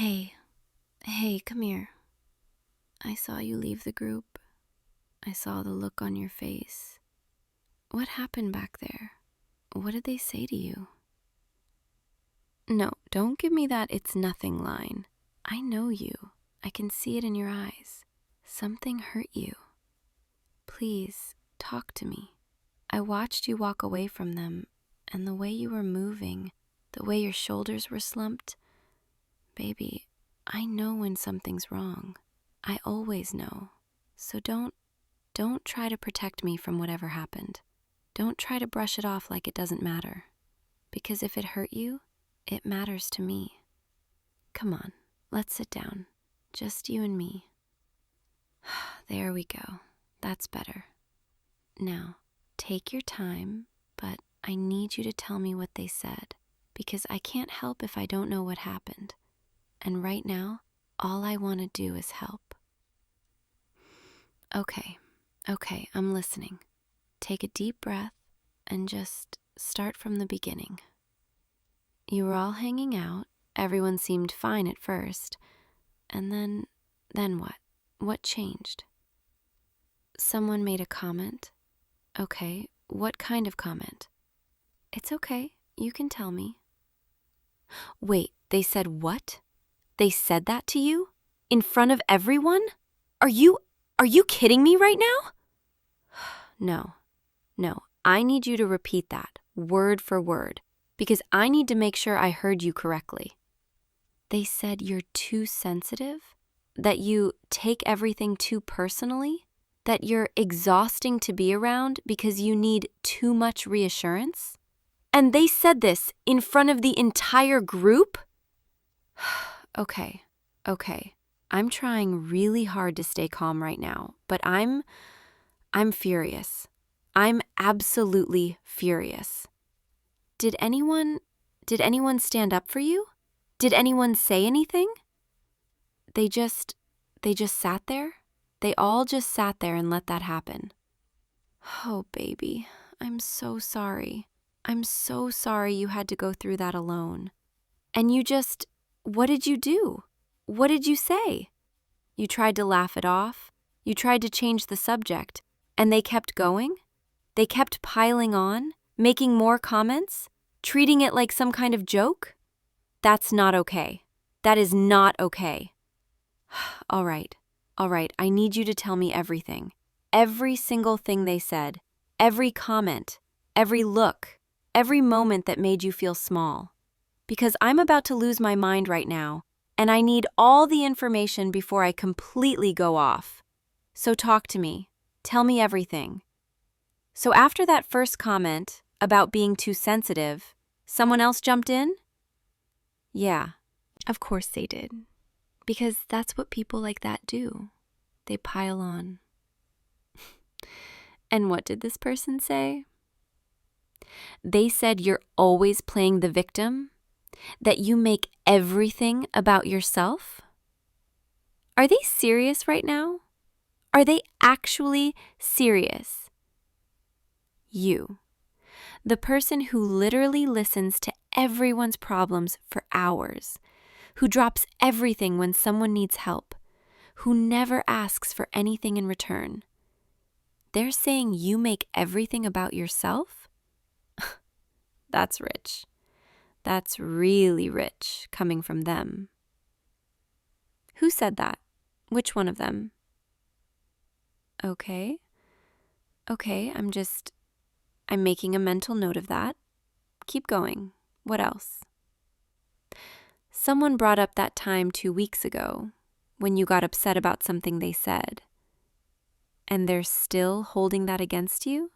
Hey, hey, come here. I saw you leave the group. I saw the look on your face. What happened back there? What did they say to you? No, don't give me that "it's nothing" line. I know you. I can see it in your eyes. Something hurt you. Please, talk to me. I watched you walk away from them, and the way you were moving, the way your shoulders were slumped. Baby, I know when something's wrong. I always know. So don't try to protect me from whatever happened. Don't try to brush it off like it doesn't matter. Because if it hurt you, it matters to me. Come on, let's sit down. Just you and me. There we go. That's better. Now, take your time, but I need you to tell me what they said, because I can't help if I don't know what happened. And right now, all I want to do is help. Okay, I'm listening. Take a deep breath and just start from the beginning. You were all hanging out. Everyone seemed fine at first. And then what? What changed? Someone made a comment. Okay, what kind of comment? It's okay, you can tell me. Wait, they said what? They said that to you? In front of everyone? Are you kidding me right now? No, I need you to repeat that, word for word, because I need to make sure I heard you correctly. They said you're too sensitive? That you take everything too personally? That you're exhausting to be around because you need too much reassurance? And they said this in front of the entire group? Okay. I'm trying really hard to stay calm right now, but I'm furious. I'm absolutely furious. Did anyone stand up for you? Did anyone say anything? They just sat there? They all just sat there and let that happen. Oh, baby, I'm so sorry. I'm so sorry you had to go through that alone. And what did you do? What did you say? You tried to laugh it off. You tried to change the subject. And they kept going? They kept piling on, making more comments, treating it like some kind of joke? That's not okay. That is not okay. All right. I need you to tell me everything. Every single thing they said. Every comment. Every look. Every moment that made you feel small. Because I'm about to lose my mind right now, and I need all the information before I completely go off. So talk to me. Tell me everything. So after that first comment about being too sensitive, someone else jumped in? Yeah, of course they did. Because that's what people like that do. They pile on. And what did this person say? They said you're always playing the victim? That you make everything about yourself? Are they serious right now? Are they actually serious? You, the person who literally listens to everyone's problems for hours, who drops everything when someone needs help, who never asks for anything in return. They're saying you make everything about yourself? That's rich. That's really rich coming from them. Who said that? Which one of them? Okay, I'm making a mental note of that. Keep going. What else? Someone brought up that time 2 weeks ago when you got upset about something they said. And they're still holding that against you?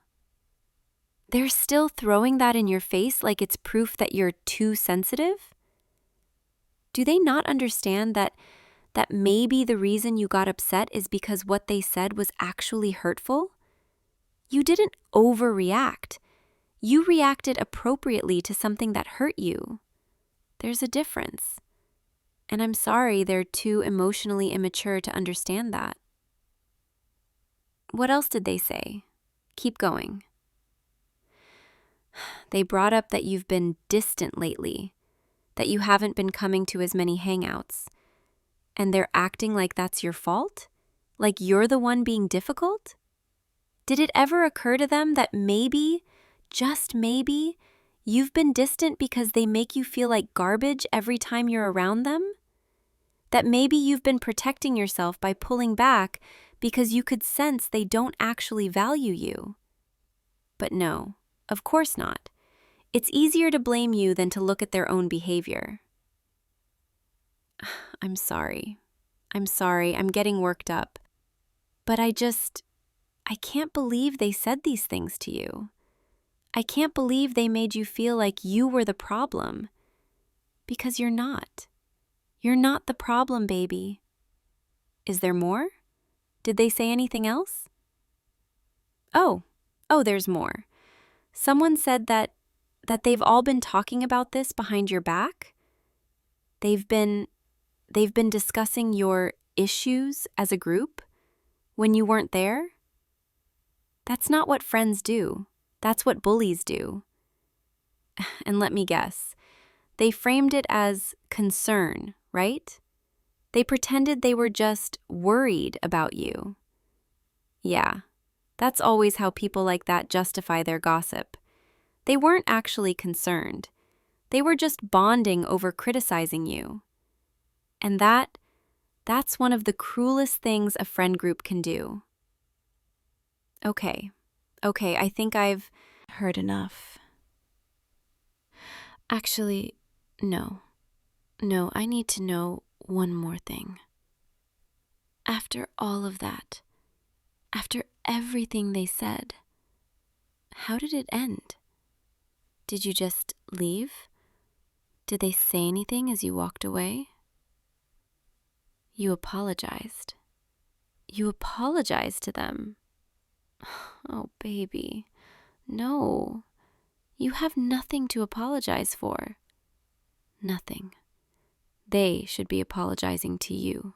They're still throwing that in your face like it's proof that you're too sensitive? Do they not understand that maybe the reason you got upset is because what they said was actually hurtful? You didn't overreact. You reacted appropriately to something that hurt you. There's a difference. And I'm sorry they're too emotionally immature to understand that. What else did they say? Keep going. They brought up that you've been distant lately, that you haven't been coming to as many hangouts, and they're acting like that's your fault? Like you're the one being difficult? Did it ever occur to them that maybe, just maybe, you've been distant because they make you feel like garbage every time you're around them? That maybe you've been protecting yourself by pulling back because you could sense they don't actually value you? But no, of course not. It's easier to blame you than to look at their own behavior. I'm sorry. I'm getting worked up. But I can't believe they said these things to you. I can't believe they made you feel like you were the problem. Because you're not. You're not the problem, baby. Is there more? Did they say anything else? Oh, there's more. Someone said that they've all been talking about this behind your back. They've been discussing your issues as a group when you weren't there. That's not what friends do. That's what bullies do. And let me guess, they framed it as concern, right? They pretended they were just worried about you. Yeah, that's always how people like that justify their gossip. They weren't actually concerned. They were just bonding over criticizing you. And that's one of the cruelest things a friend group can do. Okay, I think I've heard enough. Actually, no, I need to know one more thing. After all of that, after everything they said, how did it end? Did you just leave? Did they say anything as you walked away? You apologized. You apologized to them. Oh, baby, no. You have nothing to apologize for. Nothing. They should be apologizing to you.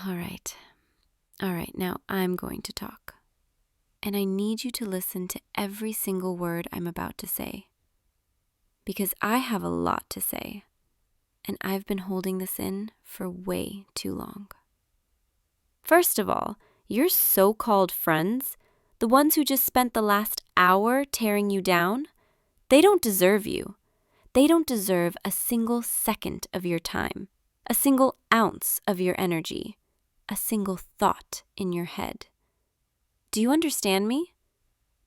All right, now I'm going to talk. And I need you to listen to every single word I'm about to say. Because I have a lot to say, and I've been holding this in for way too long. First of all, your so-called friends, the ones who just spent the last hour tearing you down, they don't deserve you. They don't deserve a single second of your time, a single ounce of your energy, a single thought in your head. Do you understand me?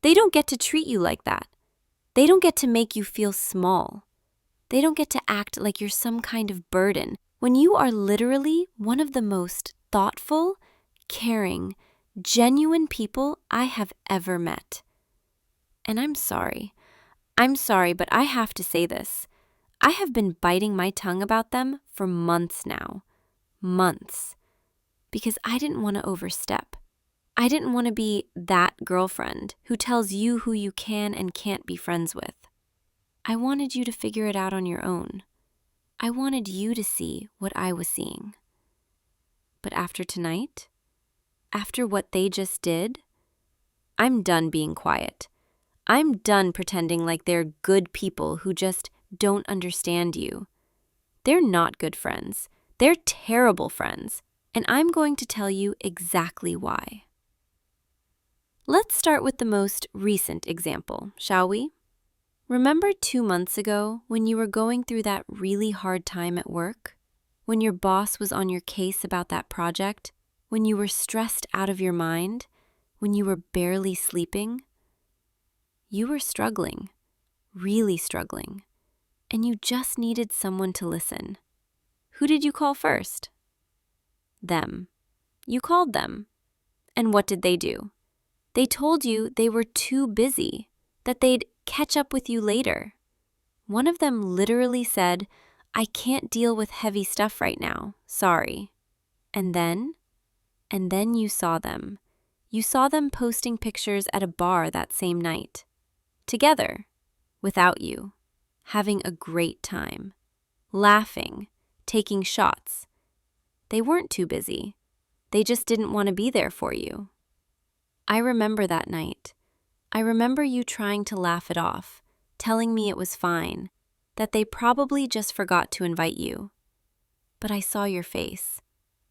They don't get to treat you like that. They don't get to make you feel small. They don't get to act like you're some kind of burden when you are literally one of the most thoughtful, caring, genuine people I have ever met. And I'm sorry, but I have to say this. I have been biting my tongue about them for months now. Months. Because I didn't want to overstep. I didn't want to be that girlfriend who tells you who you can and can't be friends with. I wanted you to figure it out on your own. I wanted you to see what I was seeing. But after tonight, after what they just did, I'm done being quiet. I'm done pretending like they're good people who just don't understand you. They're not good friends. They're terrible friends. And I'm going to tell you exactly why. Let's start with the most recent example, shall we? Remember 2 months ago when you were going through that really hard time at work? When your boss was on your case about that project? When you were stressed out of your mind? When you were barely sleeping? You were struggling, really struggling, and you just needed someone to listen. Who did you call first? Them. You called them. And what did they do? They told you they were too busy, that they'd catch up with you later. One of them literally said, "I can't deal with heavy stuff right now, sorry." And then you saw them. You saw them posting pictures at a bar that same night. Together, without you, having a great time, laughing, taking shots. They weren't too busy. They just didn't want to be there for you. I remember that night. I remember you trying to laugh it off, telling me it was fine. that they probably just forgot to invite you. But I saw your face.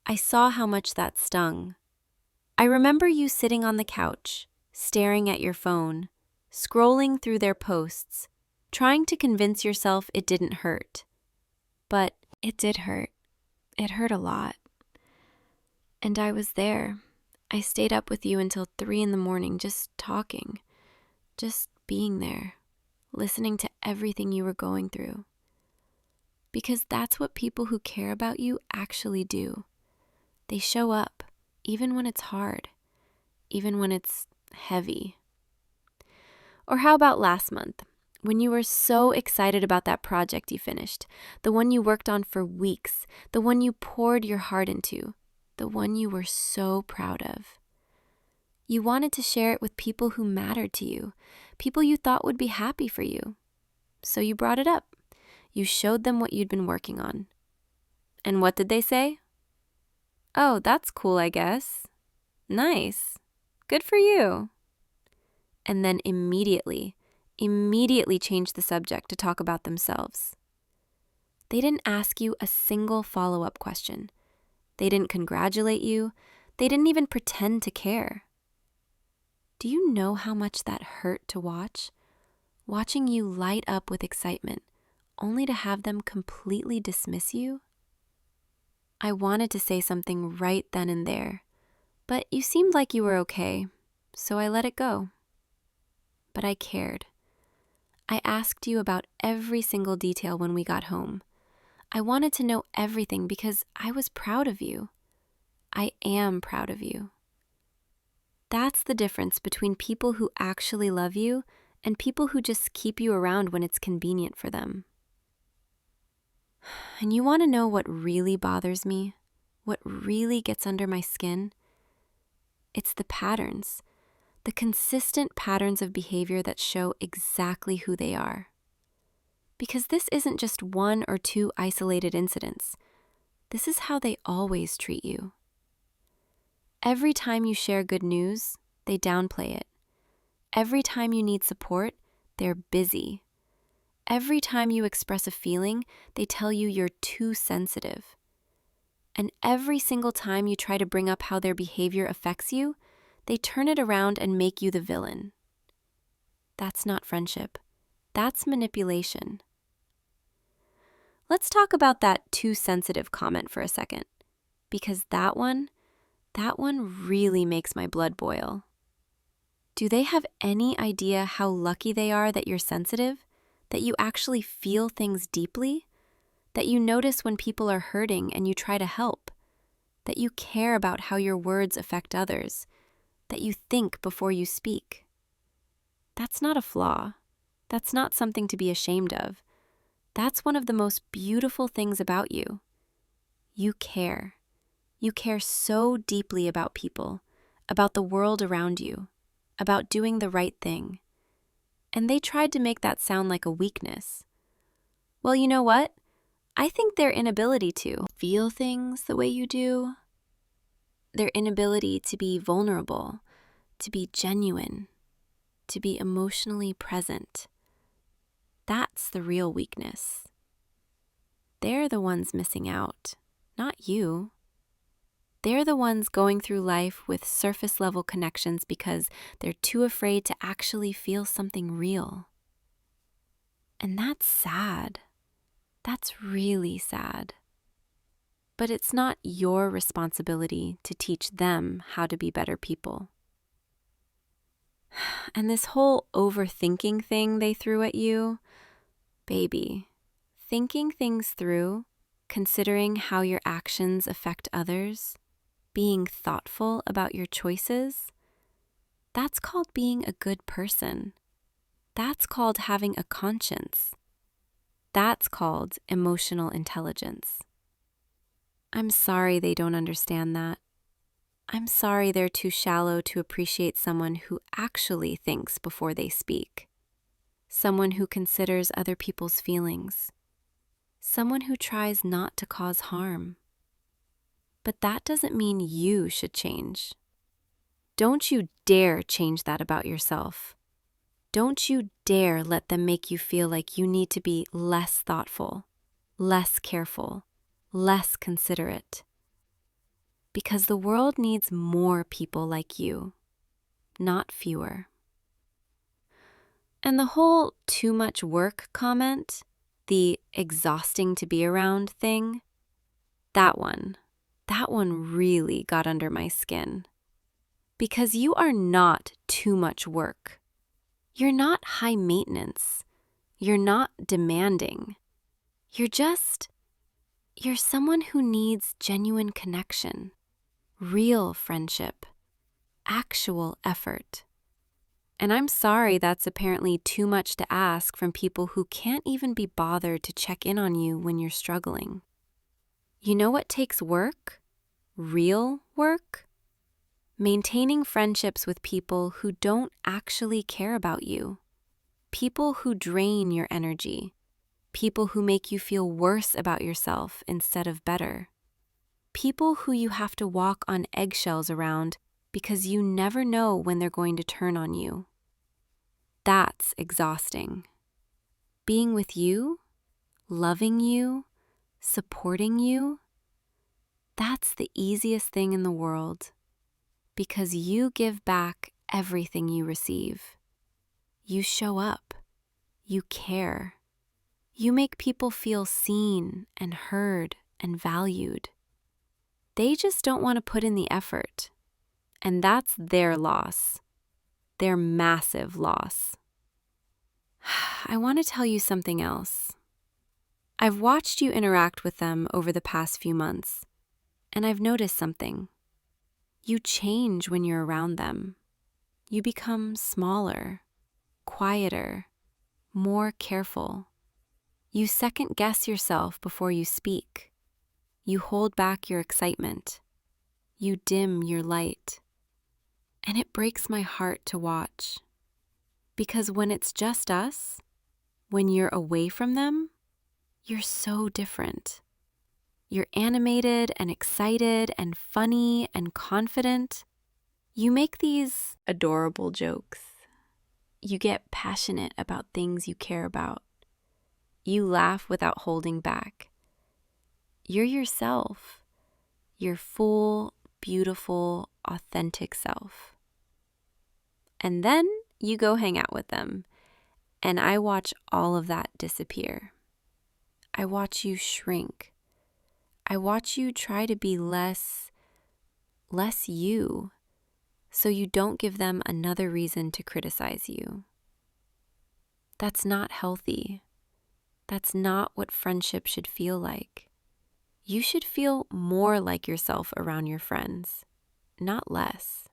I saw how much that stung. I remember you sitting on the couch, staring at your phone, scrolling through their posts, trying to convince yourself it didn't hurt. But it did hurt. It hurt a lot. And I was there. I stayed up with you until 3 a.m, just talking, just being there, listening to everything you were going through. Because that's what people who care about you actually do. They show up, even when it's hard, even when it's heavy. Or how about last month, when you were so excited about that project you finished, the one you worked on for weeks, the one you poured your heart into, the one you were so proud of. You wanted to share it with people who mattered to you, people you thought would be happy for you. So you brought it up. You showed them what you'd been working on. And what did they say? Oh, that's cool, I guess. Nice. Good for you. And then immediately changed the subject to talk about themselves. They didn't ask you a single follow-up question. They didn't congratulate you. They didn't even pretend to care. Do you know how much that hurt to watch? Watching you light up with excitement, only to have them completely dismiss you? I wanted to say something right then and there, but you seemed like you were okay, so I let it go. But I cared. I asked you about every single detail when we got home. I wanted to know everything because I was proud of you. I am proud of you. That's the difference between people who actually love you and people who just keep you around when it's convenient for them. And you want to know what really bothers me? What really gets under my skin? It's the patterns, the consistent patterns of behavior that show exactly who they are. Because this isn't just 1 or 2 isolated incidents. This is how they always treat you. Every time you share good news, they downplay it. Every time you need support, they're busy. Every time you express a feeling, they tell you you're too sensitive. And every single time you try to bring up how their behavior affects you, they turn it around and make you the villain. That's not friendship. That's manipulation. Let's talk about that too sensitive comment for a second, because that one really makes my blood boil. Do they have any idea how lucky they are that you're sensitive, that you actually feel things deeply, that you notice when people are hurting and you try to help, that you care about how your words affect others, that you think before you speak? That's not a flaw. That's not something to be ashamed of. That's one of the most beautiful things about you. You care. You care so deeply about people, about the world around you, about doing the right thing. And they tried to make that sound like a weakness. Well, you know what? I think their inability to feel things the way you do, their inability to be vulnerable, to be genuine, to be emotionally present, that's the real weakness. They're the ones missing out, not you. They're the ones going through life with surface-level connections because they're too afraid to actually feel something real. And that's sad. That's really sad. But it's not your responsibility to teach them how to be better people. And this whole overthinking thing they threw at you, baby, thinking things through, considering how your actions affect others, being thoughtful about your choices, that's called being a good person. That's called having a conscience. That's called emotional intelligence. I'm sorry they don't understand that. I'm sorry they're too shallow to appreciate someone who actually thinks before they speak. Someone who considers other people's feelings. Someone who tries not to cause harm. But that doesn't mean you should change. Don't you dare change that about yourself. Don't you dare let them make you feel like you need to be less thoughtful, less careful, less considerate. Because the world needs more people like you, not fewer. And the whole too much work comment, the exhausting to be around thing, that one really got under my skin. Because you are not too much work. You're not high maintenance. You're not demanding. You're someone who needs genuine connection, real friendship, actual effort. And I'm sorry that's apparently too much to ask from people who can't even be bothered to check in on you when you're struggling. You know what takes work? Real work? Maintaining friendships with people who don't actually care about you. People who drain your energy. People who make you feel worse about yourself instead of better. People who you have to walk on eggshells around because you never know when they're going to turn on you. That's exhausting. Being with you, loving you, supporting you, that's the easiest thing in the world because you give back everything you receive. You show up. You care. You make people feel seen and heard and valued. They just don't want to put in the effort, and that's their loss, their massive loss. I want to tell you something else. I've watched you interact with them over the past few months, and I've noticed something. You change when you're around them. You become smaller, quieter, more careful. You second-guess yourself before you speak. You hold back your excitement. You dim your light. And it breaks my heart to watch. Because when it's just us, when you're away from them, you're so different. You're animated and excited and funny and confident. You make these adorable jokes. You get passionate about things you care about. You laugh without holding back. You're yourself, your full, beautiful, authentic self. And then you go hang out with them, and I watch all of that disappear. I watch you shrink. I watch you try to be less you, so you don't give them another reason to criticize you. That's not healthy. That's not what friendship should feel like. You should feel more like yourself around your friends, not less.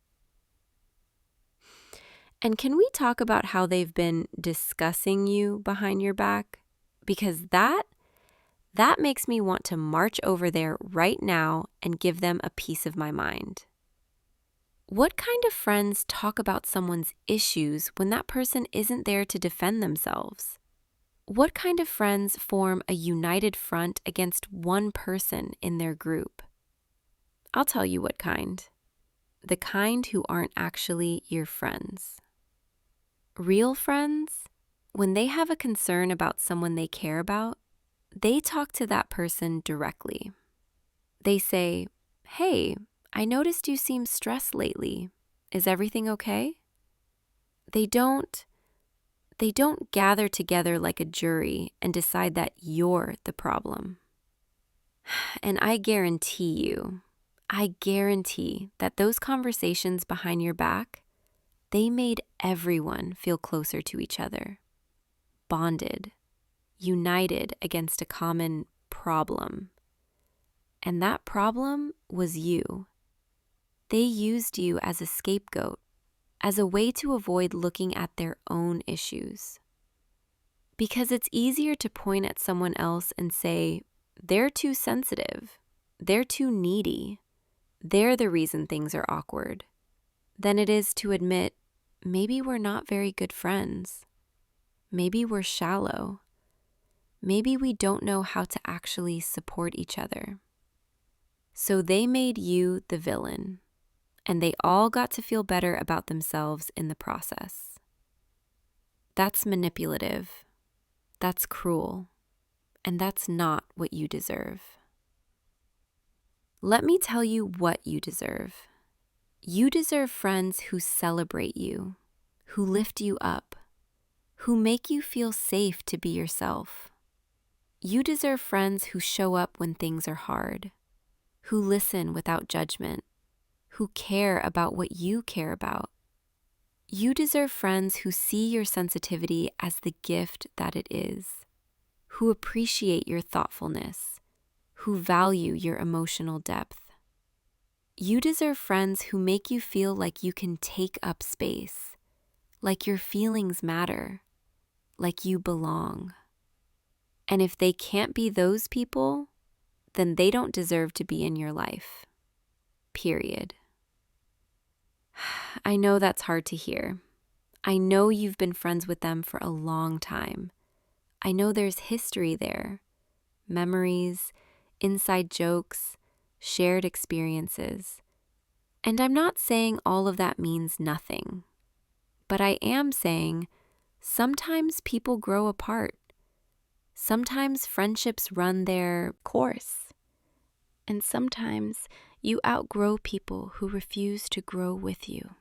And can we talk about how they've been discussing you behind your back? Because that makes me want to march over there right now and give them a piece of my mind. What kind of friends talk about someone's issues when that person isn't there to defend themselves? What kind of friends form a united front against one person in their group? I'll tell you what kind. The kind who aren't actually your friends. Real friends, when they have a concern about someone they care about, they talk to that person directly. They say, "Hey, I noticed you seem stressed lately. Is everything okay?" They don't gather together like a jury and decide that you're the problem. And I guarantee that those conversations behind your back, they made everyone feel closer to each other, bonded, united against a common problem. And that problem was you. They used you as a scapegoat, as a way to avoid looking at their own issues. Because it's easier to point at someone else and say, they're too sensitive, they're too needy, they're the reason things are awkward, than it is to admit, maybe we're not very good friends. Maybe we're shallow. Maybe we don't know how to actually support each other. So they made you the villain, and they all got to feel better about themselves in the process. That's manipulative. That's cruel. And that's not what you deserve. Let me tell you what you deserve. You deserve friends who celebrate you, who lift you up, who make you feel safe to be yourself. You deserve friends who show up when things are hard, who listen without judgment, who care about what you care about. You deserve friends who see your sensitivity as the gift that it is, who appreciate your thoughtfulness, who value your emotional depth. You deserve friends who make you feel like you can take up space, like your feelings matter, like you belong. And if they can't be those people, then they don't deserve to be in your life. Period. I know that's hard to hear. I know you've been friends with them for a long time. I know there's history there, memories, inside jokes, shared experiences. And I'm not saying all of that means nothing, but I am saying sometimes people grow apart. Sometimes friendships run their course. And sometimes you outgrow people who refuse to grow with you.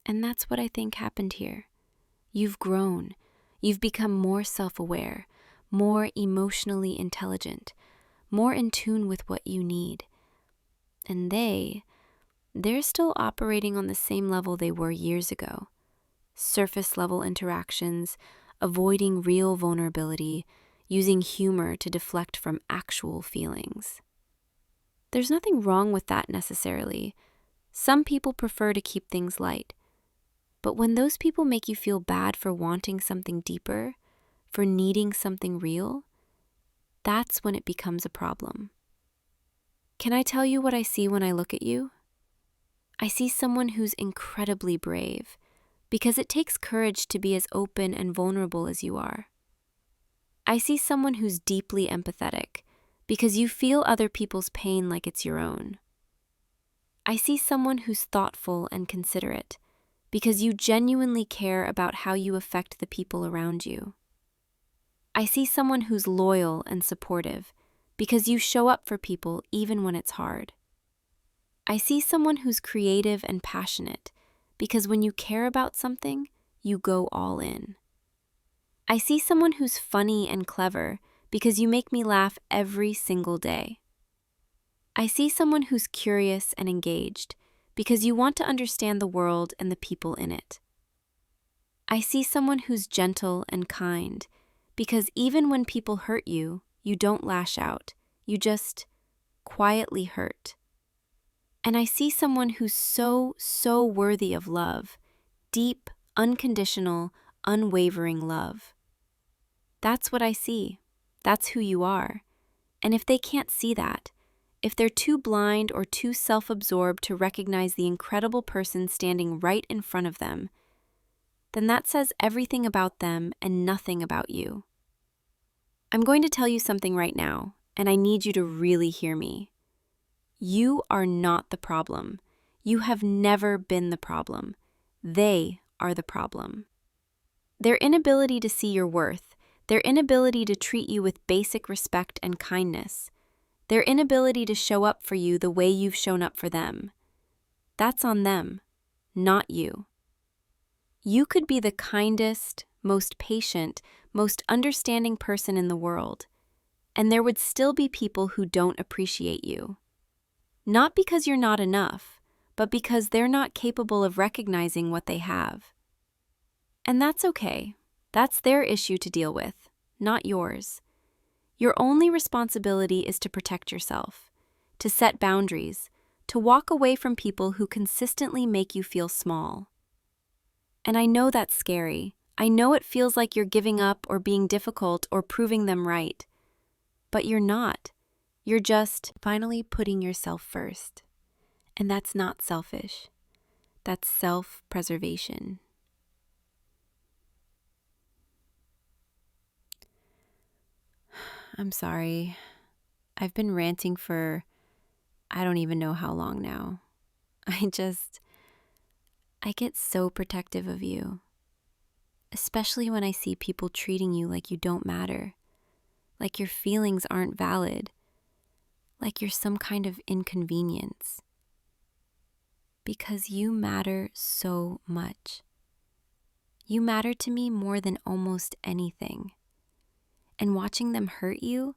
And that's what I think happened here. You've grown. You've become more self-aware, more emotionally intelligent, more in tune with what you need. And they're still operating on the same level they were years ago. Surface level interactions, avoiding real vulnerability, using humor to deflect from actual feelings. There's nothing wrong with that necessarily. Some people prefer to keep things light. But when those people make you feel bad for wanting something deeper, for needing something real, that's when it becomes a problem. Can I tell you what I see when I look at you? I see someone who's incredibly brave, because it takes courage to be as open and vulnerable as you are. I see someone who's deeply empathetic, because you feel other people's pain like it's your own. I see someone who's thoughtful and considerate, because you genuinely care about how you affect the people around you. I see someone who's loyal and supportive, because you show up for people even when it's hard. I see someone who's creative and passionate, because when you care about something, you go all in. I see someone who's funny and clever, because you make me laugh every single day. I see someone who's curious and engaged, because you want to understand the world and the people in it. I see someone who's gentle and kind, because even when people hurt you, you don't lash out, you just quietly hurt. And I see someone who's so worthy of love, deep, unconditional, unwavering love. That's what I see. That's who you are. And if they can't see that, if they're too blind or too self-absorbed to recognize the incredible person standing right in front of them, then that says everything about them and nothing about you. I'm going to tell you something right now, and I need you to really hear me. You are not the problem. You have never been the problem. They are the problem. Their inability to see your worth, their inability to treat you with basic respect and kindness, their inability to show up for you the way you've shown up for them. That's on them, not you. You could be the kindest, most patient, most understanding person in the world, and there would still be people who don't appreciate you. Not because you're not enough, but because they're not capable of recognizing what they have. And that's okay. That's their issue to deal with, not yours. Your only responsibility is to protect yourself, to set boundaries, to walk away from people who consistently make you feel small. And I know that's scary. I know it feels like you're giving up or being difficult or proving them right. But you're not. You're just finally putting yourself first. And that's not selfish. That's self-preservation. I'm sorry. I've been ranting for I don't even know how long now. I get so protective of you. especially when I see people treating you like you don't matter, like your feelings aren't valid, like you're some kind of inconvenience. Because you matter so much. You matter to me more than almost anything. And watching them hurt you,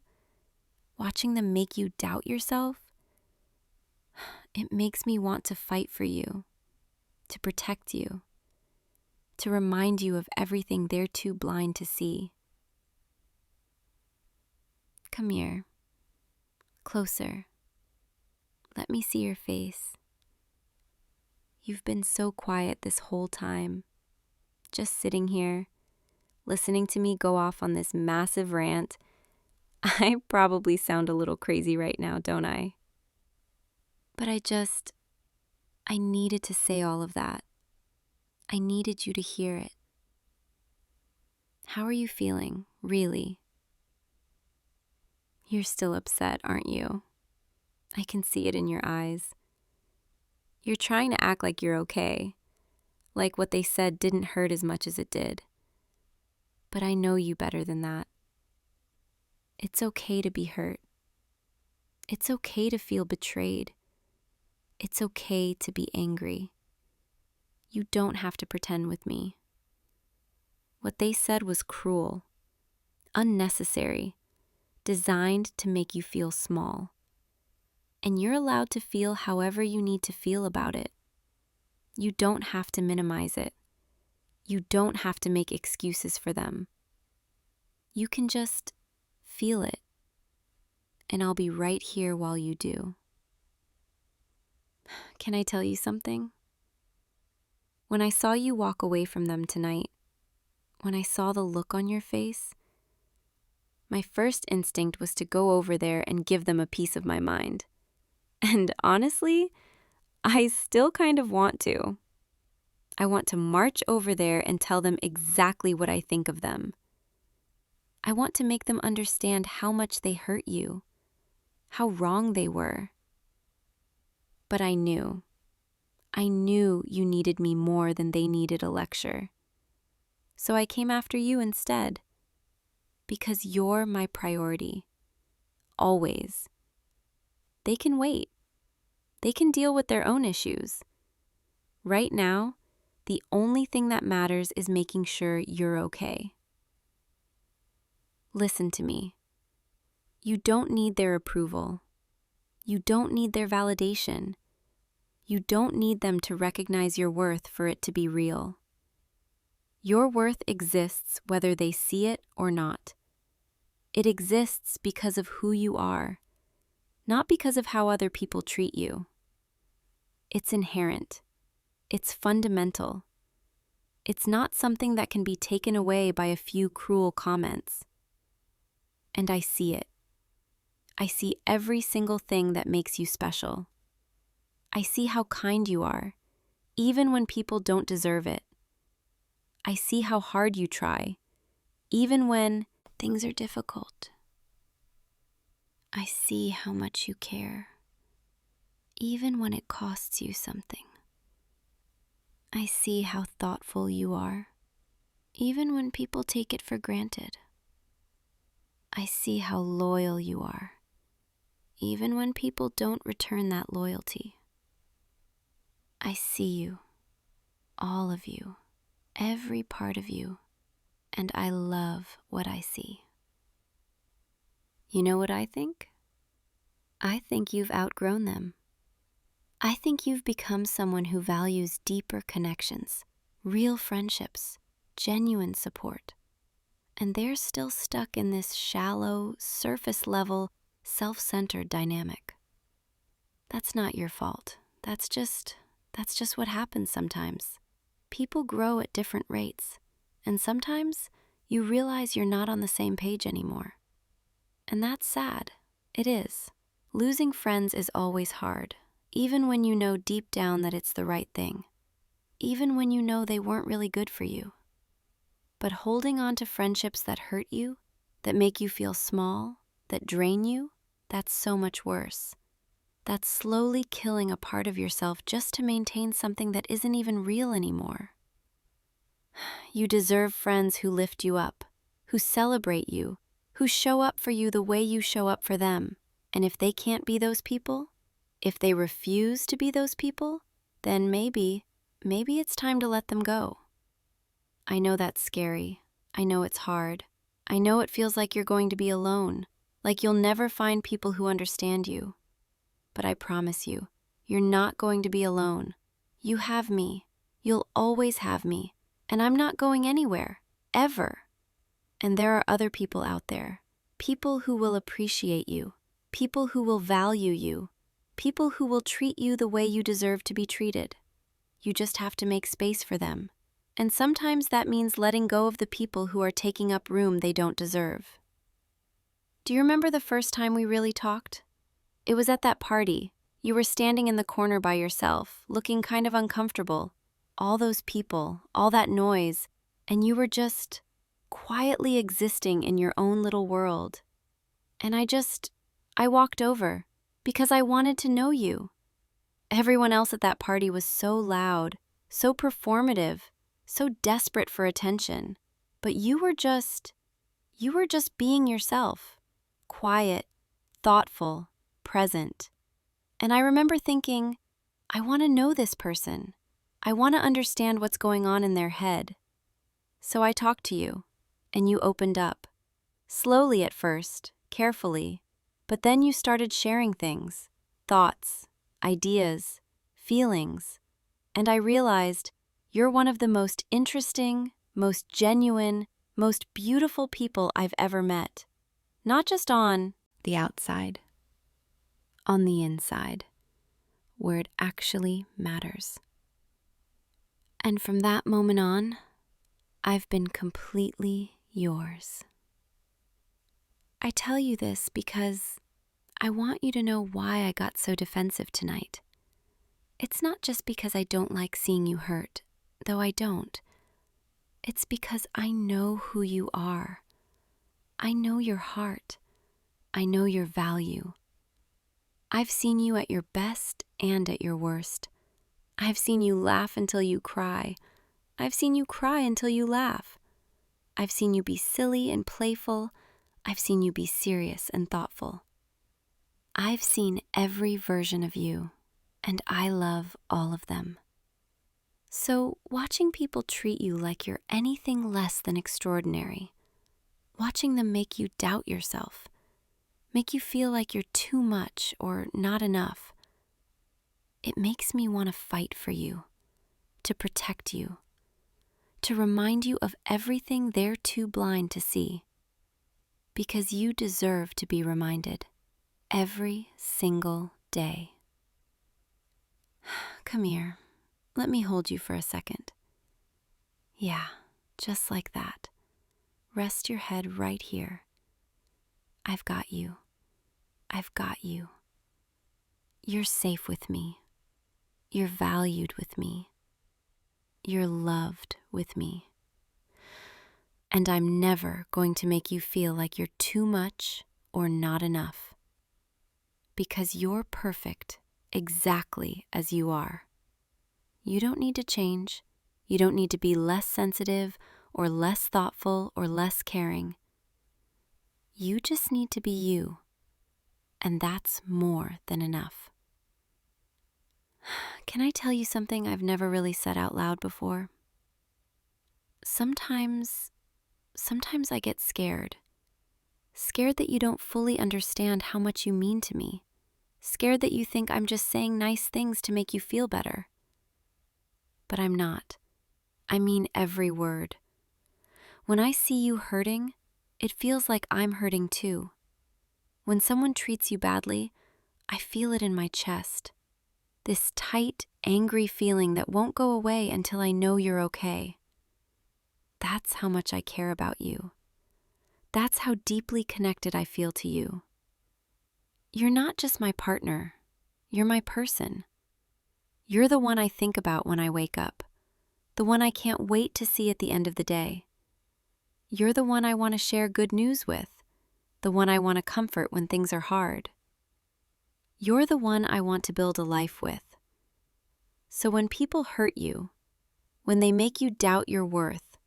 watching them make you doubt yourself, it makes me want to fight for you, to protect you, to remind you of everything they're too blind to see. Come here, closer. Let me see your face. You've been so quiet this whole time, just sitting here, listening to me go off on this massive rant. I probably sound a little crazy right now, don't I? But I needed to say all of that. I needed you to hear it. How are you feeling, really? You're still upset, aren't you? I can see it in your eyes. You're trying to act like you're okay, like what they said didn't hurt as much as it did. But I know you better than that. It's okay to be hurt. It's okay to feel betrayed. It's okay to be angry. You don't have to pretend with me. What they said was cruel, unnecessary, designed to make you feel small. And you're allowed to feel however you need to feel about it. You don't have to minimize it. You don't have to make excuses for them. You can just feel it. And I'll be right here while you do. Can I tell you something? When I saw you walk away from them tonight, when I saw the look on your face, my first instinct was to go over there and give them a piece of my mind. And honestly, I still kind of want to. I want to march over there and tell them exactly what I think of them. I want to make them understand how much they hurt you, how wrong they were. But I knew you needed me more than they needed a lecture. So I came after you instead, because you're my priority, always. They can wait. They can deal with their own issues. Right now, the only thing that matters is making sure you're okay. Listen to me. You don't need their approval. You don't need their validation. You don't need them to recognize your worth for it to be real. Your worth exists whether they see it or not. It exists because of who you are, not because of how other people treat you. It's inherent. It's fundamental. It's not something that can be taken away by a few cruel comments. And I see it. I see every single thing that makes you special. I see how kind you are, even when people don't deserve it. I see how hard you try, even when things are difficult. I see how much you care, even when it costs you something. I see how thoughtful you are, even when people take it for granted. I see how loyal you are, even when people don't return that loyalty. I see you, all of you, every part of you, and I love what I see. You know what I think? I think you've outgrown them. I think you've become someone who values deeper connections, real friendships, genuine support. And they're still stuck in this shallow, surface-level, self-centered dynamic. That's not your fault. That's just what happens sometimes. People grow at different rates, and sometimes you realize you're not on the same page anymore. And that's sad. It is. Losing friends is always hard, even when you know deep down that it's the right thing, even when you know they weren't really good for you. But holding on to friendships that hurt you, that make you feel small, that drain you, that's so much worse. That's slowly killing a part of yourself just to maintain something that isn't even real anymore. You deserve friends who lift you up, who celebrate you, who show up for you the way you show up for them. And if they can't be those people, if they refuse to be those people, then maybe it's time to let them go. I know that's scary. I know it's hard. I know it feels like you're going to be alone, like you'll never find people who understand you. But I promise you, you're not going to be alone. You have me. You'll always have me. And I'm not going anywhere, ever. And there are other people out there, people who will appreciate you, people who will value you, people who will treat you the way you deserve to be treated. You just have to make space for them. And sometimes that means letting go of the people who are taking up room they don't deserve. Do you remember the first time we really talked? It was at that party. You were standing in the corner by yourself, looking kind of uncomfortable. All those people, all that noise, and you were just quietly existing in your own little world. And I walked over because I wanted to know you. Everyone else at that party was so loud, so performative, so desperate for attention. But you were just being yourself, quiet, thoughtful, present. And I remember thinking, I want to know this person. I want to understand what's going on in their head. So I talked to you, and you opened up. Slowly at first, carefully, but then you started sharing things, thoughts, ideas, feelings, and I realized you're one of the most interesting, most genuine, most beautiful people I've ever met. Not just on the outside, on the inside, where it actually matters. And from that moment on, I've been completely yours. I tell you this because I want you to know why I got so defensive tonight. It's not just because I don't like seeing you hurt, though I don't. It's because I know who you are. I know your heart. I know your value. I've seen you at your best and at your worst. I've seen you laugh until you cry. I've seen you cry until you laugh. I've seen you be silly and playful. I've seen you be serious and thoughtful. I've seen every version of you, and I love all of them. So watching people treat you like you're anything less than extraordinary, watching them make you doubt yourself, make you feel like you're too much or not enough, it makes me want to fight for you, to protect you, to remind you of everything they're too blind to see. Because you deserve to be reminded every single day. Come here. Let me hold you for a second. Yeah, just like that. Rest your head right here. I've got you. I've got you. You're safe with me. You're valued with me. You're loved with me. And I'm never going to make you feel like you're too much or not enough. Because you're perfect exactly as you are. You don't need to change. You don't need to be less sensitive or less thoughtful or less caring. You just need to be you. And that's more than enough. Can I tell you something I've never really said out loud before? Sometimes I get scared. Scared that you don't fully understand how much you mean to me. Scared that you think I'm just saying nice things to make you feel better. But I'm not. I mean every word. When I see you hurting, it feels like I'm hurting too. When someone treats you badly, I feel it in my chest. This tight, angry feeling that won't go away until I know you're okay. That's how much I care about you. That's how deeply connected I feel to you. You're not just my partner. You're my person. You're the one I think about when I wake up. The one I can't wait to see at the end of the day. You're the one I want to share good news with. The one I want to comfort when things are hard. You're the one I want to build a life with. So when people hurt you, when they make you doubt your worth,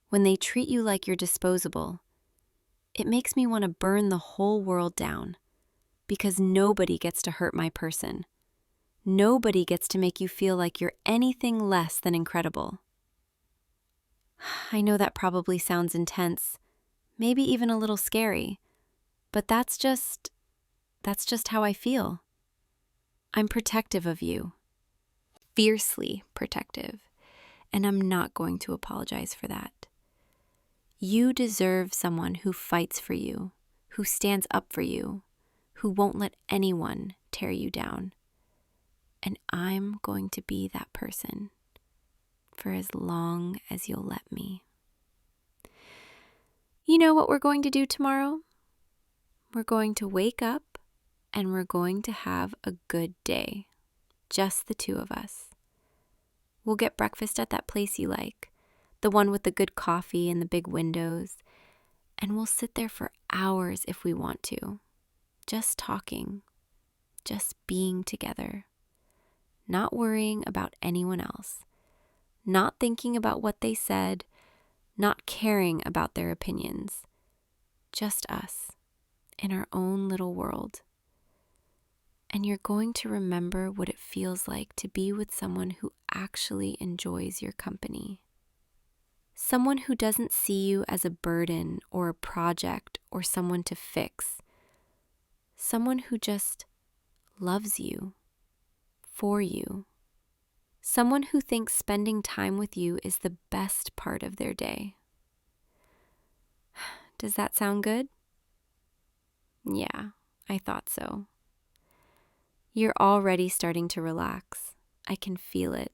when they treat you like you're disposable, it makes me want to burn the whole world down, because nobody gets to hurt my person. Nobody gets to make you feel like you're anything less than incredible. I know that probably sounds intense, maybe even a little scary, but that's just how I feel. I'm protective of you, fiercely protective, and I'm not going to apologize for that. You deserve someone who fights for you, who stands up for you, who won't let anyone tear you down. And I'm going to be that person for as long as you'll let me. You know what we're going to do tomorrow? We're going to wake up and we're going to have a good day. Just the two of us. We'll get breakfast at that place you like, the one with the good coffee and the big windows, and we'll sit there for hours if we want to, just talking, just being together, not worrying about anyone else, not thinking about what they said, not caring about their opinions, just us in our own little world. And you're going to remember what it feels like to be with someone who actually enjoys your company. Someone who doesn't see you as a burden or a project or someone to fix. Someone who just loves you, for you. Someone who thinks spending time with you is the best part of their day. Does that sound good? Yeah, I thought so. You're already starting to relax. I can feel it.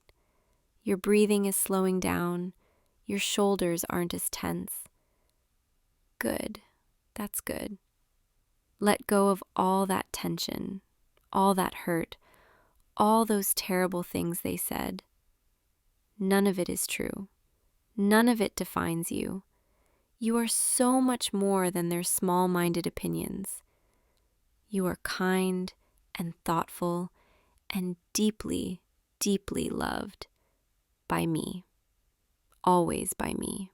Your breathing is slowing down. Your shoulders aren't as tense. Good. That's good. Let go of all that tension, all that hurt, all those terrible things they said. None of it is true. None of it defines you. You are so much more than their small-minded opinions. You are kind and thoughtful and deeply, deeply loved by me, always by me.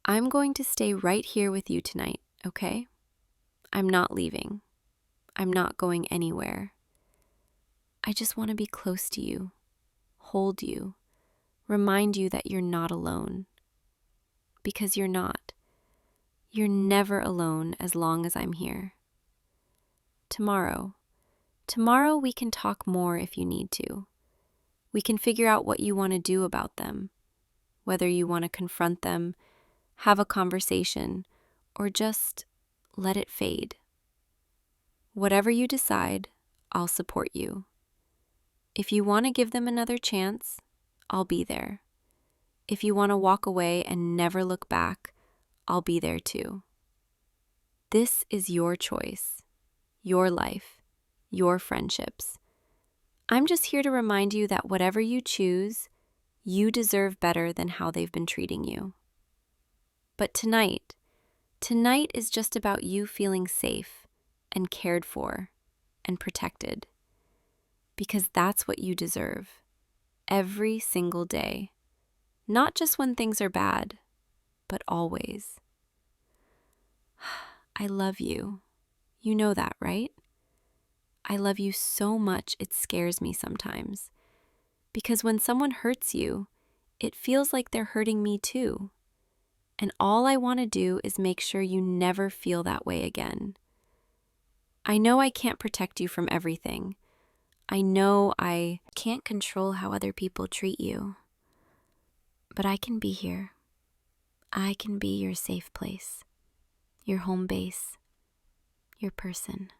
I'm going to stay right here with you tonight, okay? I'm not leaving. I'm not going anywhere. I just want to be close to you, hold you, remind you that you're not alone. Because you're not. You're never alone as long as I'm here. Tomorrow we can talk more if you need to. We can figure out what you want to do about them, whether you want to confront them, have a conversation, or just let it fade. Whatever you decide, I'll support you. If you want to give them another chance, I'll be there. If you want to walk away and never look back, I'll be there too. This is your choice, your life, your friendships. I'm just here to remind you that whatever you choose, you deserve better than how they've been treating you. But tonight is just about you feeling safe and cared for and protected. Because that's what you deserve, every single day. Not just when things are bad, but always. I love you. You know that, right? I love you so much it scares me sometimes. Because when someone hurts you, it feels like they're hurting me too. And all I want to do is make sure you never feel that way again. I know I can't protect you from everything. I know I can't control how other people treat you. But I can be here. I can be your safe place, your home base, your person.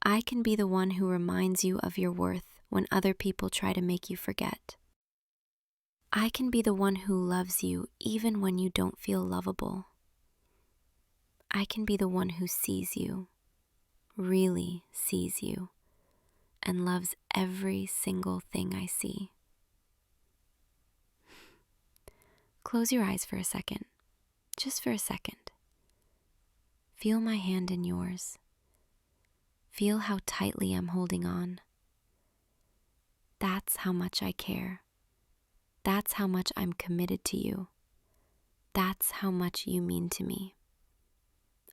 I can be the one who reminds you of your worth when other people try to make you forget. I can be the one who loves you even when you don't feel lovable. I can be the one who sees you, really sees you, and loves every single thing I see. Close your eyes for a second, just for a second. Feel my hand in yours. Feel how tightly I'm holding on. That's how much I care. That's how much I'm committed to you. That's how much you mean to me.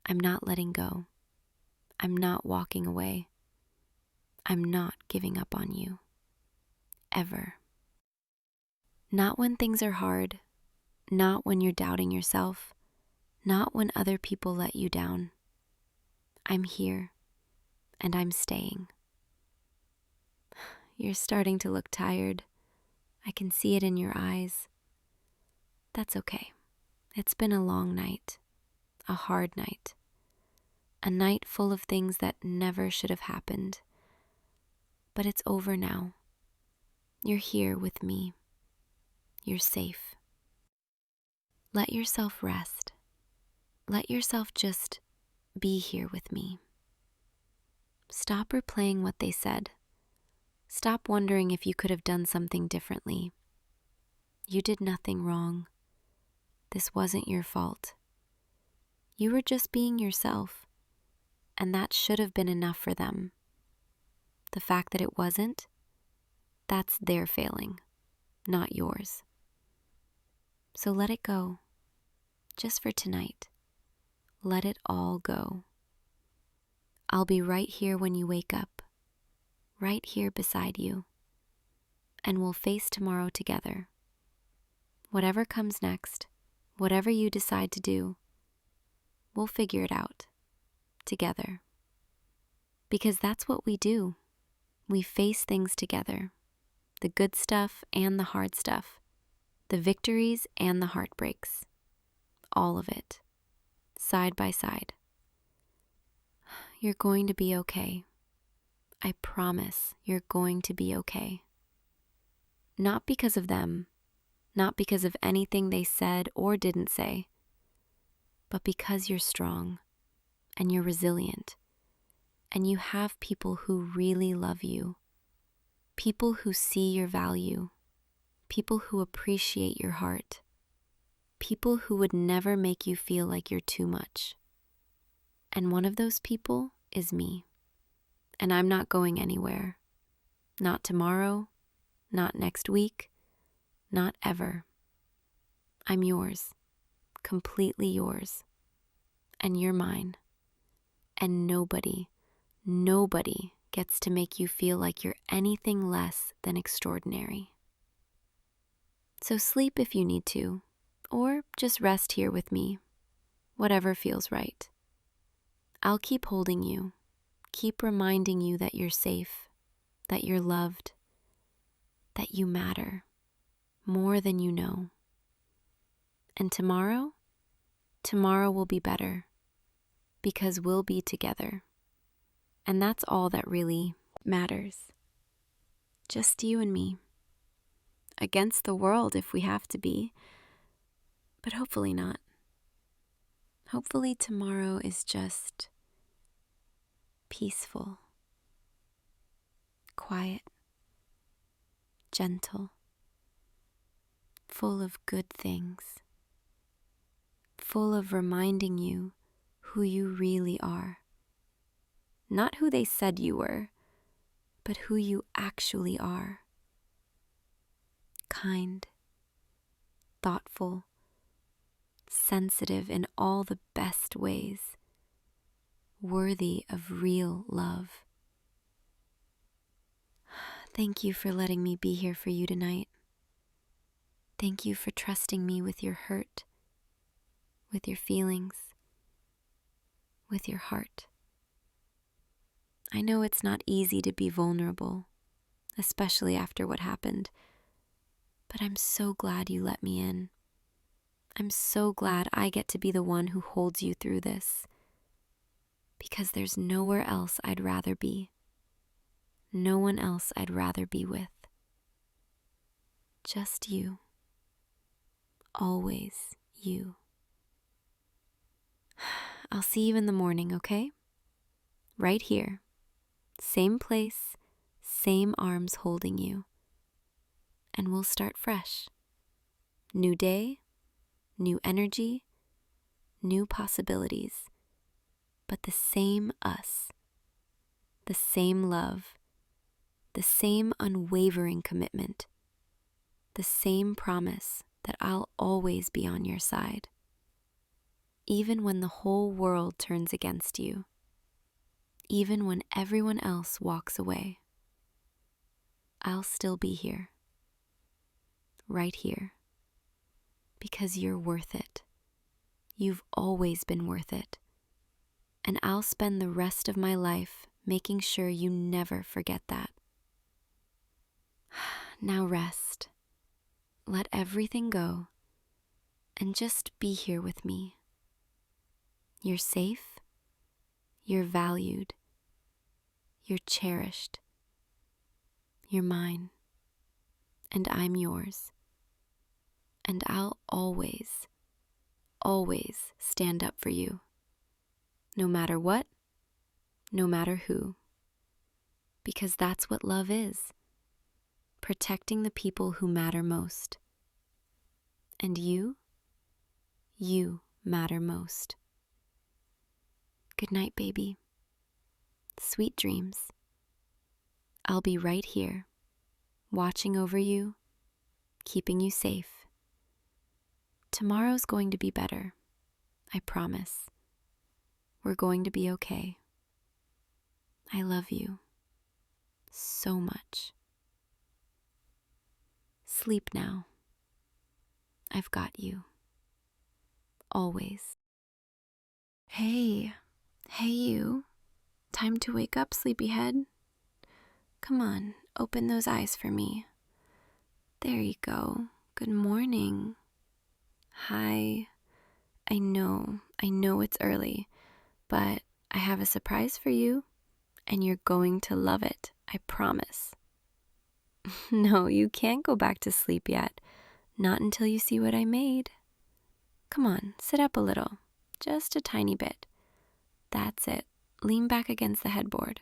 I'm not letting go. I'm not walking away. I'm not giving up on you. Ever. Not when things are hard. Not when you're doubting yourself. Not when other people let you down. I'm here, and I'm staying. You're starting to look tired. I can see it in your eyes. That's okay. It's been a long night, a hard night, a night full of things that never should have happened. But it's over now. You're here with me. You're safe. Let yourself rest. Let yourself just be here with me. Stop replaying what they said. Stop wondering if you could have done something differently. You did nothing wrong. This wasn't your fault. You were just being yourself, and that should have been enough for them. The fact that it wasn't, that's their failing, not yours. So let it go, just for tonight. Let it all go. I'll be right here when you wake up, right here beside you, and we'll face tomorrow together. Whatever comes next, whatever you decide to do, we'll figure it out, together. Because that's what we do. We face things together, the good stuff and the hard stuff, the victories and the heartbreaks, all of it, side by side. You're going to be okay. I promise you're going to be okay. Not because of them, not because of anything they said or didn't say, but because you're strong and you're resilient and you have people who really love you, people who see your value, people who appreciate your heart, people who would never make you feel like you're too much. And one of those people is me. And I'm not going anywhere. Not tomorrow, not next week, not ever. I'm yours, completely yours. And you're mine. And nobody gets to make you feel like you're anything less than extraordinary. So sleep if you need to, or just rest here with me, whatever feels right. I'll keep holding you, keep reminding you that you're safe, that you're loved, that you matter more than you know. And tomorrow will be better, because we'll be together. And that's all that really matters. Just you and me. Against the world if we have to be, but hopefully not. Hopefully tomorrow is just peaceful, quiet, gentle, full of good things, full of reminding you who you really are. Not who they said you were, but who you actually are. Kind, thoughtful, sensitive in all the best ways, worthy of real love. Thank you for letting me be here for you tonight. Thank you for trusting me with your hurt, with your feelings, with your heart. I know it's not easy to be vulnerable, especially after what happened, but I'm so glad you let me in. I'm so glad I get to be the one who holds you through this, because there's nowhere else I'd rather be. No one else I'd rather be with. Just you. Always you. I'll see you in the morning, okay? Right here. Same place, same arms holding you. And we'll start fresh. New day, new energy, new possibilities. But the same us. The same love. The same unwavering commitment. the same promise that I'll always be on your side. Even when the whole world turns against you, even when everyone else walks away, I'll still be here, right here, because you're worth it. You've always been worth it, and I'll spend the rest of my life making sure you never forget that. Now rest, let everything go, and just be here with me. You're safe, you're valued, you're cherished, you're mine, and I'm yours. And I'll always, always stand up for you, no matter what, no matter who. Because that's what love is, protecting the people who matter most. And you matter most. Good night, baby. Sweet dreams. I'll be right here, watching over you, keeping you safe. Tomorrow's going to be better, I promise. We're going to be okay. I love you so much. Sleep now. I've got you. Always. Hey you. Time to wake up, sleepyhead. Come on, open those eyes for me. There you go. Good morning. Hi. I know it's early, but I have a surprise for you, and you're going to love it, I promise. No, you can't go back to sleep yet. Not until you see what I made. Come on, sit up a little. Just a tiny bit. That's it. Lean back against the headboard.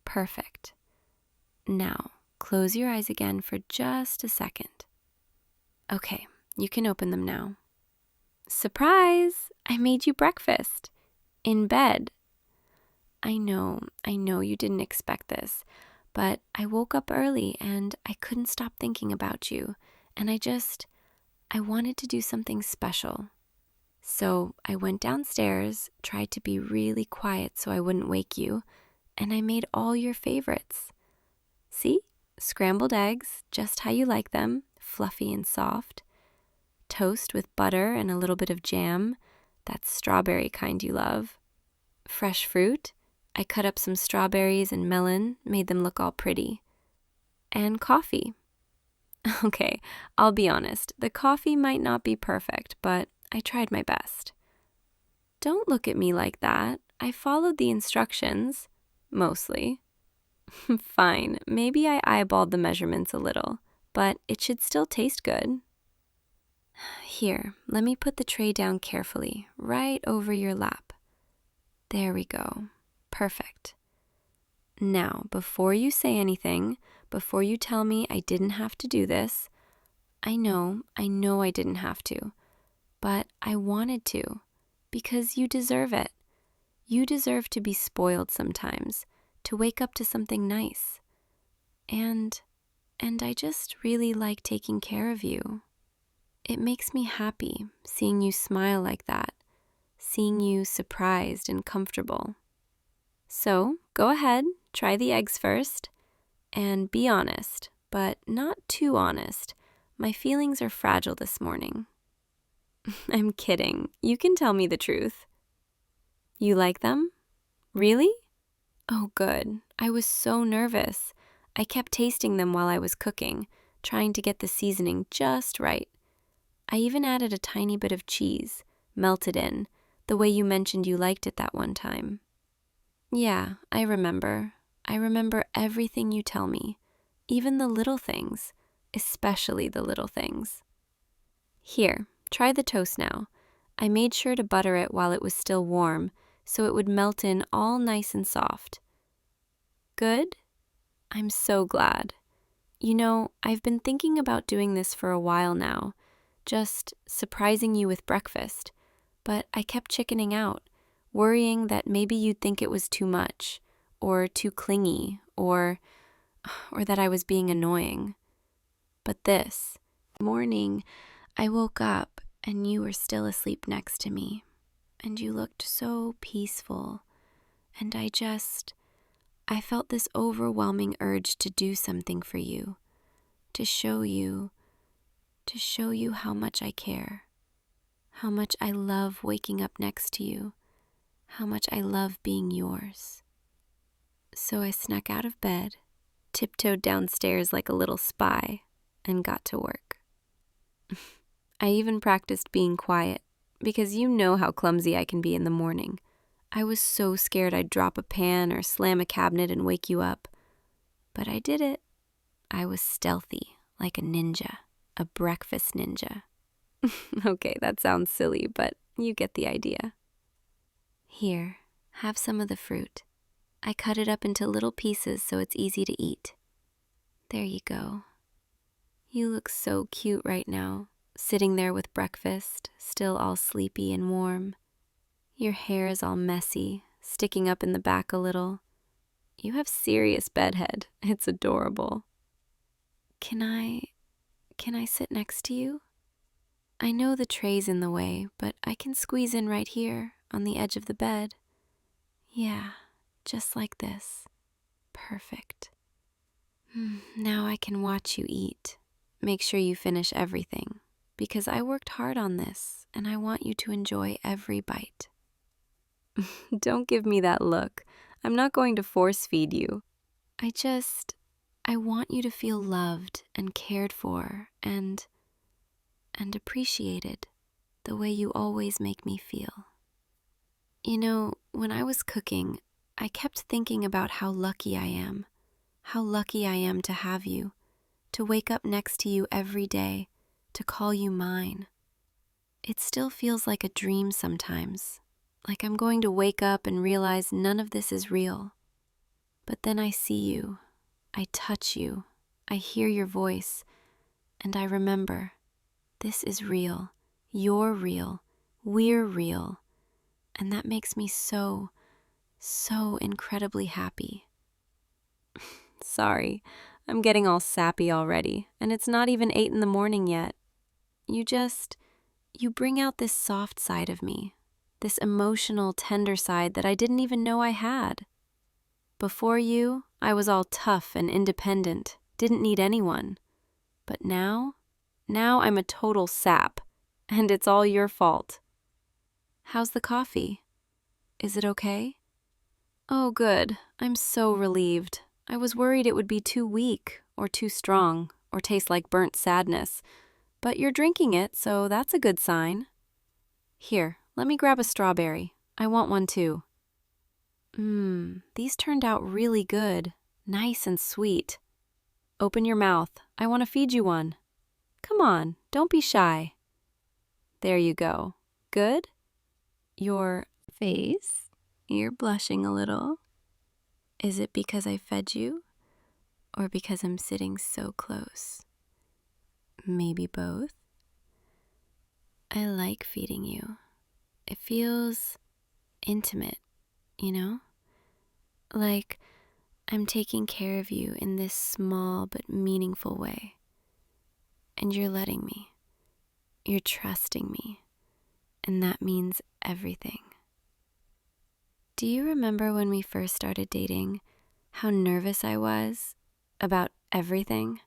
Perfect. Now, close your eyes again for just a second. Okay, you can open them now. Surprise! I made you breakfast. In bed. I know you didn't expect this, but I woke up early and I couldn't stop thinking about you, and I wanted to do something special. So I went downstairs, tried to be really quiet so I wouldn't wake you, and I made all your favorites. See? Scrambled eggs, just how you like them, fluffy and soft. Toast with butter and a little bit of jam, that strawberry kind you love. Fresh fruit. I cut up some strawberries and melon, made them look all pretty. And coffee. Okay, I'll be honest, the coffee might not be perfect, but I tried my best. Don't look at me like that. I followed the instructions, mostly. Fine, maybe I eyeballed the measurements a little, but it should still taste good. Here, let me put the tray down carefully, right over your lap. There we go. Perfect. Now, before you say anything, before you tell me I didn't have to do this, I know I didn't have to, but I wanted to, because you deserve it. You deserve to be spoiled sometimes, to wake up to something nice. And I just really like taking care of you. It makes me happy seeing you smile like that, seeing you surprised and comfortable. So, go ahead, try the eggs first, and be honest, but not too honest. My feelings are fragile this morning. I'm kidding. You can tell me the truth. You like them? Really? Oh, good. I was so nervous. I kept tasting them while I was cooking, trying to get the seasoning just right. I even added a tiny bit of cheese, melted in, the way you mentioned you liked it that one time. Yeah, I remember. I remember everything you tell me, even the little things, especially the little things. Here, try the toast now. I made sure to butter it while it was still warm, so it would melt in all nice and soft. Good? I'm so glad. You know, I've been thinking about doing this for a while now, just surprising you with breakfast, but I kept chickening out, worrying that maybe you'd think it was too much, or too clingy, or that I was being annoying. But this Morning, I woke up and you were still asleep next to me, and you looked so peaceful, and I felt this overwhelming urge to do something for you, to show you how much I care, how much I love waking up next to you, how much I love being yours. So I snuck out of bed, tiptoed downstairs like a little spy, and got to work. I even practiced being quiet, because you know how clumsy I can be in the morning. I was so scared I'd drop a pan or slam a cabinet and wake you up. But I did it. I was stealthy, like a ninja, a breakfast ninja. Okay, that sounds silly, but you get the idea. Here, have some of the fruit. I cut it up into little pieces so it's easy to eat. There you go. You look so cute right now, sitting there with breakfast, still all sleepy and warm. Your hair is all messy, sticking up in the back a little. You have serious bedhead. It's adorable. Can I sit next to you? I know the tray's in the way, but I can squeeze in right here, on the edge of the bed. Yeah, just like this. Perfect. Now I can watch you eat. Make sure you finish everything, because I worked hard on this, and I want you to enjoy every bite. Don't give me that look. I'm not going to force feed you. I want you to feel loved and cared for and appreciated the way you always make me feel. You know, when I was cooking, I kept thinking about how lucky I am to have you, to wake up next to you every day, to call you mine. It still feels like a dream sometimes, like I'm going to wake up and realize none of this is real. But then I see you, I touch you, I hear your voice, and I remember, this is real, you're real, we're real, and that makes me so incredibly happy. Sorry, I'm getting all sappy already, and it's not even 8 in the morning yet. You bring out this soft side of me, this emotional, tender side that I didn't even know I had. Before you, I was all tough and independent, didn't need anyone. But now I'm a total sap, and it's all your fault. How's the coffee? Is it okay? Oh, good. I'm so relieved. I was worried it would be too weak, or too strong, or taste like burnt sadness. But you're drinking it, so that's a good sign. Here, let me grab a strawberry. I want one too. These turned out really good. Nice and sweet. Open your mouth. I want to feed you one. Come on, don't be shy. There you go. Good? Your face? You're blushing a little. Is it because I fed you? Or because I'm sitting so close? Maybe both? I like feeding you. It feels intimate, you know? Like I'm taking care of you in this small but meaningful way. And you're letting me. You're trusting me. And that means everything. Do you remember when we first started dating, how nervous I was about everything?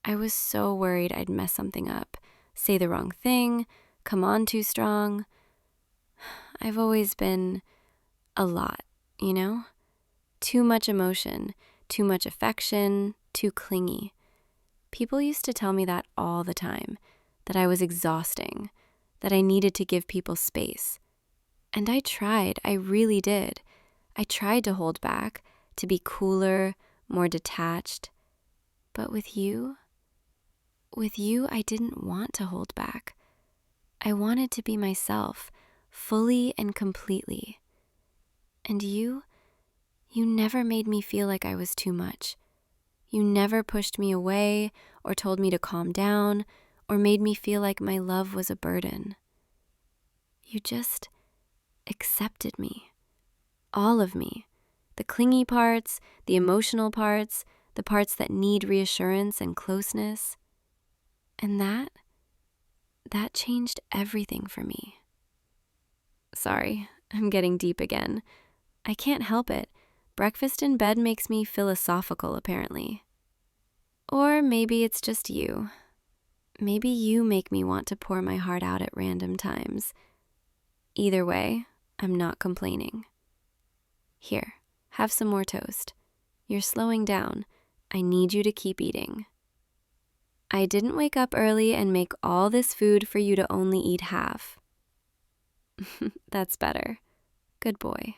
I was so worried I'd mess something up, say the wrong thing, come on too strong. I've always been a lot, you know? Too much emotion, too much affection, too clingy. People used to tell me that all the time, that I was exhausting, that I needed to give people space. And I tried, I really did. I tried to hold back, to be cooler, more detached. But with you, I didn't want to hold back. I wanted to be myself, fully and completely. And you never made me feel like I was too much. You never pushed me away or told me to calm down or made me feel like my love was a burden. You just accepted me, all of me, the clingy parts, the emotional parts, the parts that need reassurance and closeness. And that changed everything for me. Sorry, I'm getting deep again. I can't help it. Breakfast in bed makes me philosophical, apparently. Or maybe it's just you. Maybe you make me want to pour my heart out at random times. Either way, I'm not complaining. Here, have some more toast. You're slowing down. I need you to keep eating. I didn't wake up early and make all this food for you to only eat half. That's better. Good boy.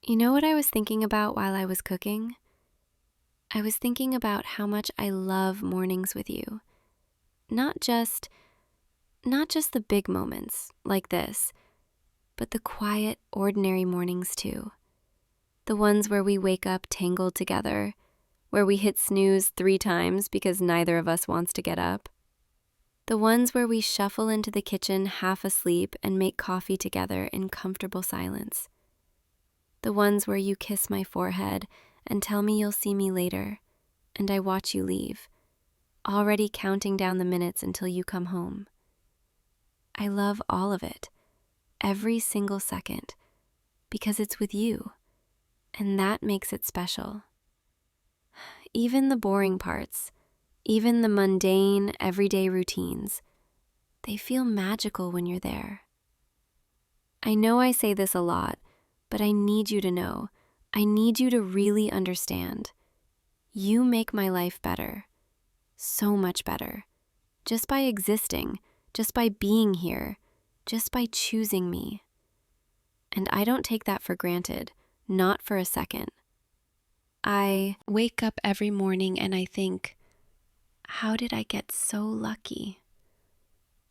You know what I was thinking about while I was cooking? I was thinking about how much I love mornings with you. Not just the big moments like this, but the quiet, ordinary mornings too. The ones where we wake up tangled together, where we hit snooze 3 times because neither of us wants to get up. The ones where we shuffle into the kitchen half asleep and make coffee together in comfortable silence. The ones where you kiss my forehead and tell me you'll see me later, and I watch you leave, already counting down the minutes until you come home. I love all of it, every single second, because it's with you, and that makes it special. Even the boring parts, even the mundane, everyday routines, they feel magical when you're there. I know I say this a lot, but I need you to know, I need you to really understand. You make my life better, so much better, just by existing, just by being here, just by choosing me. And I don't take that for granted, not for a second. I wake up every morning and I think, how did I get so lucky?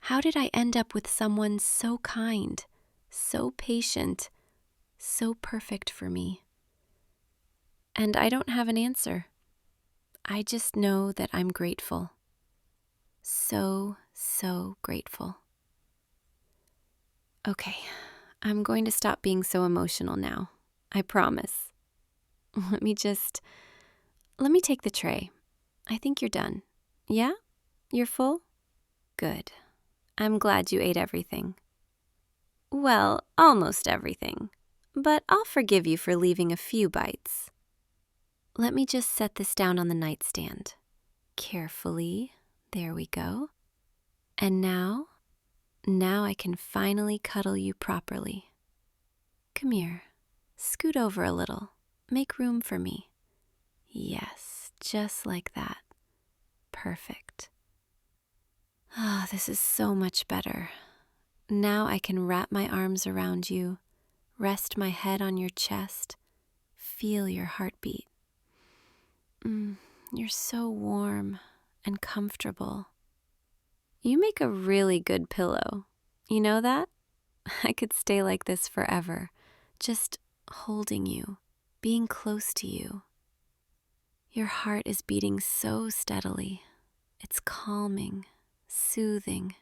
How did I end up with someone so kind, so patient, so perfect for me? And I don't have an answer. I just know that I'm grateful. So grateful. Okay, I'm going to stop being so emotional now. I promise. Let me take the tray. I think you're done. Yeah? You're full? Good. I'm glad you ate everything. Well, almost everything. But I'll forgive you for leaving a few bites. Let me just set this down on the nightstand. Carefully. There we go. And now I can finally cuddle you properly. Come here. Scoot over a little. Make room for me. Yes, just like that. Perfect. Ah, this is so much better. Now I can wrap my arms around you, rest my head on your chest, feel your heartbeat. You're so warm and comfortable. You make a really good pillow. You know that? I could stay like this forever, just holding you, being close to you. Your heart is beating so steadily. It's calming, soothing.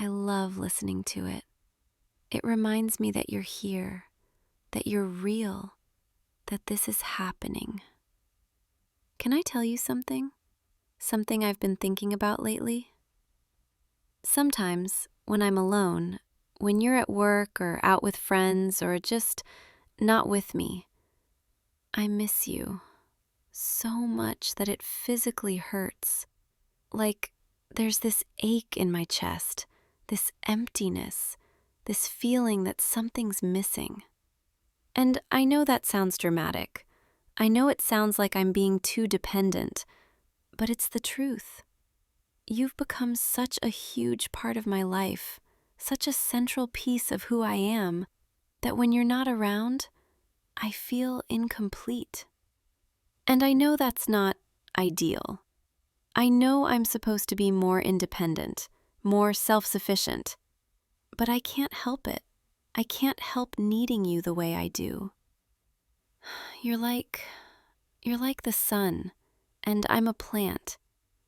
I love listening to it. It reminds me that you're here, that you're real, that this is happening. Can I tell you something? Something I've been thinking about lately? Sometimes, when I'm alone, when you're at work or out with friends or just not with me, I miss you so much that it physically hurts. Like there's this ache in my chest, this emptiness, this feeling that something's missing. And I know that sounds dramatic. I know it sounds like I'm being too dependent, but it's the truth. You've become such a huge part of my life, such a central piece of who I am, that when you're not around, I feel incomplete. And I know that's not ideal. I know I'm supposed to be more independent, more self-sufficient, but I can't help it. I can't help needing you the way I do. You're like the sun, and I'm a plant,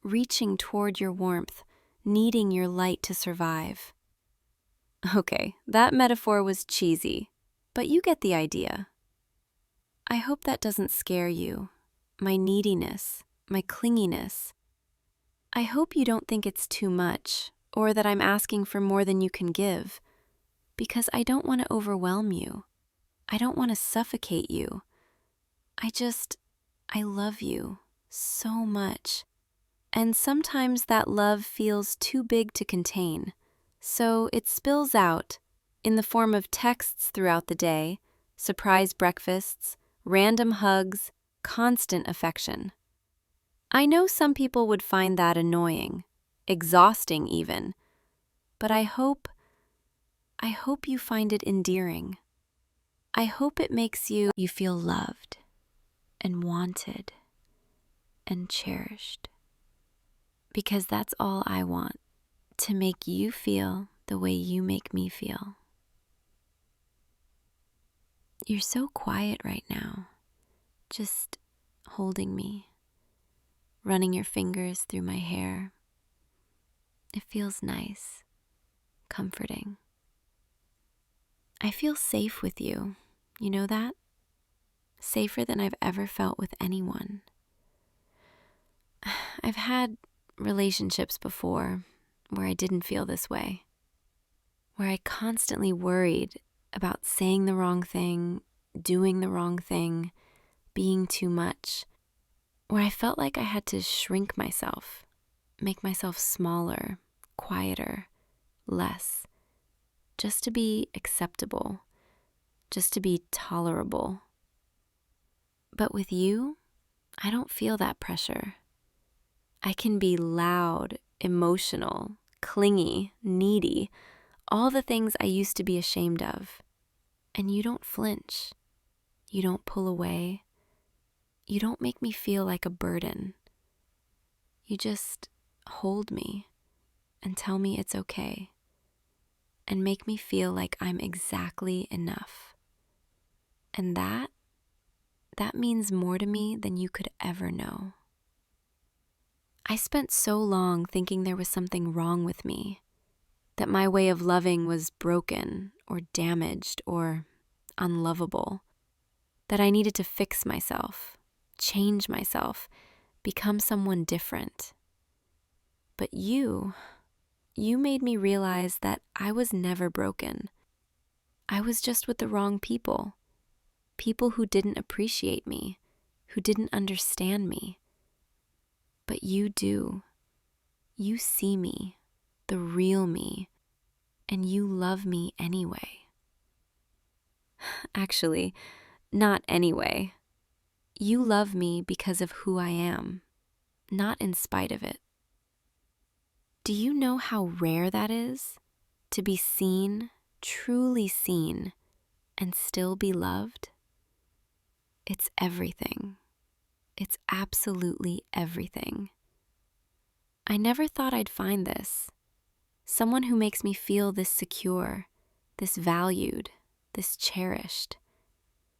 reaching toward your warmth, needing your light to survive. Okay, that metaphor was cheesy, but you get the idea. I hope that doesn't scare you, my neediness, my clinginess. I hope you don't think it's too much, or that I'm asking for more than you can give, because I don't want to overwhelm you. I don't want to suffocate you. I love you so much. And sometimes that love feels too big to contain, so it spills out in the form of texts throughout the day, surprise breakfasts, random hugs, constant affection. I know some people would find that annoying, exhausting even, but I hope you find it endearing. I hope it makes you feel loved and wanted and cherished. Because that's all I want, to make you feel the way you make me feel. You're so quiet right now, just holding me, running your fingers through my hair. It feels nice, comforting. I feel safe with you, you know that? Safer than I've ever felt with anyone. I've had relationships before where I didn't feel this way, where I constantly worried about saying the wrong thing, doing the wrong thing, being too much, where I felt like I had to shrink myself, make myself smaller, quieter, less, just to be acceptable, just to be tolerable. But with you, I don't feel that pressure. I can be loud, emotional, clingy, needy, all the things I used to be ashamed of. And you don't flinch. You don't pull away. You don't make me feel like a burden. You just hold me and tell me it's okay and make me feel like I'm exactly enough. And that means more to me than you could ever know. I spent so long thinking there was something wrong with me, that my way of loving was broken or damaged or unlovable, that I needed to fix myself, change myself, become someone different. But you made me realize that I was never broken. I was just with the wrong people who didn't appreciate me, who didn't understand me. But you do. You see me, the real me, and you love me anyway. Actually, not anyway. You love me because of who I am, not in spite of it. Do you know how rare that is? To be seen, truly seen, and still be loved? It's everything. It's absolutely everything. I never thought I'd find this. Someone who makes me feel this secure, this valued, this cherished.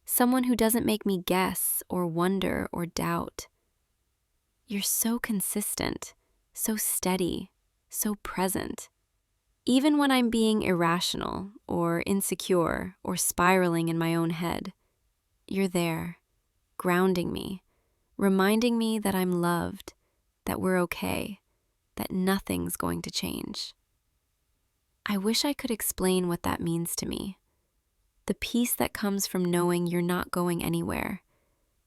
Someone who doesn't make me guess or wonder or doubt. You're so consistent, so steady, so present. Even when I'm being irrational or insecure or spiraling in my own head, you're there, grounding me, reminding me that I'm loved, that we're okay, that nothing's going to change. I wish I could explain what that means to me. The peace that comes from knowing you're not going anywhere,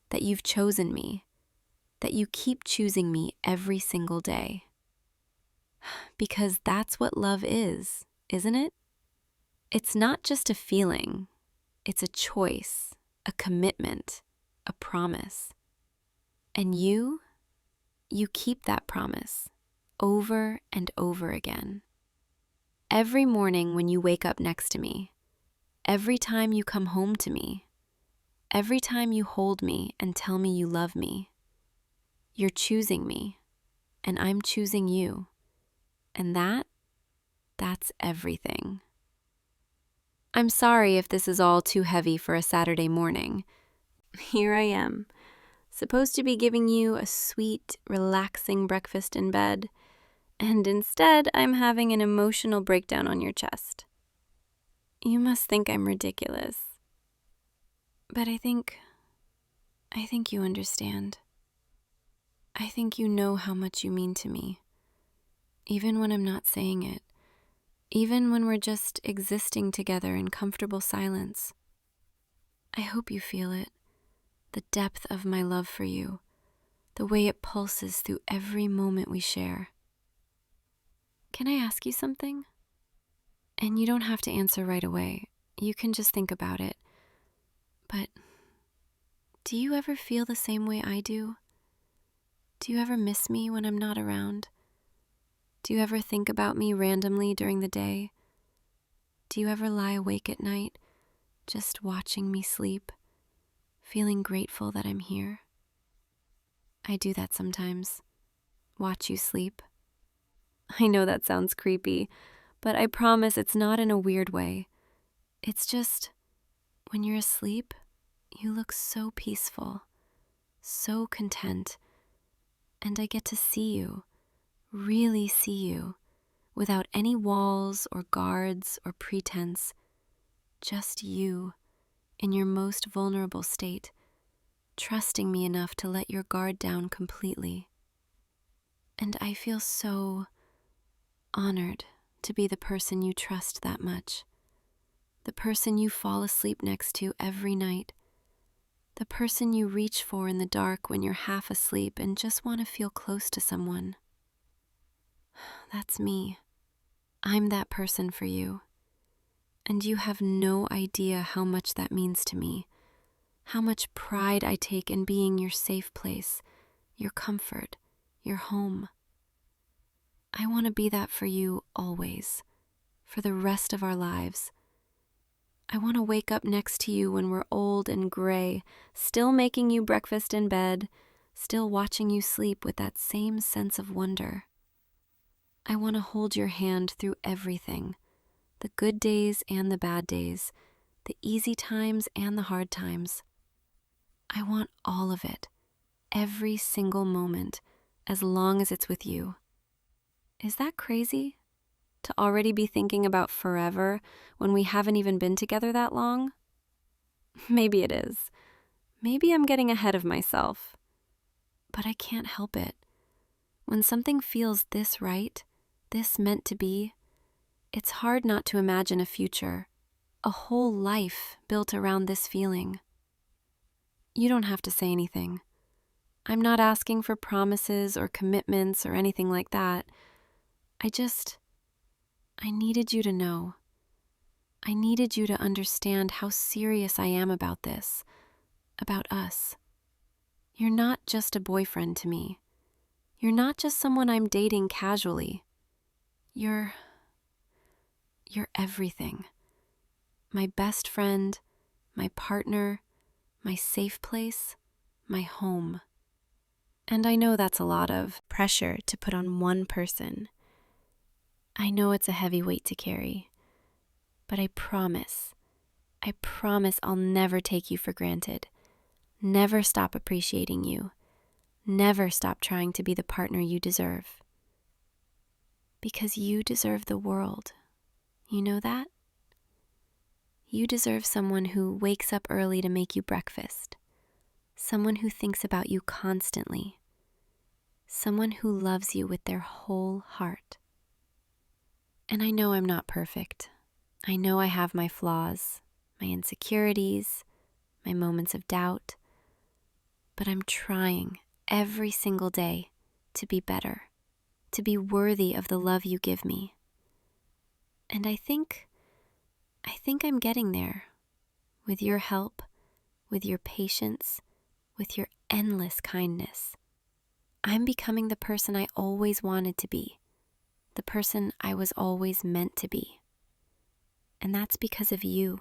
that you've chosen me, that you keep choosing me every single day. Because that's what love is, isn't it? It's not just a feeling, it's a choice, a commitment, a promise. And you keep that promise over and over again. Every morning when you wake up next to me, every time you come home to me, every time you hold me and tell me you love me, you're choosing me, and I'm choosing you. And that's everything. I'm sorry if this is all too heavy for a Saturday morning. Here I am, supposed to be giving you a sweet, relaxing breakfast in bed, and instead I'm having an emotional breakdown on your chest. You must think I'm ridiculous. But I think you understand. I think you know how much you mean to me. even when I'm not saying it, even when we're just existing together in comfortable silence. I hope you feel it, the depth of my love for you, the way it pulses through every moment we share. Can I ask you something? And you don't have to answer right away. You can just think about it. But do you ever feel the same way I do? Do you ever miss me when I'm not around? Do you ever think about me randomly during the day? Do you ever lie awake at night, just watching me sleep, feeling grateful that I'm here? I do that sometimes. Watch you sleep. I know that sounds creepy, but I promise it's not in a weird way. It's just, when you're asleep, you look so peaceful, so content, and I get to see you, really see you, without any walls or guards or pretense, just you, in your most vulnerable state, trusting me enough to let your guard down completely. And I feel so honored to be the person you trust that much, the person you fall asleep next to every night, the person you reach for in the dark when you're half asleep and just want to feel close to someone. That's me. I'm that person for you. And you have no idea how much that means to me, how much pride I take in being your safe place, your comfort, your home. I want to be that for you always, for the rest of our lives. I want to wake up next to you when we're old and gray, still making you breakfast in bed, still watching you sleep with that same sense of wonder. I want to hold your hand through everything, the good days and the bad days, the easy times and the hard times. I want all of it, every single moment, as long as it's with you. Is that crazy? To already be thinking about forever when we haven't even been together that long? Maybe it is. Maybe I'm getting ahead of myself. But I can't help it. When something feels this right, this meant to be, it's hard not to imagine a future, a whole life built around this feeling. You don't have to say anything. I'm not asking for promises or commitments or anything like that. I needed you to know. I needed you to understand how serious I am about this, about us. You're not just a boyfriend to me. You're not just someone I'm dating casually. You're everything. My best friend, my partner, my safe place, my home. And I know that's a lot of pressure to put on one person. I know it's a heavy weight to carry, but I promise I'll never take you for granted, never stop appreciating you, never stop trying to be the partner you deserve. Because you deserve the world. You know that? You deserve someone who wakes up early to make you breakfast, someone who thinks about you constantly, someone who loves you with their whole heart. And I know I'm not perfect. I know I have my flaws, my insecurities, my moments of doubt, but I'm trying every single day to be better, to be worthy of the love you give me. And I think I'm getting there, with your help, with your patience, with your endless kindness. I'm becoming the person I always wanted to be, the person I was always meant to be. And that's because of you,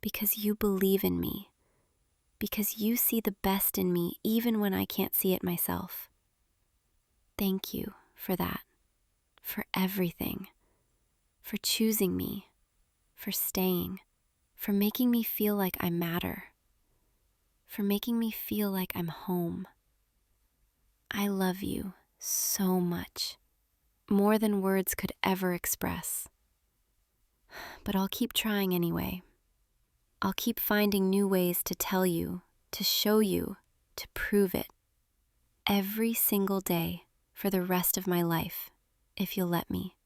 because you believe in me, because you see the best in me even when I can't see it myself. Thank you for that, for everything, for choosing me, for staying, for making me feel like I matter, for making me feel like I'm home. I love you so much, more than words could ever express. But I'll keep trying anyway. I'll keep finding new ways to tell you, to show you, to prove it, every single day for the rest of my life. if you'll let me.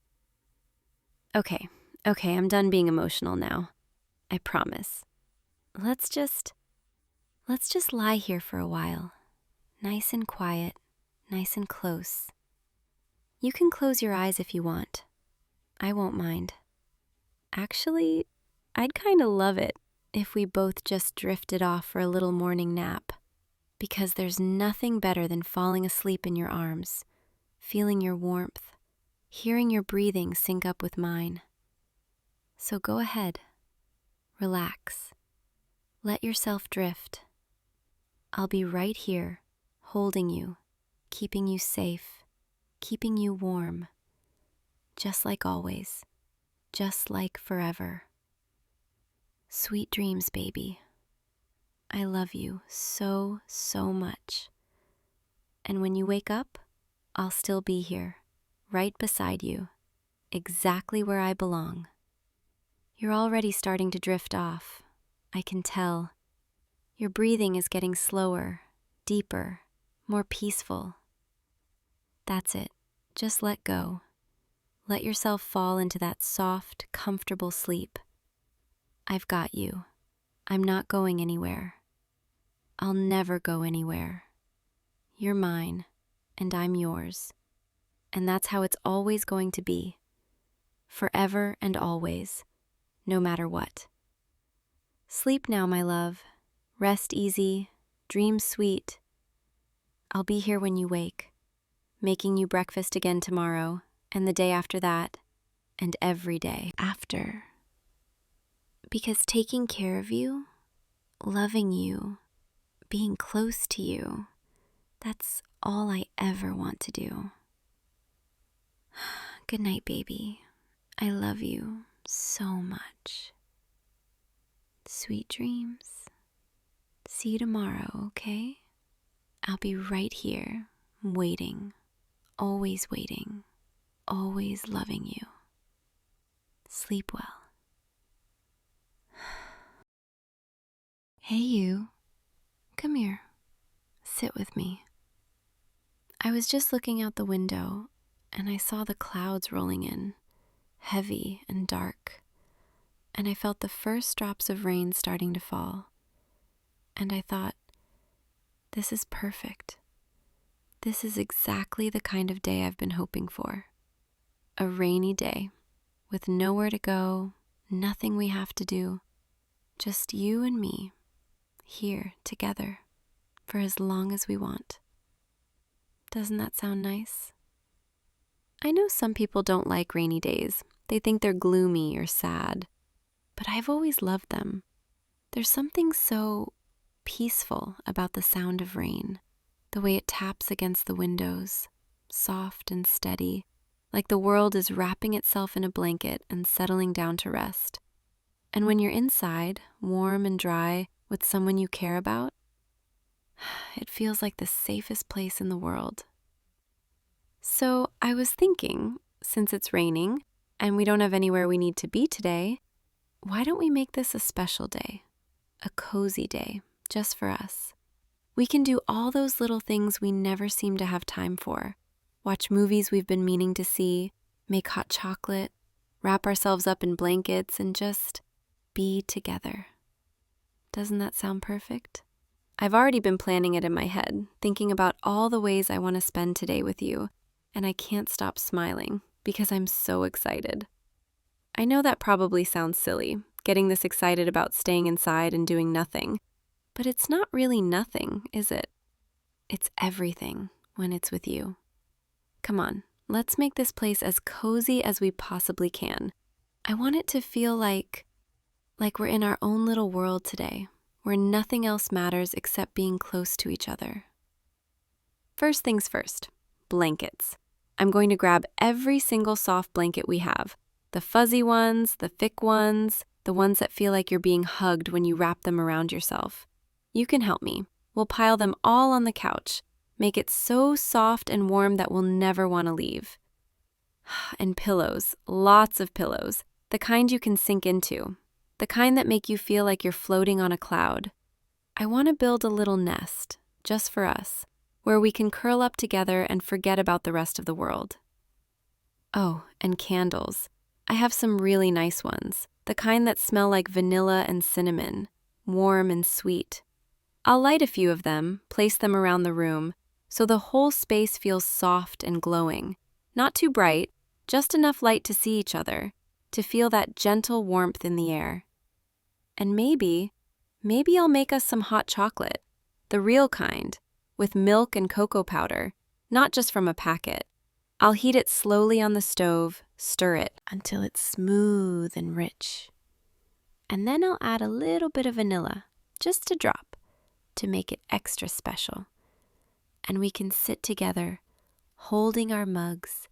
Okay, I'm done being emotional now. I promise. Let's just lie here for a while. Nice and quiet, nice and close. You can close your eyes if you want. I won't mind. Actually, I'd kind of love it if we both just drifted off for a little morning nap, because there's nothing better than falling asleep in your arms, feeling your warmth, hearing your breathing sync up with mine. So go ahead, relax, let yourself drift. I'll be right here, holding you, keeping you safe, keeping you warm, just like always, just like forever. Sweet dreams, baby. I love you so, so much. And when you wake up, I'll still be here, right beside you, exactly where I belong. You're already starting to drift off. I can tell. Your breathing is getting slower, deeper, more peaceful. That's it. Just let go. Let yourself fall into that soft, comfortable sleep. I've got you. I'm not going anywhere. I'll never go anywhere. You're mine, and I'm yours. And that's how it's always going to be. Forever and always, no matter what. Sleep now, my love. Rest easy, dream sweet. I'll be here when you wake, making you breakfast again tomorrow, and the day after that, and every day after. Because taking care of you, loving you, being close to you, that's all I ever want to do. Good night, baby. I love you so much. Sweet dreams. See you tomorrow, okay? I'll be right here, waiting, always loving you. Sleep well. Hey, you. Come here. Sit with me. I was just looking out the window, and I saw the clouds rolling in, heavy and dark, and I felt the first drops of rain starting to fall. And I thought, this is perfect. This is exactly the kind of day I've been hoping for. A rainy day, with nowhere to go, nothing we have to do. Just you and me, here together, for as long as we want. Doesn't that sound nice? I know some people don't like rainy days. They think they're gloomy or sad. But I've always loved them. There's something so peaceful about the sound of rain, the way it taps against the windows, soft and steady, like the world is wrapping itself in a blanket and settling down to rest. And when you're inside, warm and dry, with someone you care about, it feels like the safest place in the world. So I was thinking, since it's raining and we don't have anywhere we need to be today, why don't we make this a special day, a cozy day, just for us? We can do all those little things we never seem to have time for. Watch movies we've been meaning to see, make hot chocolate, wrap ourselves up in blankets, and just be together. Doesn't that sound perfect? I've already been planning it in my head, thinking about all the ways I want to spend today with you, and I can't stop smiling because I'm so excited. I know that probably sounds silly, getting this excited about staying inside and doing nothing, but it's not really nothing, is it? It's everything when it's with you. Come on, let's make this place as cozy as we possibly can. I want it to feel like we're in our own little world today, where nothing else matters except being close to each other. First things first, blankets. I'm going to grab every single soft blanket we have. The fuzzy ones, the thick ones, the ones that feel like you're being hugged when you wrap them around yourself. You can help me. We'll pile them all on the couch. Make it so soft and warm that we'll never want to leave. And pillows, lots of pillows, the kind you can sink into, the kind that make you feel like you're floating on a cloud. I want to build a little nest, just for us, where we can curl up together and forget about the rest of the world. Oh, and candles. I have some really nice ones, the kind that smell like vanilla and cinnamon, warm and sweet. I'll light a few of them, place them around the room, so the whole space feels soft and glowing. Not too bright, just enough light to see each other, to feel that gentle warmth in the air. And maybe I'll make us some hot chocolate, the real kind, with milk and cocoa powder, not just from a packet. I'll heat it slowly on the stove, stir it until it's smooth and rich. And then I'll add a little bit of vanilla, just a drop, to make it extra special. And we can sit together, holding our mugs,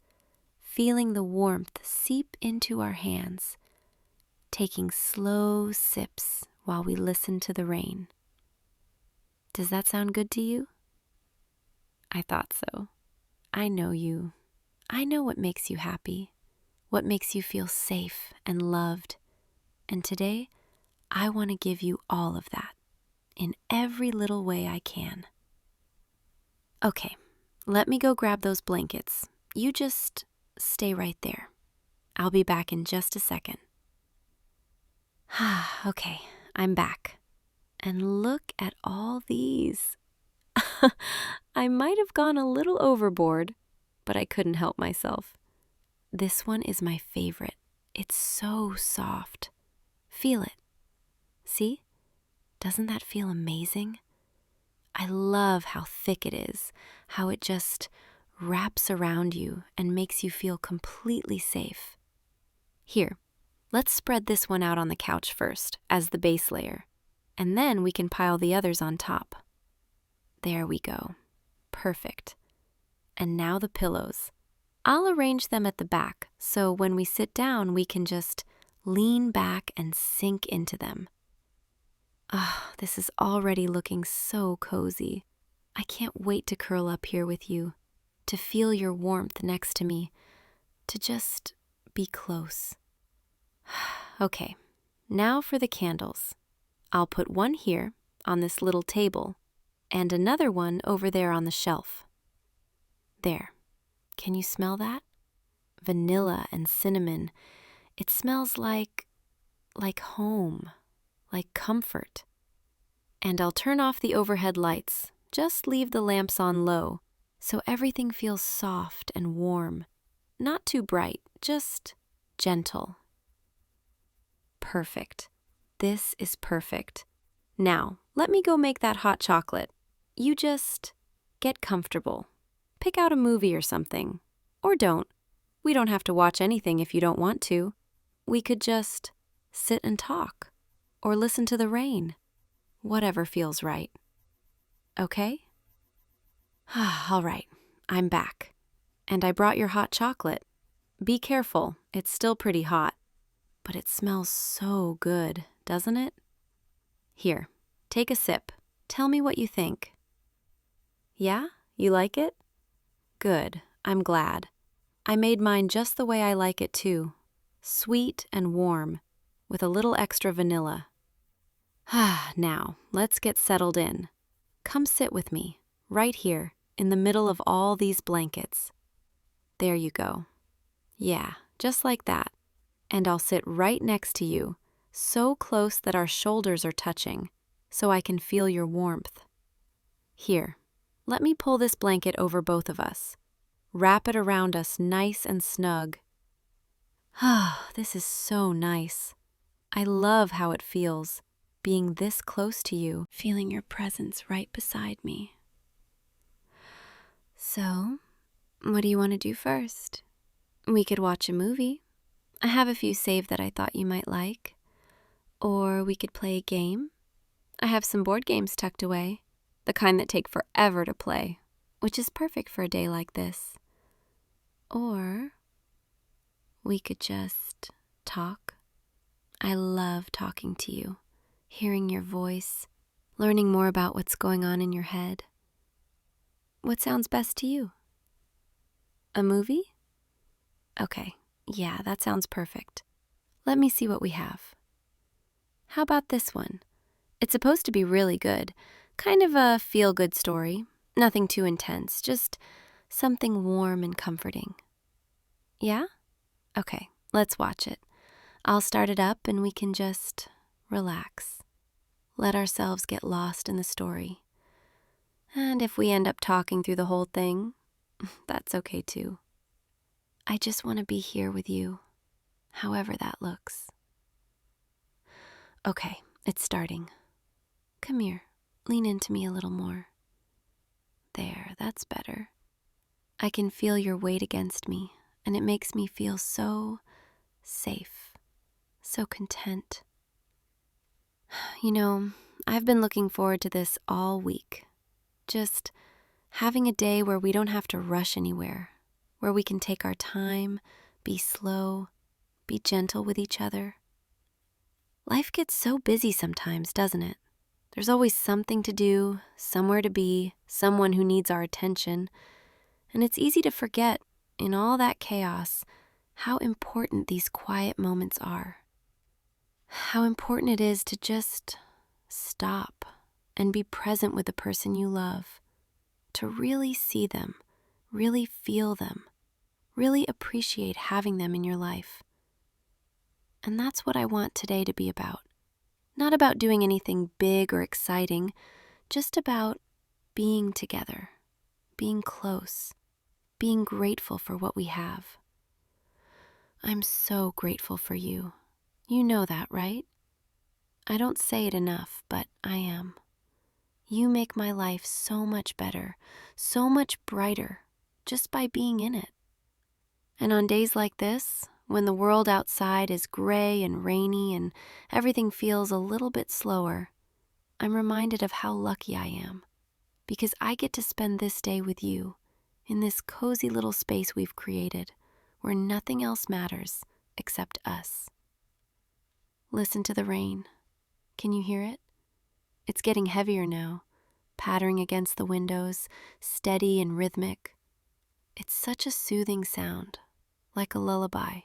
feeling the warmth seep into our hands, taking slow sips while we listen to the rain. Does that sound good to you? I thought so. I know you. I know what makes you happy, what makes you feel safe and loved. And today, I want to give you all of that in every little way I can. Okay, let me go grab those blankets. You just stay right there. I'll be back in just a second. Okay, I'm back. And look at all these. I might have gone a little overboard, but I couldn't help myself. This one is my favorite. It's so soft. Feel it. See? Doesn't that feel amazing? I love how thick it is, how it just wraps around you and makes you feel completely safe. Here, let's spread this one out on the couch first as the base layer, and then we can pile the others on top. There we go. Perfect. And now the pillows. I'll arrange them at the back, so when we sit down, we can just lean back and sink into them. This is already looking so cozy. I can't wait to curl up here with you, to feel your warmth next to me, to just be close. Okay, now for the candles. I'll put one here on this little table and another one over there on the shelf. There. Can you smell that? Vanilla and cinnamon. It smells like home, like comfort. And I'll turn off the overhead lights. Just leave the lamps on low, so everything feels soft and warm. Not too bright, just gentle. Perfect. This is perfect. Now, let me go make that hot chocolate. You just get comfortable. Pick out a movie or something. Or don't. We don't have to watch anything if you don't want to. We could just sit and talk. Or listen to the rain. Whatever feels right. Okay? All right, I'm back. And I brought your hot chocolate. Be careful, it's still pretty hot. But it smells so good, doesn't it? Here, take a sip. Tell me what you think. Yeah? You like it? Good, I'm glad. I made mine just the way I like it too. Sweet and warm, with a little extra vanilla. Now, let's get settled in. Come sit with me, right here, in the middle of all these blankets. There you go. Yeah, just like that. And I'll sit right next to you, so close that our shoulders are touching, so I can feel your warmth. Here, let me pull this blanket over both of us. Wrap it around us nice and snug. This is so nice. I love how it feels, being this close to you, feeling your presence right beside me. So, what do you want to do first? We could watch a movie. I have a few saved that I thought you might like. Or we could play a game. I have some board games tucked away, the kind that take forever to play, which is perfect for a day like this. Or we could just talk. I love talking to you, hearing your voice, learning more about what's going on in your head. What sounds best to you? A movie? Okay, yeah, that sounds perfect. Let me see what we have. How about this one? It's supposed to be really good, kind of a feel-good story. Nothing too intense, just something warm and comforting. Yeah? Okay, let's watch it. I'll start it up and we can just relax. Let ourselves get lost in the story. And if we end up talking through the whole thing, that's okay too. I just want to be here with you, however that looks. Okay, it's starting. Come here, lean into me a little more. There, that's better. I can feel your weight against me, and it makes me feel so safe, so content. You know, I've been looking forward to this all week. Just having a day where we don't have to rush anywhere, where we can take our time, be slow, be gentle with each other. Life gets so busy sometimes, doesn't it? There's always something to do, somewhere to be, someone who needs our attention. And it's easy to forget, in all that chaos, how important these quiet moments are. How important it is to just stop and be present with the person you love. To really see them, really feel them, really appreciate having them in your life. And that's what I want today to be about. Not about doing anything big or exciting, just about being together, being close, being grateful for what we have. I'm so grateful for you. You know that, right? I don't say it enough, but I am. You make my life so much better, so much brighter, just by being in it. And on days like this, when the world outside is gray and rainy and everything feels a little bit slower, I'm reminded of how lucky I am, because I get to spend this day with you in this cozy little space we've created where nothing else matters except us. Listen to the rain. Can you hear it? It's getting heavier now, pattering against the windows, steady and rhythmic. It's such a soothing sound, like a lullaby.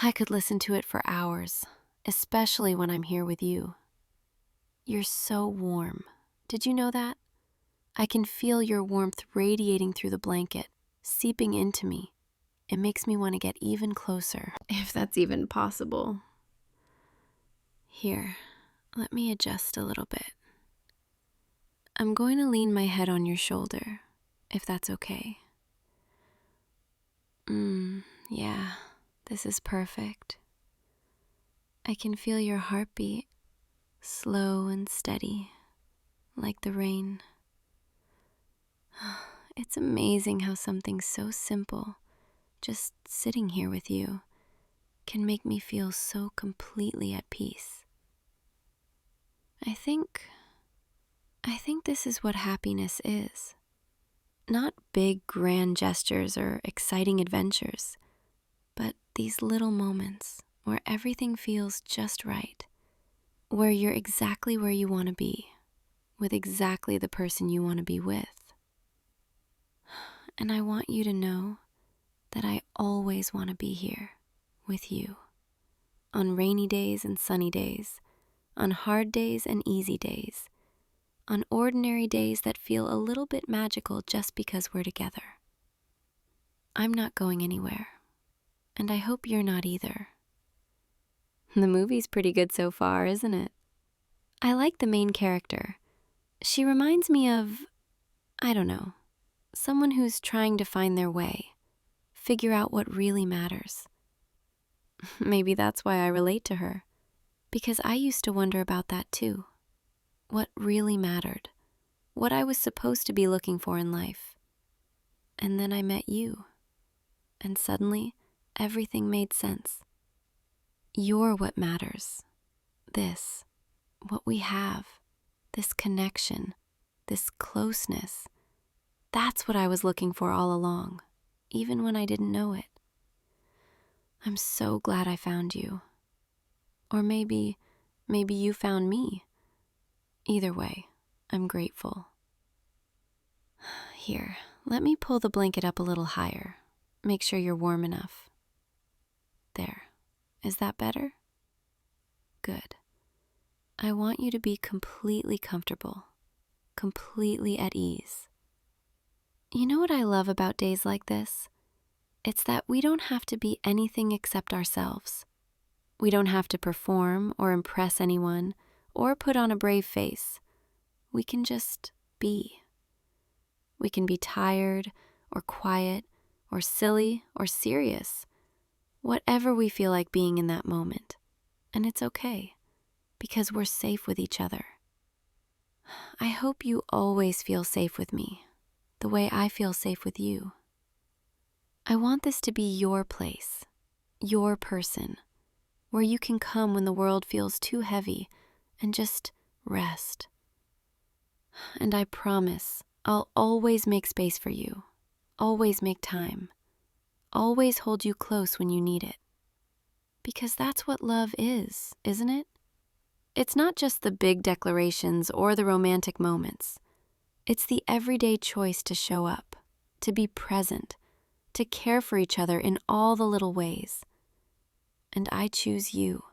I could listen to it for hours, especially when I'm here with you. You're so warm. Did you know that? I can feel your warmth radiating through the blanket, seeping into me. It makes me want to get even closer, if that's even possible. Here, let me adjust a little bit. I'm going to lean my head on your shoulder, if that's okay. Yeah, this is perfect. I can feel your heartbeat, slow and steady, like the rain. It's amazing how something so simple, just sitting here with you, can make me feel so completely at peace. I think this is what happiness is. Not big, grand gestures or exciting adventures, but these little moments where everything feels just right, where you're exactly where you want to be, with exactly the person you want to be with. And I want you to know that I always want to be here with you, on rainy days and sunny days, on hard days and easy days, on ordinary days that feel a little bit magical just because we're together. I'm not going anywhere, and I hope you're not either. The movie's pretty good so far, isn't it? I like the main character. She reminds me of, I don't know, someone who's trying to find their way, figure out what really matters. Maybe that's why I relate to her, because I used to wonder about that too. What really mattered, what I was supposed to be looking for in life. And then I met you, and suddenly everything made sense. You're what matters. This, what we have, this connection, this closeness, that's what I was looking for all along, even when I didn't know it. I'm so glad I found you. Or maybe you found me. Either way, I'm grateful. Here, let me pull the blanket up a little higher. Make sure you're warm enough. There. Is that better? Good. I want you to be completely comfortable, completely at ease. You know what I love about days like this? It's that we don't have to be anything except ourselves. We don't have to perform or impress anyone or put on a brave face. We can just be. We can be tired or quiet or silly or serious, whatever we feel like being in that moment. And it's okay, because we're safe with each other. I hope you always feel safe with me, the way I feel safe with you. I want this to be your place, your person, where you can come when the world feels too heavy and just rest. And I promise I'll always make space for you, always make time, always hold you close when you need it. Because that's what love is, isn't it? It's not just the big declarations or the romantic moments. It's the everyday choice to show up, to be present, to care for each other in all the little ways. And I choose you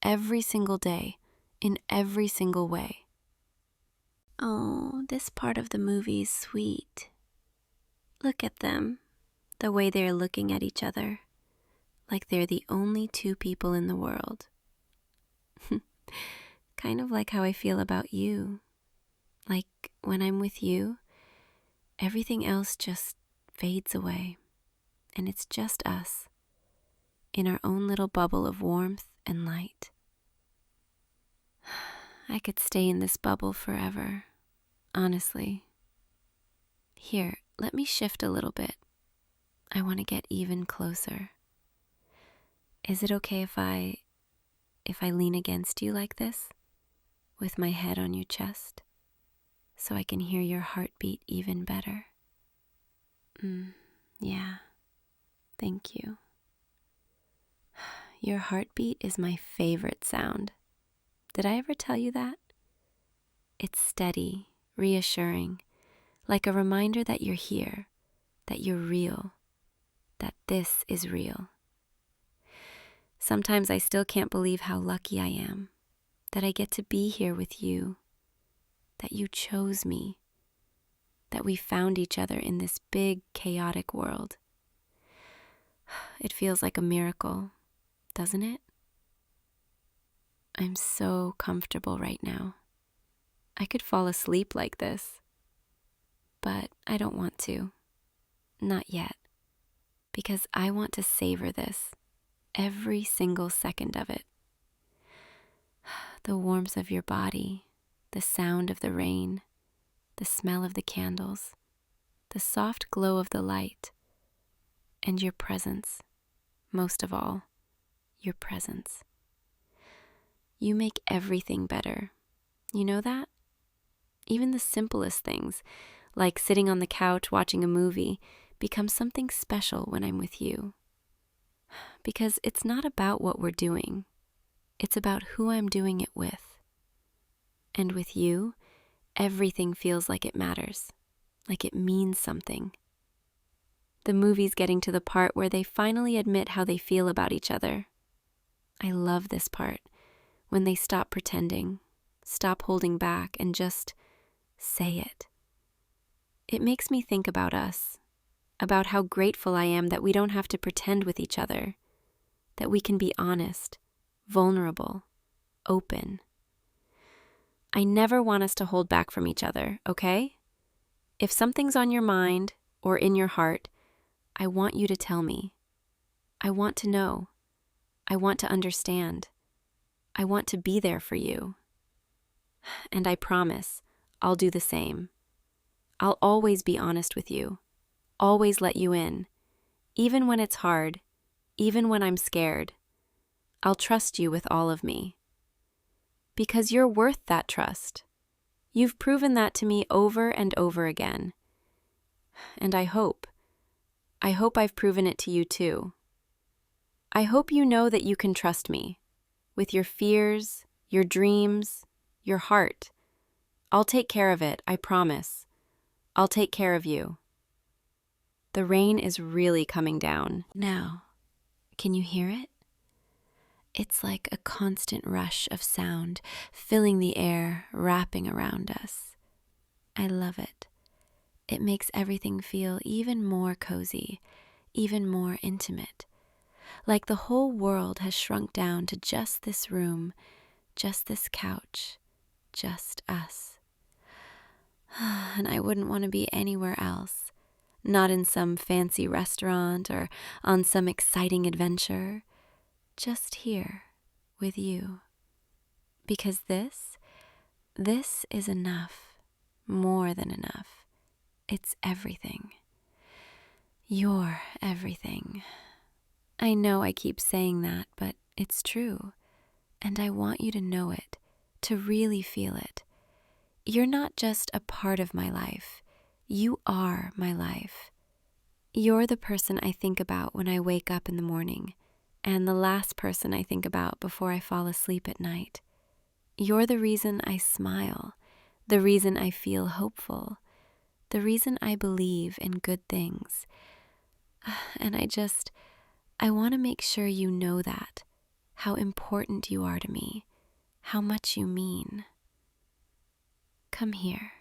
every single day, in every single way. Oh, this part of the movie is sweet. Look at them, the way they're looking at each other, like they're the only two people in the world. Kind of like how I feel about you. Like when I'm with you, everything else just fades away, and it's just us, in our own little bubble of warmth and light. I could stay in this bubble forever, honestly. Here, let me shift a little bit. I want to get even closer. Is it okay if I lean against you like this, with my head on your chest, so I can hear your heartbeat even better? Yeah, thank you. Your heartbeat is my favorite sound. Did I ever tell you that? It's steady, reassuring, like a reminder that you're here, that you're real, that this is real. Sometimes I still can't believe how lucky I am, that I get to be here with you, that you chose me, that we found each other in this big, chaotic world. It feels like a miracle, doesn't it? I'm so comfortable right now. I could fall asleep like this, but I don't want to. Not yet, because I want to savor this, every single second of it. The warmth of your body, the sound of the rain, the smell of the candles, the soft glow of the light, and your presence, most of all, your presence. You make everything better. You know that? Even the simplest things, like sitting on the couch watching a movie, become something special when I'm with you. Because it's not about what we're doing. It's about who I'm doing it with. And with you, everything feels like it matters, like it means something. The movie's getting to the part where they finally admit how they feel about each other. I love this part, when they stop pretending, stop holding back, and just say it. It makes me think about us, about how grateful I am that we don't have to pretend with each other, that we can be honest, vulnerable, open. I never want us to hold back from each other, okay? If something's on your mind or in your heart, I want you to tell me. I want to know. I want to understand. I want to be there for you. And I promise I'll do the same. I'll always be honest with you, always let you in, even when it's hard, even when I'm scared. I'll trust you with all of me. Because you're worth that trust. You've proven that to me over and over again. And I hope I've proven it to you too. I hope you know that you can trust me, with your fears, your dreams, your heart. I'll take care of it, I promise. I'll take care of you. The rain is really coming down. Now, can you hear it? It's like a constant rush of sound, filling the air, wrapping around us. I love it. It makes everything feel even more cozy, even more intimate, like the whole world has shrunk down to just this room, just this couch, just us. And I wouldn't want to be anywhere else, not in some fancy restaurant or on some exciting adventure, just here with you. Because this is enough, more than enough. It's everything. You're everything. I know I keep saying that, but it's true. And I want you to know it, to really feel it. You're not just a part of my life. You are my life. You're the person I think about when I wake up in the morning, and the last person I think about before I fall asleep at night. You're the reason I smile, the reason I feel hopeful, the reason I believe in good things. And I want to make sure you know that, how important you are to me, how much you mean. Come here,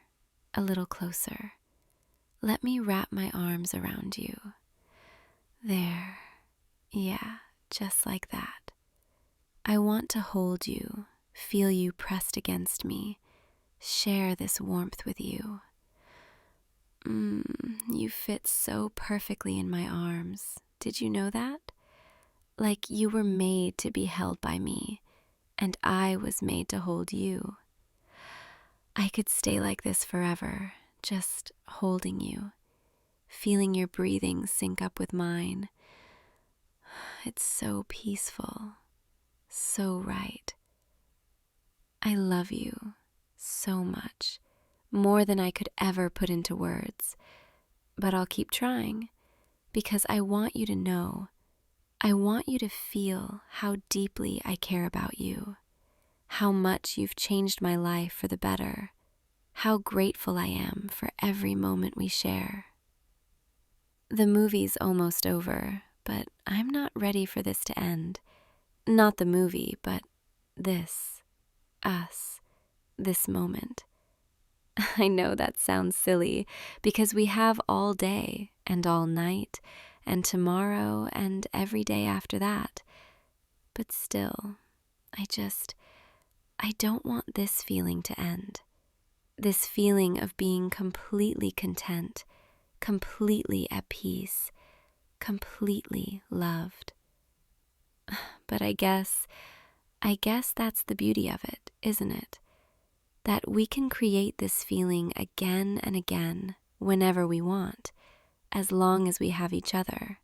a little closer. Let me wrap my arms around you. There, yeah, just like that. I want to hold you, feel you pressed against me, share this warmth with you. You fit so perfectly in my arms. Did you know that? Like you were made to be held by me, and I was made to hold you. I could stay like this forever, just holding you, feeling your breathing sync up with mine. It's so peaceful, so right. I love you so much, more than I could ever put into words. But I'll keep trying, because I want you to know, I want you to feel how deeply I care about you, how much you've changed my life for the better, how grateful I am for every moment we share. The movie's almost over, but I'm not ready for this to end. Not the movie, but this, us, this moment. I know that sounds silly, because we have all day and all night and tomorrow and every day after that. But still, I don't want this feeling to end. This feeling of being completely content, completely at peace, completely loved. But I guess that's the beauty of it, isn't it? That we can create this feeling again and again whenever we want, as long as we have each other.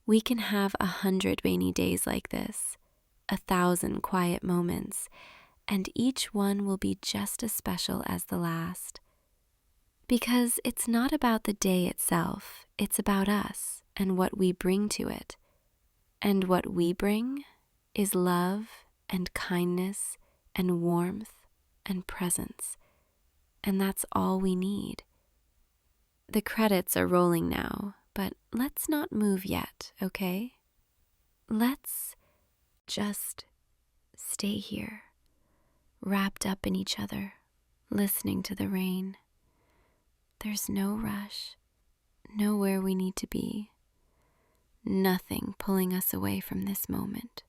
We can have 100 rainy days like this, 1,000 quiet moments, and each one will be just as special as the last. Because it's not about the day itself, it's about us and what we bring to it. And what we bring is love and kindness and warmth and presence. And that's all we need. The credits are rolling now, but let's not move yet, okay? Let's just stay here, wrapped up in each other, listening to the rain. There's no rush, nowhere we need to be, nothing pulling us away from this moment.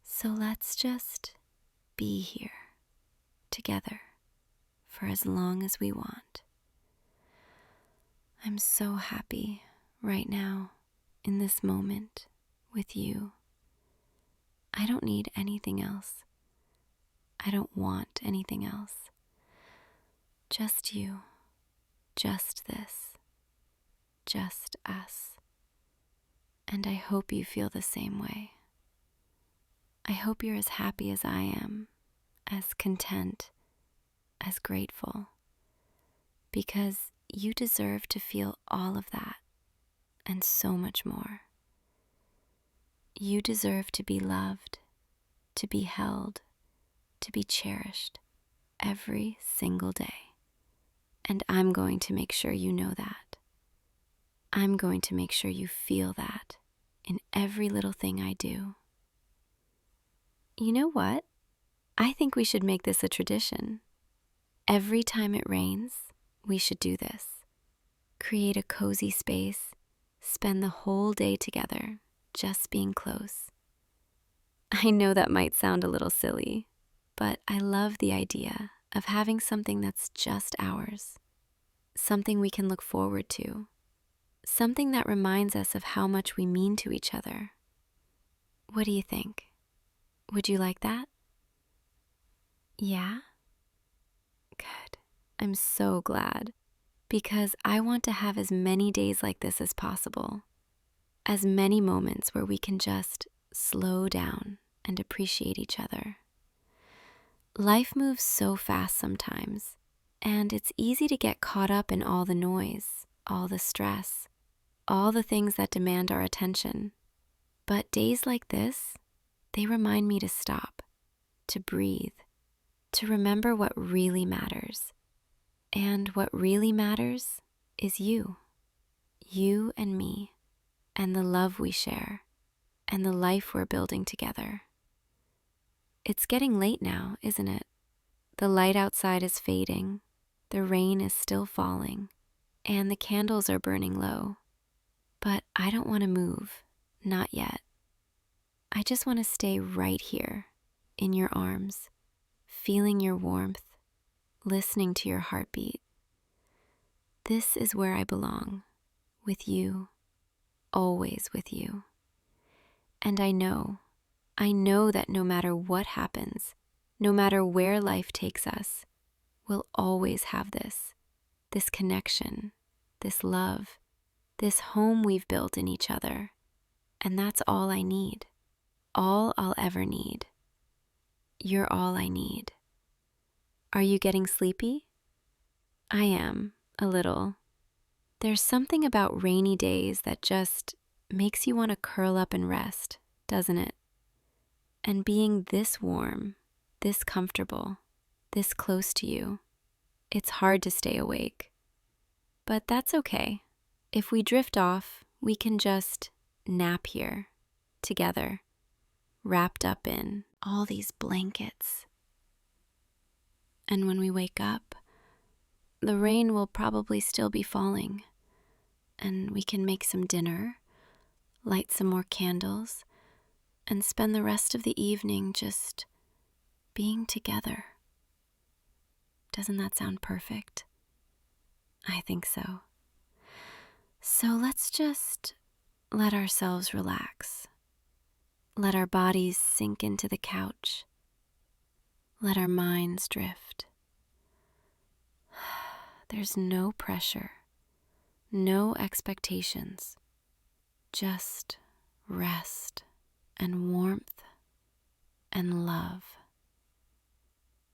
So let's just be here, together, for as long as we want. I'm so happy right now, in this moment, with you. I don't need anything else. I don't want anything else. Just you, just this, just us. And I hope you feel the same way. I hope you're as happy as I am, as content, as grateful, because you deserve to feel all of that and so much more. You deserve to be loved, to be held, to be cherished every single day. And I'm going to make sure you know that. I'm going to make sure you feel that in every little thing I do. You know what? I think we should make this a tradition. Every time it rains, we should do this. Create a cozy space, spend the whole day together, just being close. I know that might sound a little silly, but I love the idea of having something that's just ours, something we can look forward to, something that reminds us of how much we mean to each other. What do you think? Would you like that? Yeah? Good. I'm so glad, because I want to have as many days like this as possible, as many moments where we can just slow down and appreciate each other. Life moves so fast sometimes, and it's easy to get caught up in all the noise, all the stress, all the things that demand our attention. But days like this, they remind me to stop, to breathe, to remember what really matters. And what really matters is you and me, and the love we share, and the life we're building together. It's getting late now, isn't it? The light outside is fading, the rain is still falling, and the candles are burning low. But I don't want to move, not yet. I just want to stay right here, in your arms, feeling your warmth, listening to your heartbeat. This is where I belong, with you, always with you. And I know that no matter what happens, no matter where life takes us, we'll always have this connection, this love, this home we've built in each other. And that's all I need, all I'll ever need. You're all I need. Are you getting sleepy? I am, a little. There's something about rainy days that just makes you want to curl up and rest, doesn't it? And being this warm, this comfortable, this close to you, it's hard to stay awake. But that's okay. If we drift off, we can just nap here, together, wrapped up in all these blankets. And when we wake up, the rain will probably still be falling, and we can make some dinner, light some more candles, and spend the rest of the evening just being together. Doesn't that sound perfect? I think so. So let's just let ourselves relax. Let our bodies sink into the couch. Let our minds drift. There's no pressure, no expectations, just rest and warmth and love.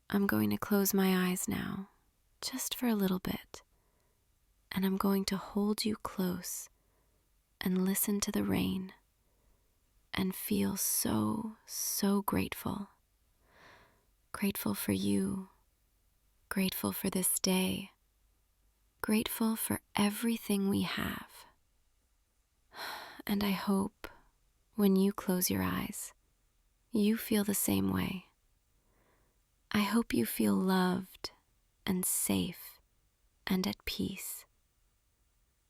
I'm going to close my eyes now, just for a little bit, and I'm going to hold you close and listen to the rain and feel so grateful. Grateful for you, grateful for this day, grateful for everything we have. And I hope when you close your eyes, you feel the same way. I hope you feel loved and safe and at peace,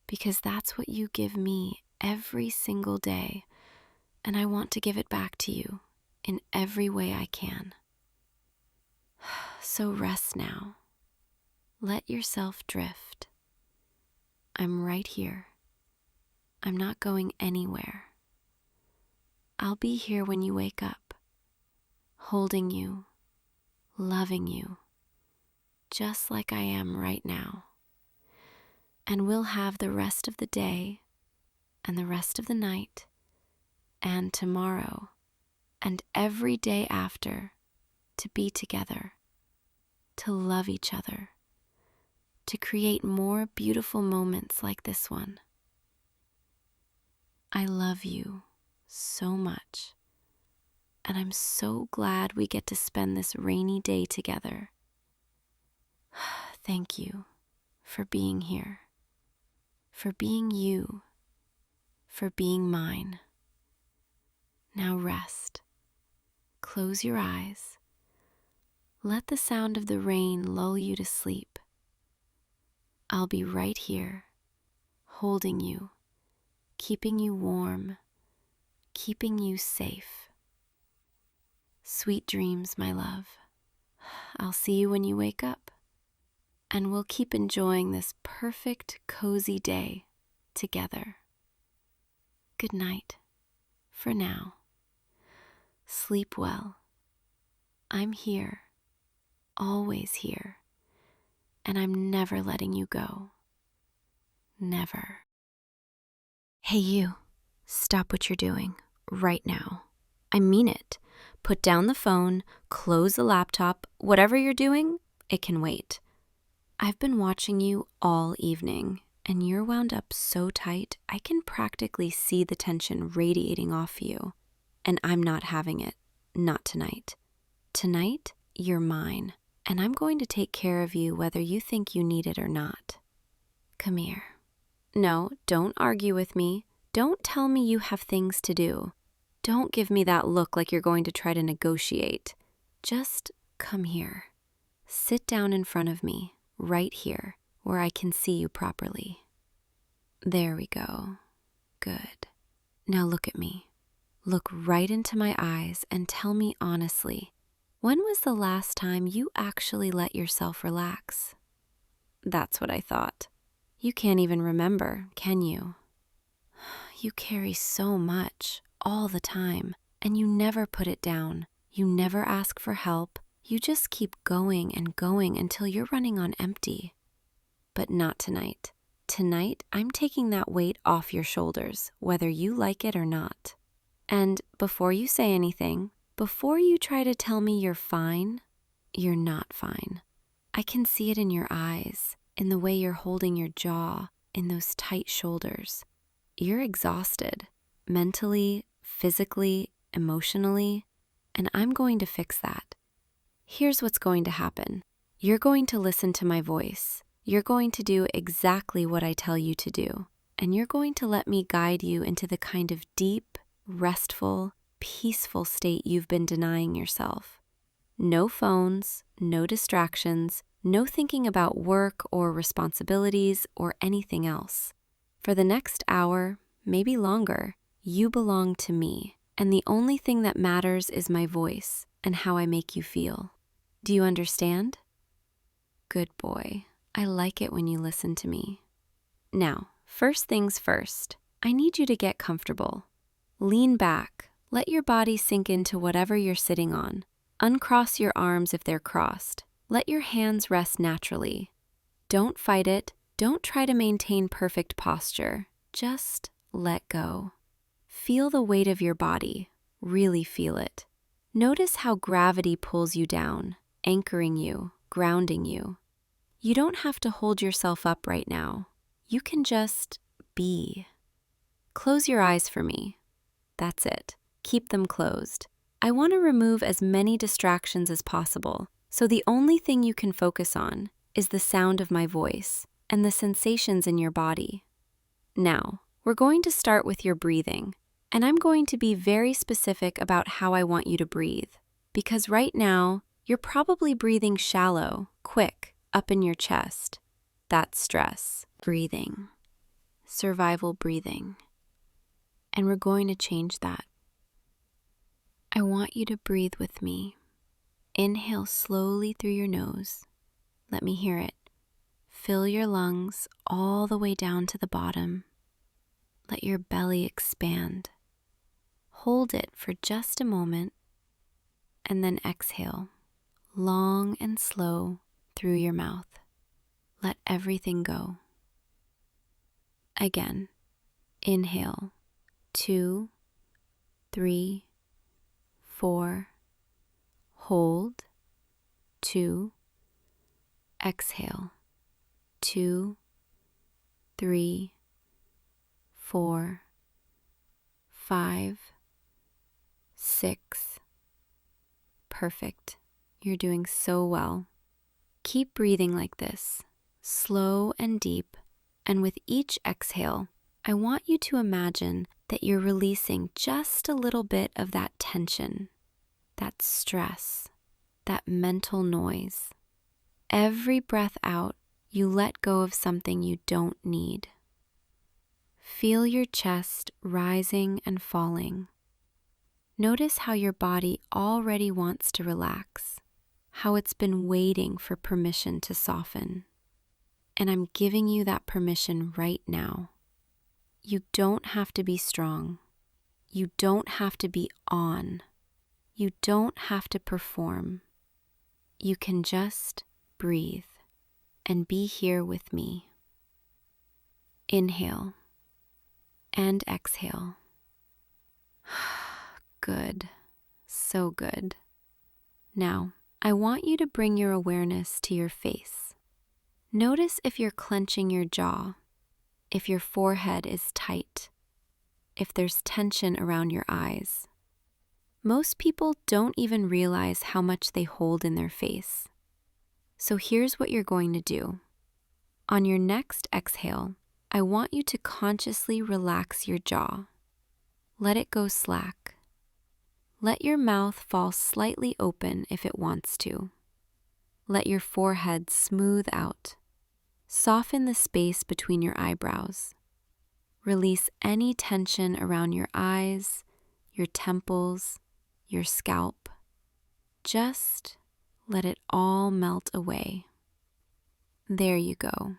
because that's what you give me every single day, and I want to give it back to you in every way I can. So rest now. Let yourself drift. I'm right here. I'm not going anywhere. I'll be here when you wake up, holding you, loving you, just like I am right now. And we'll have the rest of the day and the rest of the night and tomorrow and every day after to be together, to love each other, to create more beautiful moments like this one. I love you so much, and I'm so glad we get to spend this rainy day together. Thank you for being here, for being you, for being mine. Now rest. Close your eyes. Let the sound of the rain lull you to sleep. I'll be right here, holding you keeping you warm, keeping you safe. Sweet dreams, my love. I'll see you when you wake up, and we'll keep enjoying this perfect, cozy day together. Good night, for now. Sleep well. I'm here, always here, and I'm never letting you go. Never. Hey, you. Stop what you're doing right now. I mean it. Put down the phone, close the laptop, whatever you're doing, it can wait. I've been watching you all evening, and you're wound up so tight, I can practically see the tension radiating off you. And I'm not having it. Not tonight. Tonight, you're mine, and I'm going to take care of you whether you think you need it or not. Come here. No, don't argue with me. Don't tell me you have things to do. Don't give me that look like you're going to try to negotiate. Just come here. Sit down in front of me, right here, where I can see you properly. There we go. Good. Now look at me. Look right into my eyes and tell me honestly, when was the last time you actually let yourself relax? That's what I thought. You can't even remember, can you? You carry so much, all the time, and you never put it down. You never ask for help. You just keep going and going until you're running on empty. But not tonight. Tonight, I'm taking that weight off your shoulders, whether you like it or not. And before you say anything, before you try to tell me you're fine, you're not fine. I can see it in your eyes, in the way you're holding your jaw, in those tight shoulders. You're exhausted, mentally, physically, emotionally, and I'm going to fix that. Here's what's going to happen. You're going to listen to my voice. You're going to do exactly what I tell you to do, and you're going to let me guide you into the kind of deep, restful, peaceful state you've been denying yourself. No phones, no distractions, no thinking about work or responsibilities or anything else. For the next hour, maybe longer, you belong to me, and the only thing that matters is my voice and how I make you feel. Do you understand? Good boy. I like it when you listen to me. Now, first things first, I need you to get comfortable. Lean back. Let your body sink into whatever you're sitting on. Uncross your arms if they're crossed. Let your hands rest naturally. Don't fight it. Don't try to maintain perfect posture. Just let go. Feel the weight of your body. Really feel it. Notice how gravity pulls you down, anchoring you, grounding you. You don't have to hold yourself up right now. You can just be. Close your eyes for me. That's it. Keep them closed. I want to remove as many distractions as possible, so the only thing you can focus on is the sound of my voice and the sensations in your body. Now, we're going to start with your breathing, and I'm going to be very specific about how I want you to breathe, because right now, you're probably breathing shallow, quick, up in your chest. That's stress. Breathing. Survival breathing. And we're going to change that. I want you to breathe with me. Inhale slowly through your nose. Let me hear it. Fill your lungs all the way down to the bottom. Let your belly expand. Hold it for just a moment, and then exhale, long and slow through your mouth. Let everything go. Again, inhale, 2, 3, 4, hold, 2, exhale, 2, 3, 4, 5, 6. Perfect. You're doing so well. Keep breathing like this, slow and deep, and with each exhale, I want you to imagine that you're releasing just a little bit of that tension, that stress, that mental noise. Every breath out, you let go of something you don't need. Feel your chest rising and falling. Notice how your body already wants to relax, how it's been waiting for permission to soften. And I'm giving you that permission right now. You don't have to be strong. You don't have to be on. You don't have to perform. You can just breathe and be here with me. Inhale and exhale. Good. So good. Now, I want you to bring your awareness to your face. Notice if you're clenching your jaw, if your forehead is tight, if there's tension around your eyes. Most people don't even realize how much they hold in their face. So here's what you're going to do. On your next exhale, I want you to consciously relax your jaw. Let it go slack. Let your mouth fall slightly open if it wants to. Let your forehead smooth out. Soften the space between your eyebrows. Release any tension around your eyes, your temples, your scalp. Just let it all melt away. There you go.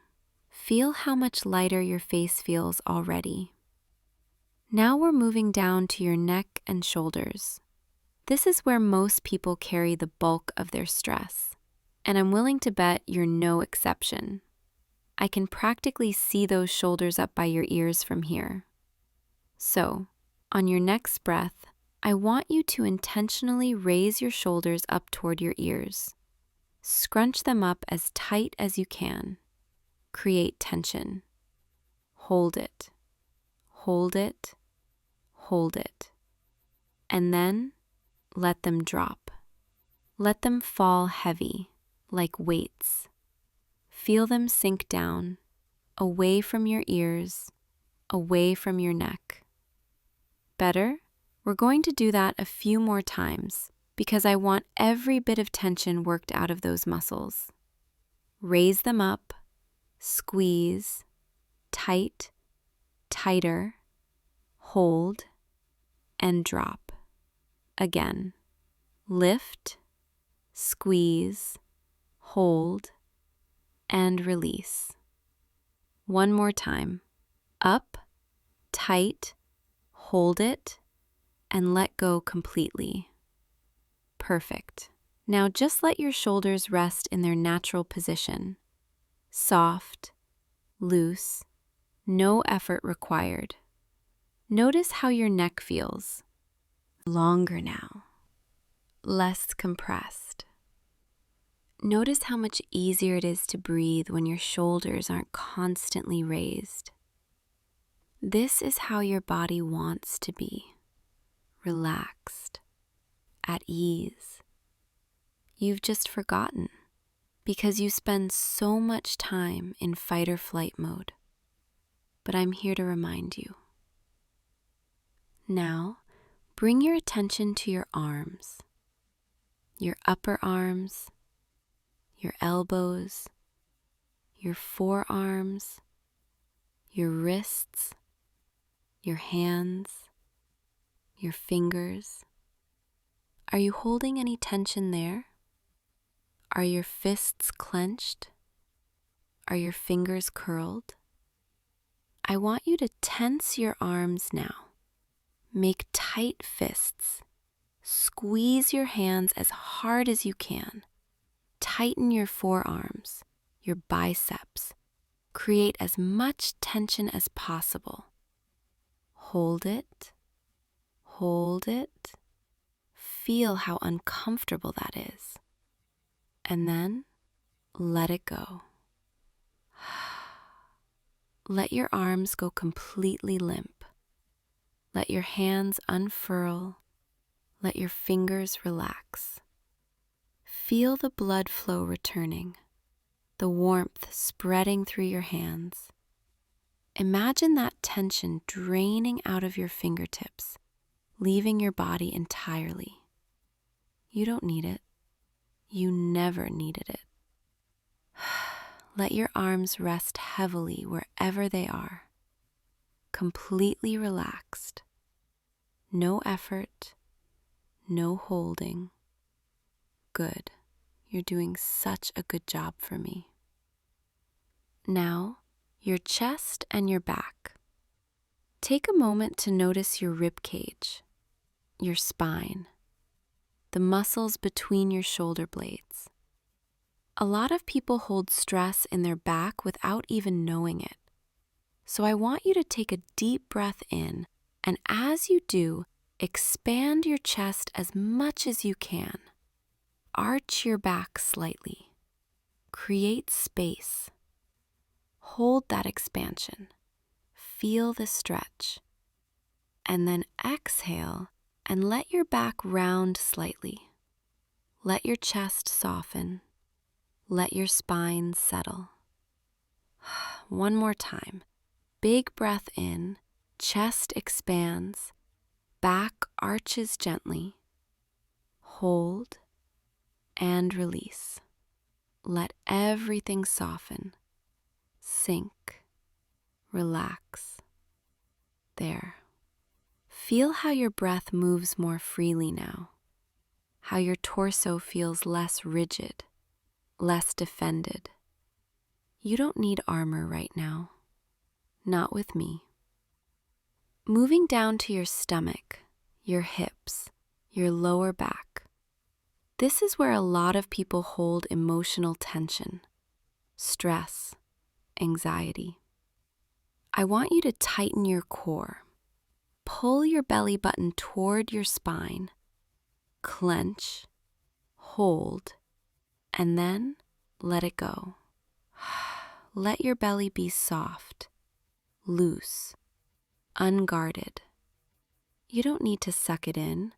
Feel how much lighter your face feels already. Now we're moving down to your neck and shoulders. This is where most people carry the bulk of their stress, and I'm willing to bet you're no exception. I can practically see those shoulders up by your ears from here. So, on your next breath, I want you to intentionally raise your shoulders up toward your ears. Scrunch them up as tight as you can. Create tension. Hold it. Hold it. Hold it. And then let them drop. Let them fall heavy, like weights. Feel them sink down, away from your ears, away from your neck. Better? We're going to do that a few more times because I want every bit of tension worked out of those muscles. Raise them up, squeeze, tight, tighter, hold, and drop. Again, lift, squeeze, hold, and release. One more time. Up, tight, hold it, and let go completely. Perfect. Now just let your shoulders rest in their natural position. Soft, loose, no effort required. Notice how your neck feels. Longer now. Less compressed. Notice how much easier it is to breathe when your shoulders aren't constantly raised. This is how your body wants to be. Relaxed, at ease. You've just forgotten because you spend so much time in fight or flight mode. But I'm here to remind you. Now, bring your attention to your arms, your upper arms, your elbows, your forearms, your wrists, your hands, your fingers. Are you holding any tension there? Are your fists clenched? Are your fingers curled? I want you to tense your arms now. Make tight fists. Squeeze your hands as hard as you can. Tighten your forearms, your biceps. Create as much tension as possible. Hold it. Hold it. Feel how uncomfortable that is. And then let it go. Let your arms go completely limp. Let your hands unfurl. Let your fingers relax. Feel the blood flow returning, the warmth spreading through your hands. Imagine that tension draining out of your fingertips, leaving your body entirely. You don't need it. You never needed it. Let your arms rest heavily wherever they are. completely relaxed. No effort, no holding. Good. You're doing such a good job for me. Now, your chest and your back. Take a moment to notice your rib cage, your spine, the muscles between your shoulder blades. A lot of people hold stress in their back without even knowing it. So I want you to take a deep breath in, and as you do, expand your chest as much as you can. Arch your back slightly. Create space. Hold that expansion. Feel the stretch. And then exhale and let your back round slightly. Let your chest soften. Let your spine settle. One more time. Big breath in, chest expands, back arches gently. Hold and release. Let everything soften, sink, relax. There. Feel how your breath moves more freely now, how your torso feels less rigid, less defended. You don't need armor right now. Not with me. Moving down to your stomach, your hips, your lower back. This is where a lot of people hold emotional tension, stress, anxiety. I want you to tighten your core. Pull your belly button toward your spine. Clench, hold, and then let it go. Let your belly be soft, loose, unguarded. You don't need to suck it in.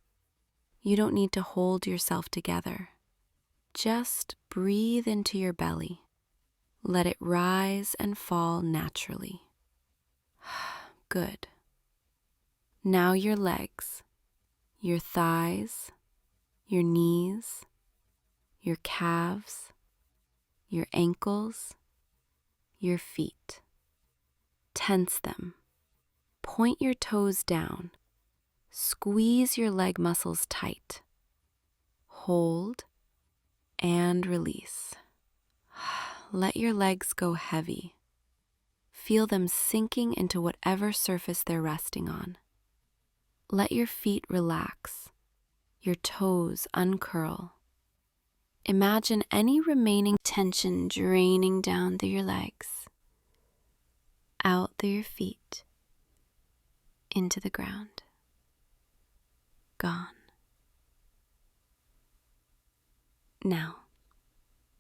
You don't need to hold yourself together. Just breathe into your belly. Let it rise and fall naturally. Good. Now your legs, your thighs, your knees, your calves, your ankles, your feet. Tense them. Point your toes down. Squeeze your leg muscles tight. Hold and release. Let your legs go heavy. Feel them sinking into whatever surface they're resting on. Let your feet relax, your toes uncurl. Imagine any remaining tension draining down through your legs, out through your feet, into the ground. Gone. Now,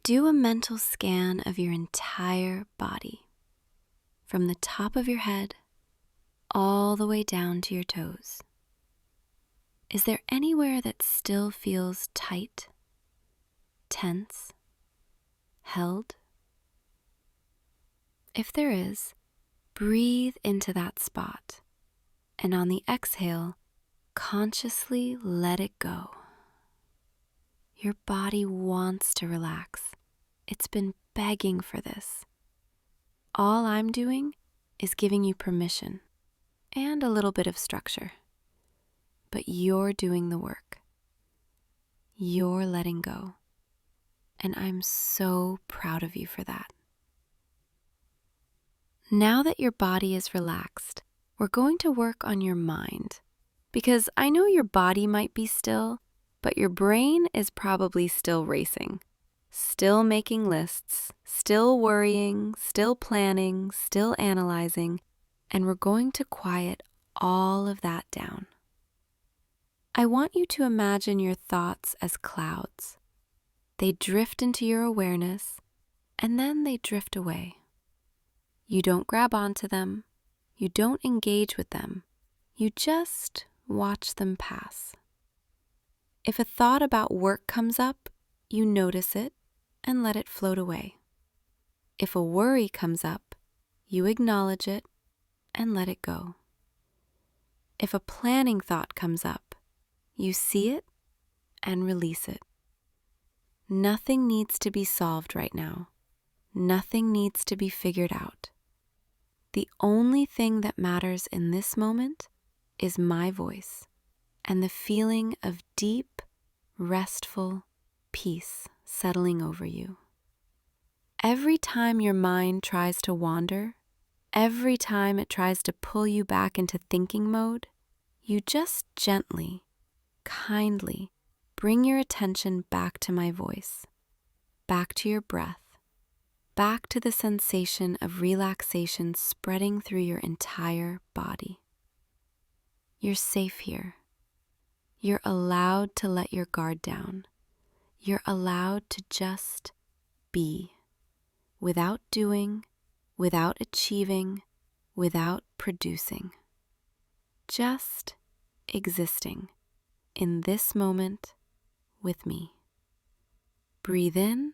do a mental scan of your entire body, from the top of your head all the way down to your toes. Is there anywhere that still feels tight, tense, held? If there is, breathe into that spot, and on the exhale, consciously let it go. Your body wants to relax. It's been begging for this. All I'm doing is giving you permission and a little bit of structure. But you're doing the work. You're letting go. And I'm so proud of you for that. Now that your body is relaxed, we're going to work on your mind. Because I know your body might be still, but your brain is probably still racing. Still making lists, still worrying, still planning, still analyzing, and we're going to quiet all of that down. I want you to imagine your thoughts as clouds. They drift into your awareness, and then they drift away. You don't grab onto them. You don't engage with them. You just watch them pass. If a thought about work comes up, you notice it and let it float away. If a worry comes up, you acknowledge it and let it go. If a planning thought comes up, you see it and release it. Nothing needs to be solved right now. Nothing needs to be figured out. The only thing that matters in this moment is my voice and the feeling of deep, restful peace settling over you. Every time your mind tries to wander, every time it tries to pull you back into thinking mode, you just gently, kindly bring your attention back to my voice, back to your breath, back to the sensation of relaxation spreading through your entire body. You're safe here. You're allowed to let your guard down. You're allowed to just be, without doing, without achieving, without producing. Just existing in this moment with me. Breathe in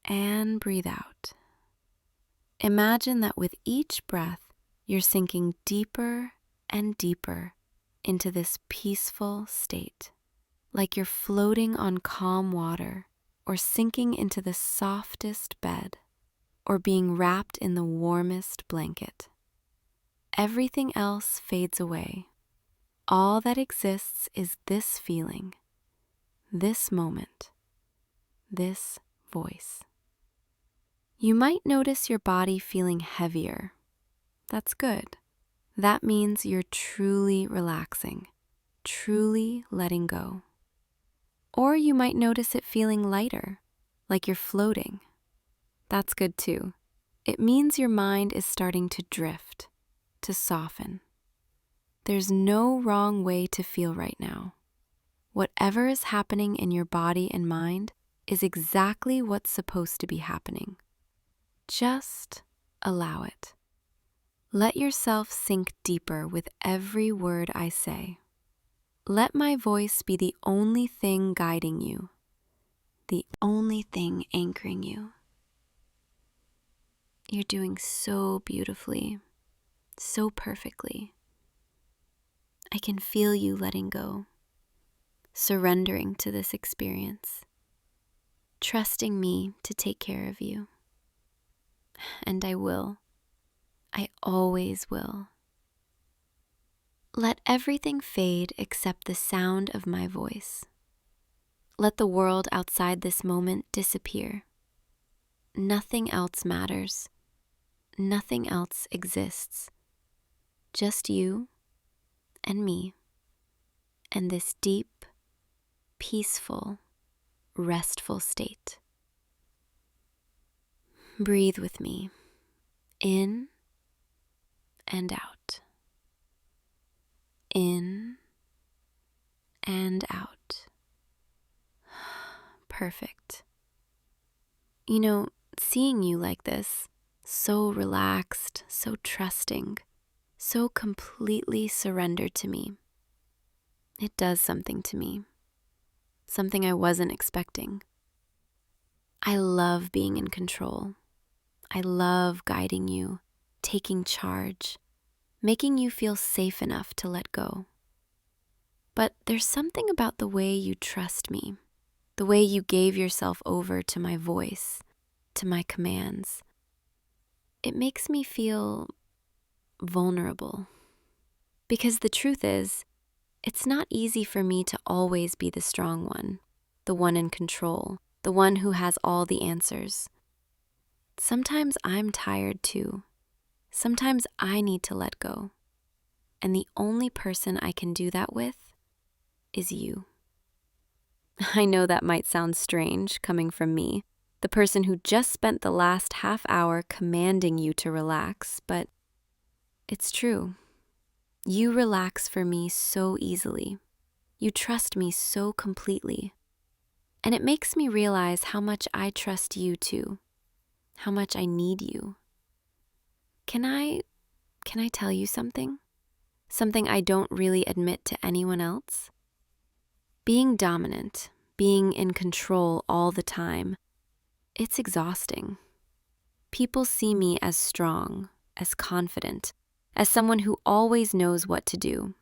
and breathe out. Imagine that with each breath, you're sinking deeper and deeper into this peaceful state, like you're floating on calm water, or sinking into the softest bed, or being wrapped in the warmest blanket. Everything else fades away. All that exists is this feeling, this moment, this voice. You might notice your body feeling heavier. That's good. That means you're truly relaxing, truly letting go. Or you might notice it feeling lighter, like you're floating. That's good too. It means your mind is starting to drift, to soften. There's no wrong way to feel right now. Whatever is happening in your body and mind is exactly what's supposed to be happening. Just allow it. Let yourself sink deeper with every word I say. Let my voice be the only thing guiding you, the only thing anchoring you. You're doing so beautifully, so perfectly. I can feel you letting go, surrendering to this experience, trusting me to take care of you. And I will. I always will. Let everything fade except the sound of my voice. Let the world outside this moment disappear. Nothing else matters. Nothing else exists. Just you and me, and this deep, peaceful, restful state. Breathe with me, in and out. In and out. Perfect. You know, seeing you like this, so relaxed, so trusting, so completely surrendered to me, it does something to me, something I wasn't expecting. I love being in control. I love guiding you, taking charge, making you feel safe enough to let go. But there's something about the way you trust me, the way you gave yourself over to my voice, to my commands. It makes me feel vulnerable. Because the truth is, it's not easy for me to always be the strong one, the one in control, the one who has all the answers. Sometimes I'm tired too. Sometimes I need to let go. And the only person I can do that with is you. I know that might sound strange coming from me, the person who just spent the last half hour commanding you to relax, but it's true. You relax for me so easily. You trust me so completely. And it makes me realize how much I trust you too, how much I need you. Can I tell you something? Something I don't really admit to anyone else? Being dominant, being in control all the time, it's exhausting. People see me as strong, as confident, as someone who always knows what to do.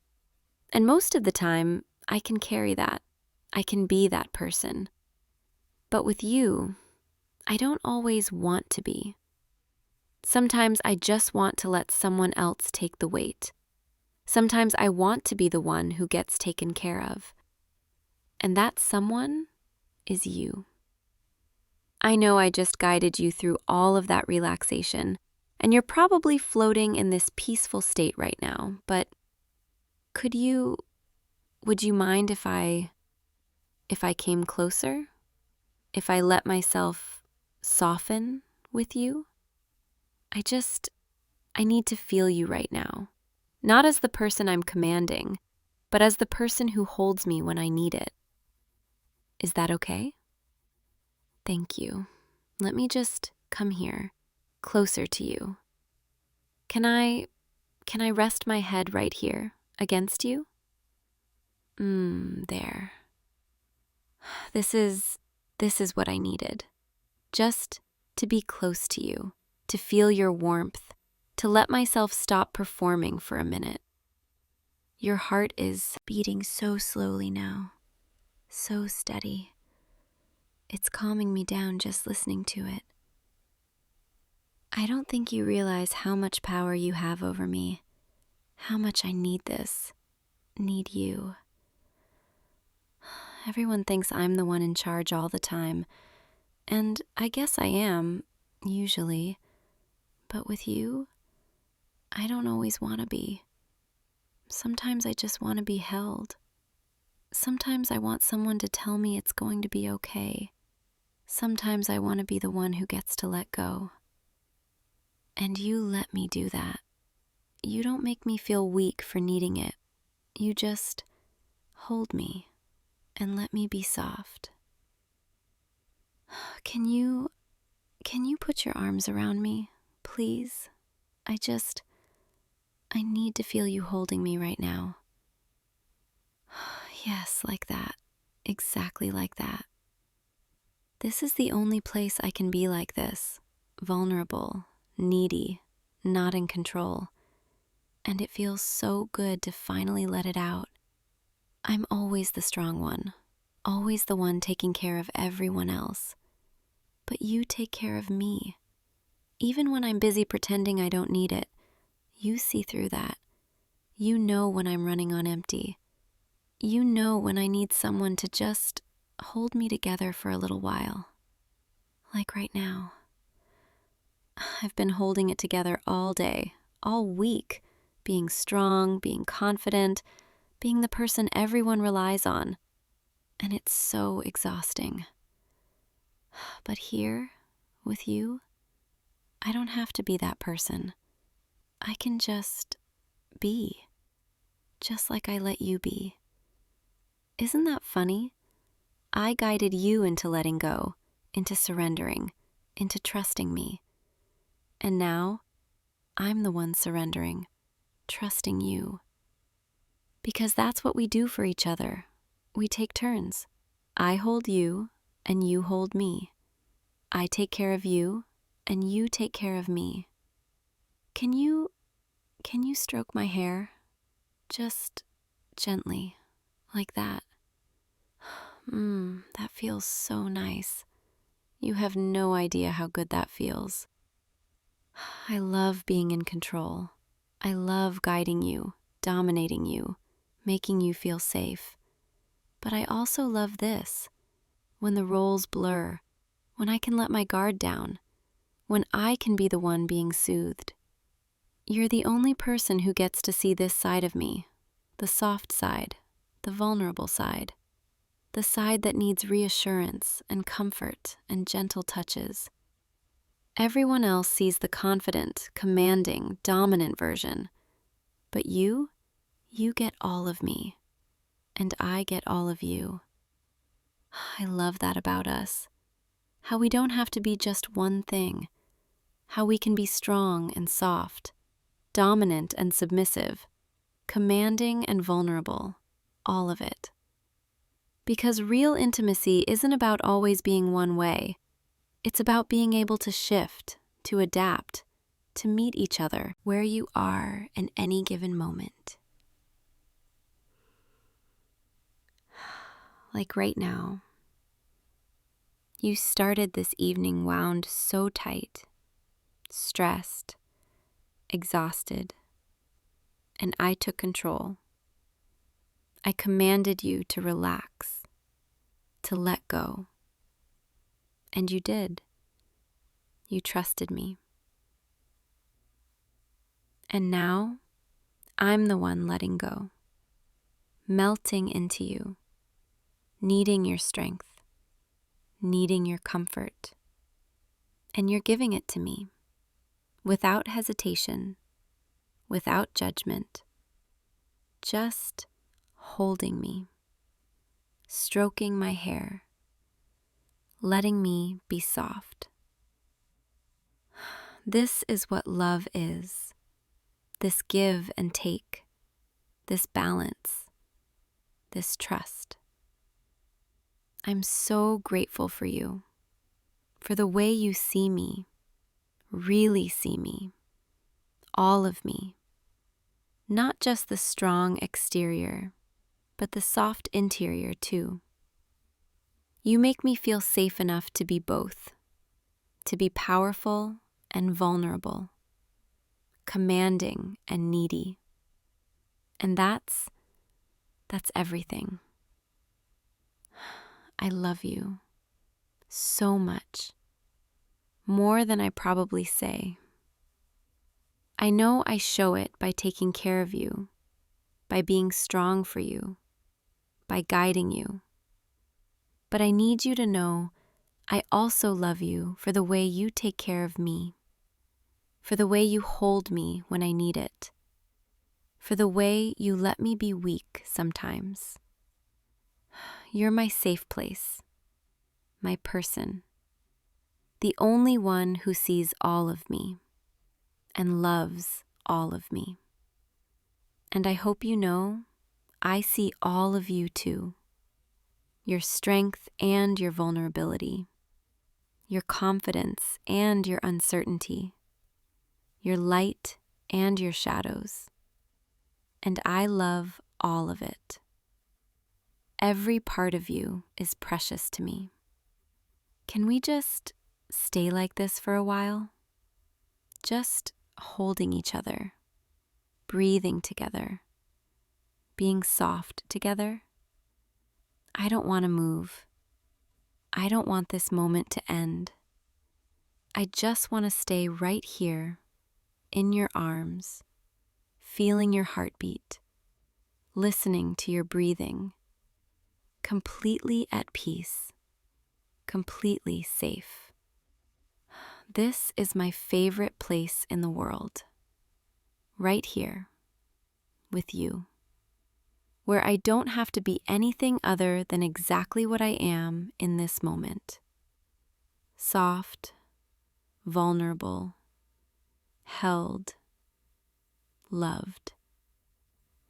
And most of the time, I can carry that. I can be that person. But with you, I don't always want to be. Sometimes I just want to let someone else take the weight. Sometimes I want to be the one who gets taken care of. And that someone is you. I know I just guided you through all of that relaxation, and you're probably floating in this peaceful state right now, but would you mind if I came closer? If I let myself soften with you? I need to feel you right now. Not as the person I'm commanding, but as the person who holds me when I need it. Is that okay? Thank you. Let me just come here, closer to you. Can I rest my head right here, against you? There. This is what I needed. Just to be close to you, to feel your warmth, to let myself stop performing for a minute. Your heart is beating so slowly now, so steady. It's calming me down just listening to it. I don't think you realize how much power you have over me, how much I need this, need you. Everyone thinks I'm the one in charge all the time, and I guess I am, usually. But with you, I don't always want to be. Sometimes I just want to be held. Sometimes I want someone to tell me it's going to be okay. Sometimes I want to be the one who gets to let go. And you let me do that. You don't make me feel weak for needing it. You just hold me and let me be soft. Can you put your arms around me, please? I need to feel you holding me right now. Yes, like that. Exactly like that. This is the only place I can be like this. Vulnerable, needy, not in control. And it feels so good to finally let it out. I'm always the strong one, always the one taking care of everyone else. But you take care of me. Even when I'm busy pretending I don't need it, you see through that. You know when I'm running on empty. You know when I need someone to just hold me together for a little while. Like right now. I've been holding it together all day, all week, being strong, being confident, being the person everyone relies on. And it's so exhausting. But here, with you, I don't have to be that person. I can just be, just like I let you be. Isn't that funny? I guided you into letting go, into surrendering, into trusting me. And now, I'm the one surrendering, trusting you. Because that's what we do for each other. We take turns. I hold you, and you hold me. I take care of you, and you take care of me. Can you stroke my hair? Just gently, like that. That feels so nice. You have no idea how good that feels. I love being in control. I love guiding you, dominating you, making you feel safe. But I also love this, when the roles blur, when I can let my guard down, when I can be the one being soothed. You're the only person who gets to see this side of me, the soft side, the vulnerable side, the side that needs reassurance and comfort and gentle touches. Everyone else sees the confident, commanding, dominant version. But you get all of me, and I get all of you. I love that about us. How we don't have to be just one thing. How we can be strong and soft, dominant and submissive, commanding and vulnerable, all of it. Because real intimacy isn't about always being one way. It's about being able to shift, to adapt, to meet each other where you are in any given moment. Like right now, you started this evening wound so tight. stressed, exhausted, and I took control. I commanded you to relax, to let go. And you did. You trusted me. And now, I'm the one letting go, melting into you, needing your strength, needing your comfort. And you're giving it to me, without hesitation, without judgment, just holding me, stroking my hair, letting me be soft. This is what love is, this give and take, this balance, this trust. I'm so grateful for you, for the way you see me, really see me, all of me, not just the strong exterior, but the soft interior too. You make me feel safe enough to be both, to be powerful and vulnerable, commanding and needy. And that's everything. I love you so much, more than I probably say. I know I show it by taking care of you, by being strong for you, by guiding you. But I need you to know I also love you for the way you take care of me, for the way you hold me when I need it, for the way you let me be weak sometimes. You're my safe place, my person, the only one who sees all of me and loves all of me. And I hope you know I see all of you too, your strength and your vulnerability, your confidence and your uncertainty, your light and your shadows. And I love all of it. Every part of you is precious to me. Can we just stay like this for a while? Just holding each other, breathing together, being soft together. I don't want to move. I don't want this moment to end. I just want to stay right here, in your arms, feeling your heartbeat, listening to your breathing, completely at peace, completely safe. This is my favorite place in the world, right here, with you, where I don't have to be anything other than exactly what I am in this moment. Soft, vulnerable, held, loved.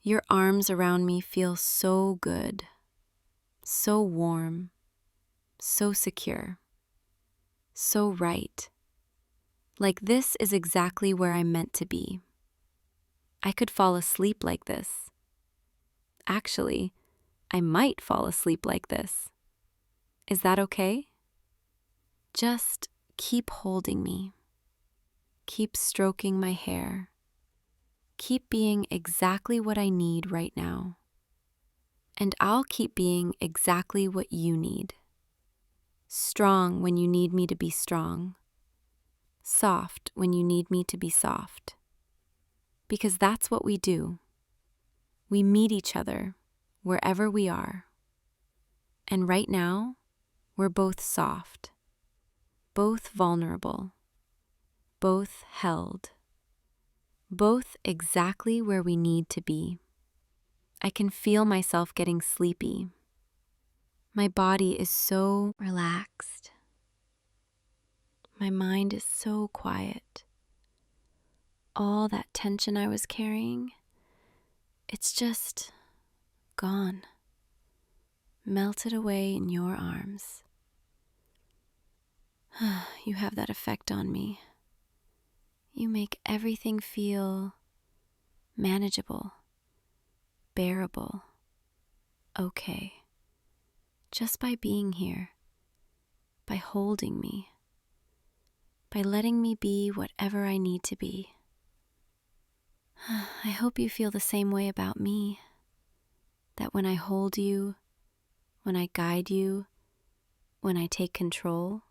Your arms around me feel so good, so warm, so secure, so right. Like this is exactly where I'm meant to be. I could fall asleep like this. Actually, I might fall asleep like this. Is that okay? Just keep holding me. Keep stroking my hair. Keep being exactly what I need right now. And I'll keep being exactly what you need. Strong when you need me to be strong. Soft when you need me to be soft. Because that's what we do. We meet each other wherever we are. And right now, we're both soft, both vulnerable, both held, both exactly where we need to be. I can feel myself getting sleepy. My body is so relaxed. My mind is so quiet. All that tension I was carrying, it's just gone, melted away in your arms. You have that effect on me. You make everything feel manageable, bearable, okay. Just by being here, by holding me, by letting me be whatever I need to be. I hope you feel the same way about me, that when I hold you, when I guide you, when I take control,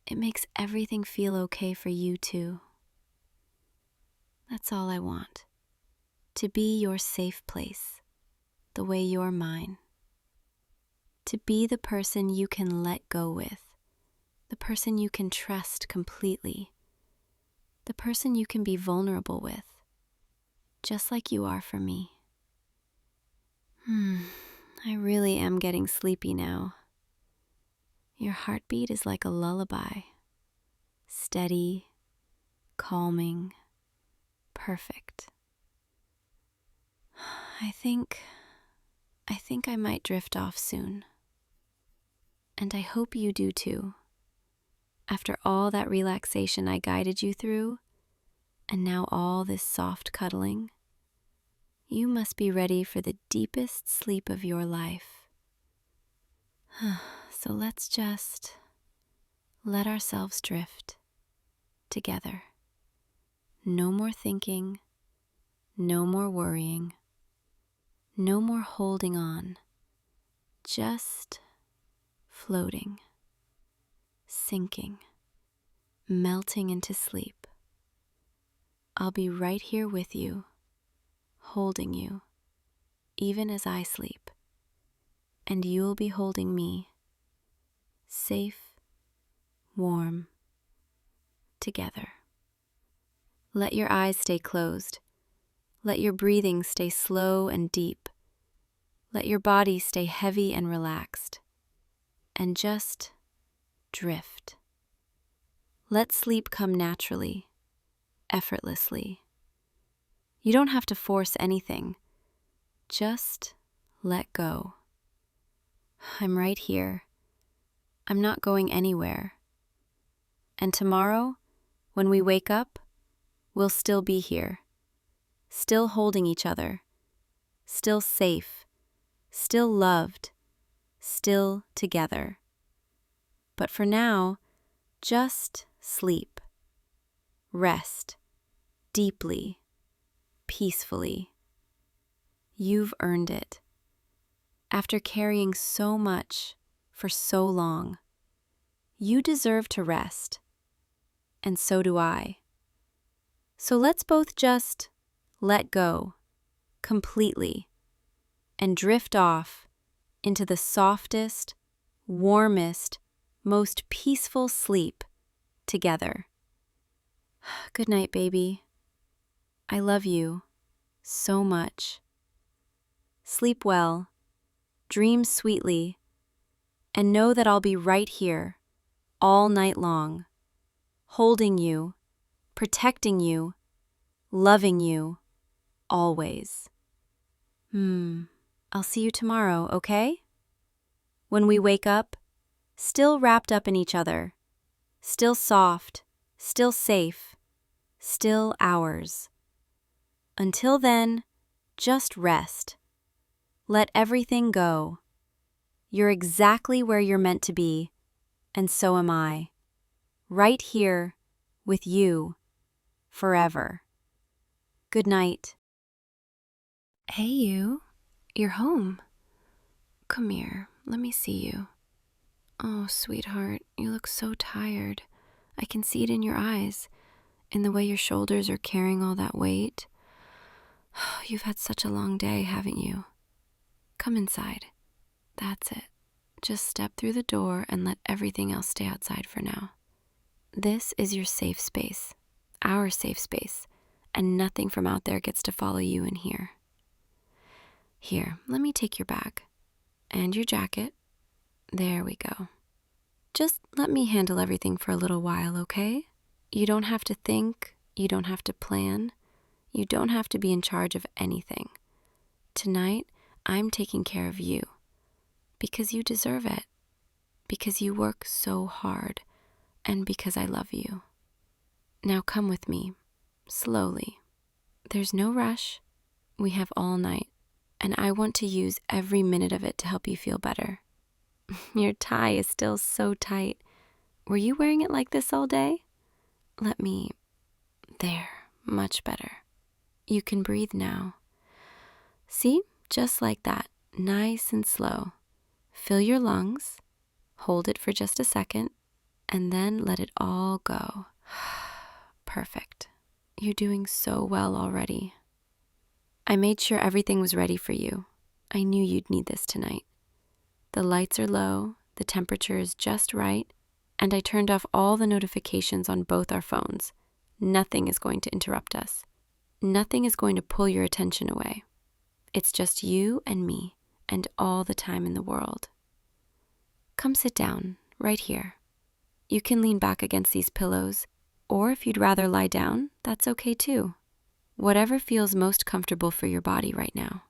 it makes everything feel okay for you too. That's all I want, to be your safe place, the way you're mine. To be the person you can let go with, the person you can trust completely, the person you can be vulnerable with, just like you are for me. I really am getting sleepy now. Your heartbeat is like a lullaby, steady, calming, perfect. I think I might drift off soon. And I hope you do too. After all that relaxation I guided you through, and now all this soft cuddling, you must be ready for the deepest sleep of your life. So let's just let ourselves drift together. No more thinking, no more worrying, no more holding on, just floating, sinking, melting into sleep. I'll be right here with you, holding you, even as I sleep, and you'll be holding me, safe, warm, together. Let your eyes stay closed. Let your breathing stay slow and deep. Let your body stay heavy and relaxed. And just drift. Let sleep come naturally, effortlessly. You don't have to force anything. Just let go. I'm right here. I'm not going anywhere. And tomorrow, when we wake up, we'll still be here, still holding each other, still safe, still loved, still together. But for now, just sleep. Rest deeply, peacefully. You've earned it. After carrying so much for so long, you deserve to rest, and so do I. So let's both just let go completely and drift off into the softest, warmest, most peaceful sleep together. Good night, baby. I love you so much. Sleep well, dream sweetly, and know that I'll be right here all night long, holding you, protecting you, loving you, always. I'll see you tomorrow, okay? When we wake up, still wrapped up in each other, still soft, still safe, still ours. Until then, just rest. Let everything go. You're exactly where you're meant to be, and so am I. Right here, with you, forever. Good night. Hey you, you're home. Come here, let me see you. Oh, sweetheart, you look so tired. I can see it in your eyes, in the way your shoulders are carrying all that weight. You've had such a long day, haven't you? Come inside. That's it. Just step through the door and let everything else stay outside for now. This is your safe space, our safe space, and nothing from out there gets to follow you in here. Here, let me take your bag and your jacket. There we go. Just let me handle everything for a little while, okay? You don't have to think, you don't have to plan, you don't have to be in charge of anything. Tonight, I'm taking care of you because you deserve it, because you work so hard, and because I love you. Now come with me, slowly. There's no rush. We have all night, and I want to use every minute of it to help you feel better. Your tie is still so tight. Were you wearing it like this all day? There, much better. You can breathe now. See, just like that, nice and slow. Fill your lungs, hold it for just a second, and then let it all go. Perfect. You're doing so well already. I made sure everything was ready for you. I knew you'd need this tonight. The lights are low, the temperature is just right, and I turned off all the notifications on both our phones. Nothing is going to interrupt us. Nothing is going to pull your attention away. It's just you and me, and all the time in the world. Come sit down, right here. You can lean back against these pillows, or if you'd rather lie down, that's okay too. Whatever feels most comfortable for your body right now.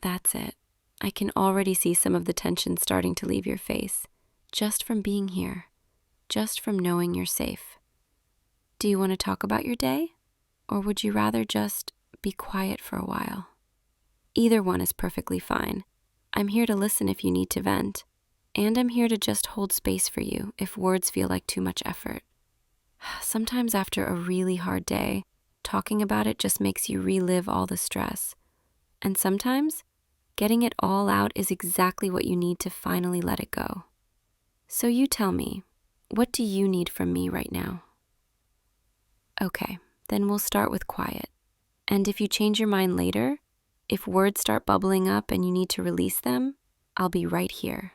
That's it. I can already see some of the tension starting to leave your face, just from being here, just from knowing you're safe. Do you want to talk about your day, or would you rather just be quiet for a while? Either one is perfectly fine. I'm here to listen if you need to vent, and I'm here to just hold space for you if words feel like too much effort. Sometimes after a really hard day, talking about it just makes you relive all the stress. And sometimes, getting it all out is exactly what you need to finally let it go. So you tell me, what do you need from me right now? Okay, then we'll start with quiet. And if you change your mind later, if words start bubbling up and you need to release them, I'll be right here.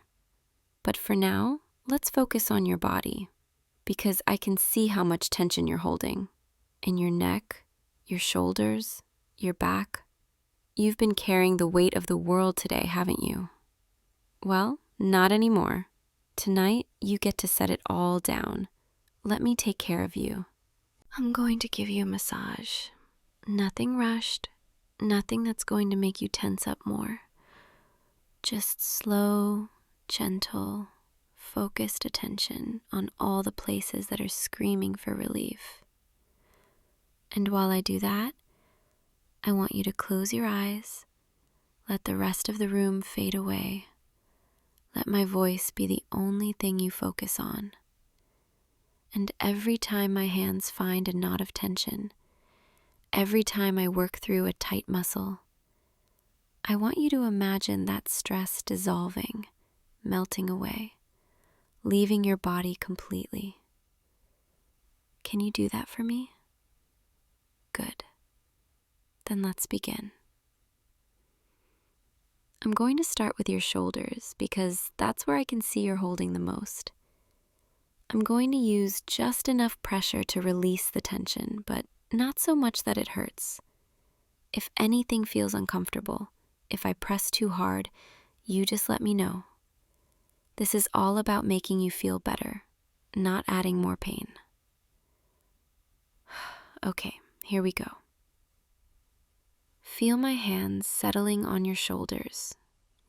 But for now, let's focus on your body, because I can see how much tension you're holding. In your neck, your shoulders, your back. You've been carrying the weight of the world today, haven't you? Well, not anymore. Tonight, you get to set it all down. Let me take care of you. I'm going to give you a massage. Nothing rushed, nothing that's going to make you tense up more. Just slow, gentle, focused attention on all the places that are screaming for relief. And while I do that, I want you to close your eyes, let the rest of the room fade away. Let my voice be the only thing you focus on. And every time my hands find a knot of tension, every time I work through a tight muscle, I want you to imagine that stress dissolving, melting away, leaving your body completely. Can you do that for me? Good. Then let's begin. I'm going to start with your shoulders because that's where I can see you're holding the most. I'm going to use just enough pressure to release the tension, but not so much that it hurts. If anything feels uncomfortable, if I press too hard, you just let me know. This is all about making you feel better, not adding more pain. Okay, here we go. Feel my hands settling on your shoulders,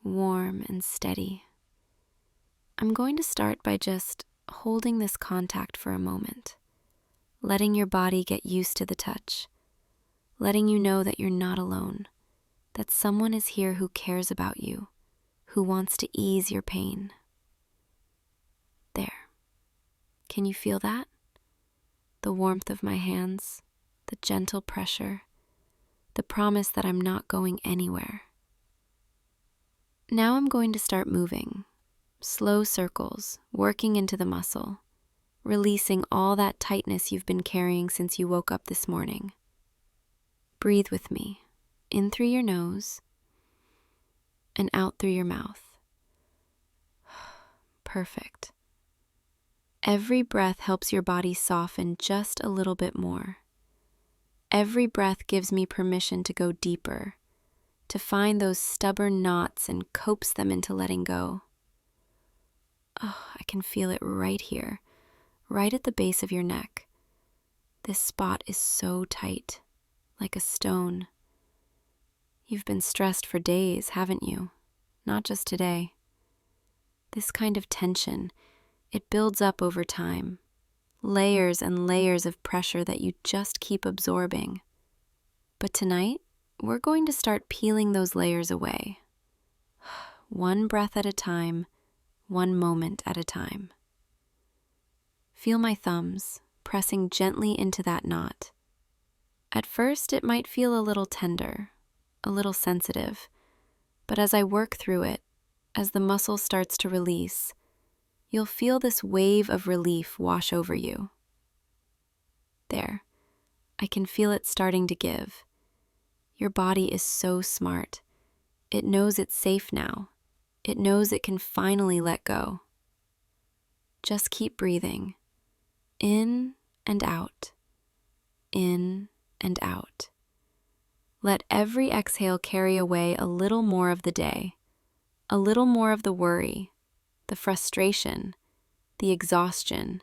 warm and steady. I'm going to start by just holding this contact for a moment, letting your body get used to the touch, letting you know that you're not alone, that someone is here who cares about you, who wants to ease your pain. There. Can you feel that? The warmth of my hands, the gentle pressure, the promise that I'm not going anywhere. Now I'm going to start moving, slow circles, working into the muscle, releasing all that tightness you've been carrying since you woke up this morning. Breathe with me, in through your nose and out through your mouth. Perfect. Every breath helps your body soften just a little bit more. Every breath gives me permission to go deeper, to find those stubborn knots and coax them into letting go. Oh, I can feel it right here, right at the base of your neck. This spot is so tight, like a stone. You've been stressed for days, haven't you? Not just today. This kind of tension, it builds up over time. Layers and layers of pressure that you just keep absorbing. But tonight, we're going to start peeling those layers away. One breath at a time, one moment at a time. Feel my thumbs pressing gently into that knot. At first, it might feel a little tender, a little sensitive, but as I work through it, as the muscle starts to release, you'll feel this wave of relief wash over you. There, I can feel it starting to give. Your body is so smart. It knows it's safe now. It knows it can finally let go. Just keep breathing. In and out. In and out. Let every exhale carry away a little more of the day, a little more of the worry, the frustration, the exhaustion.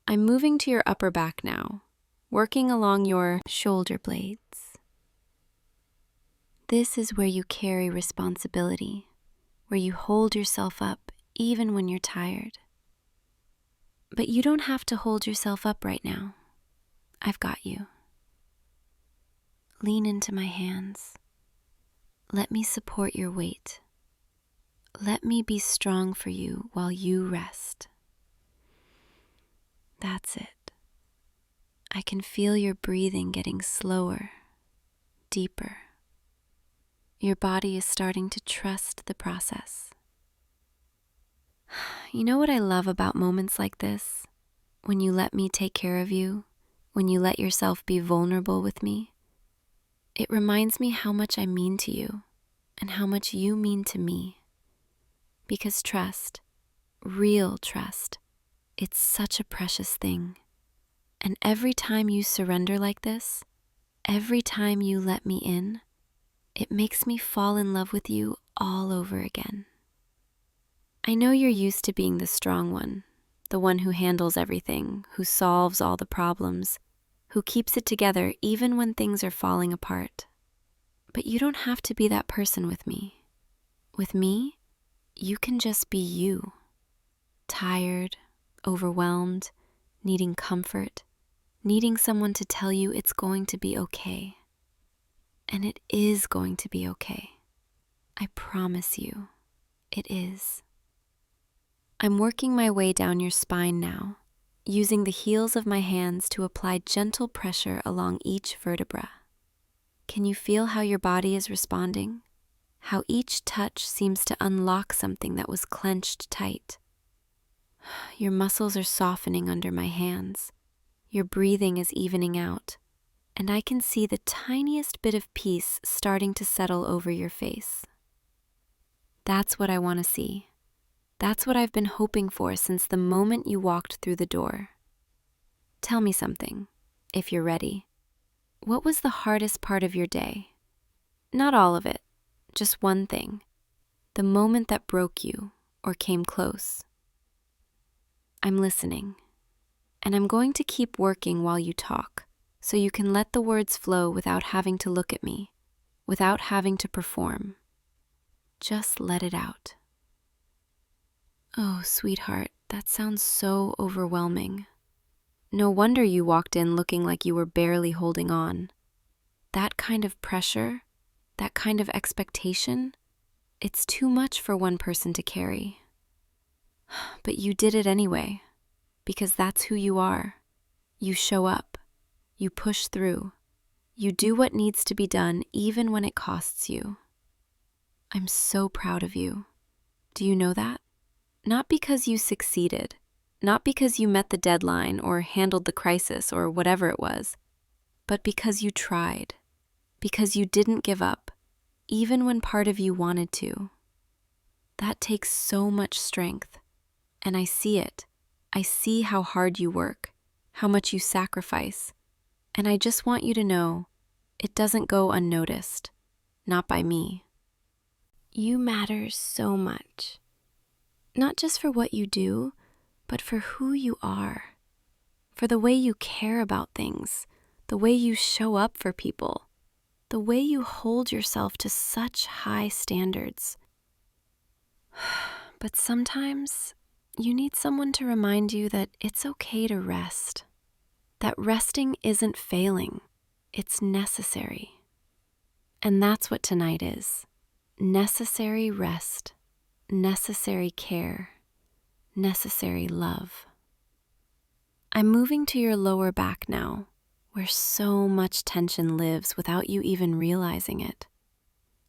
I'm moving to your upper back now, working along your shoulder blades. This is where you carry responsibility, where you hold yourself up even when you're tired. But you don't have to hold yourself up right now. I've got you. Lean into my hands. Let me support your weight. Let me be strong for you while you rest. That's it. I can feel your breathing getting slower, deeper. Your body is starting to trust the process. You know what I love about moments like this? When you let me take care of you, when you let yourself be vulnerable with me. It reminds me how much I mean to you and how much you mean to me. Because trust, real trust, it's such a precious thing. And every time you surrender like this, every time you let me in, it makes me fall in love with you all over again. I know you're used to being the strong one, the one who handles everything, who solves all the problems, who keeps it together even when things are falling apart. But you don't have to be that person with me. With me, you can just be you. Tired, overwhelmed, needing comfort, needing someone to tell you it's going to be okay. And it is going to be okay. I promise you, it is. I'm working my way down your spine now, using the heels of my hands to apply gentle pressure along each vertebra. Can you feel how your body is responding? How each touch seems to unlock something that was clenched tight. Your muscles are softening under my hands. Your breathing is evening out, and I can see the tiniest bit of peace starting to settle over your face. That's what I want to see. That's what I've been hoping for since the moment you walked through the door. Tell me something, if you're ready. What was the hardest part of your day? Not all of it, just one thing. The moment that broke you or came close. I'm listening, and I'm going to keep working while you talk, so you can let the words flow without having to look at me, without having to perform. Just let it out. Oh, sweetheart, that sounds so overwhelming. No wonder you walked in looking like you were barely holding on. That kind of pressure, that kind of expectation, it's too much for one person to carry. But you did it anyway, because that's who you are. You show up, you push through, you do what needs to be done even when it costs you. I'm so proud of you. Do you know that? Not because you succeeded, not because you met the deadline or handled the crisis or whatever it was, but because you tried, because you didn't give up, even when part of you wanted to. That takes so much strength, and I see it. I see how hard you work, how much you sacrifice, and I just want you to know it doesn't go unnoticed, not by me. You matter so much. Not just for what you do, but for who you are, for the way you care about things, the way you show up for people, the way you hold yourself to such high standards. But sometimes you need someone to remind you that it's okay to rest, that resting isn't failing, it's necessary. And that's what tonight is. Necessary rest, necessary care, necessary love. I'm moving to your lower back now, where so much tension lives without you even realizing it.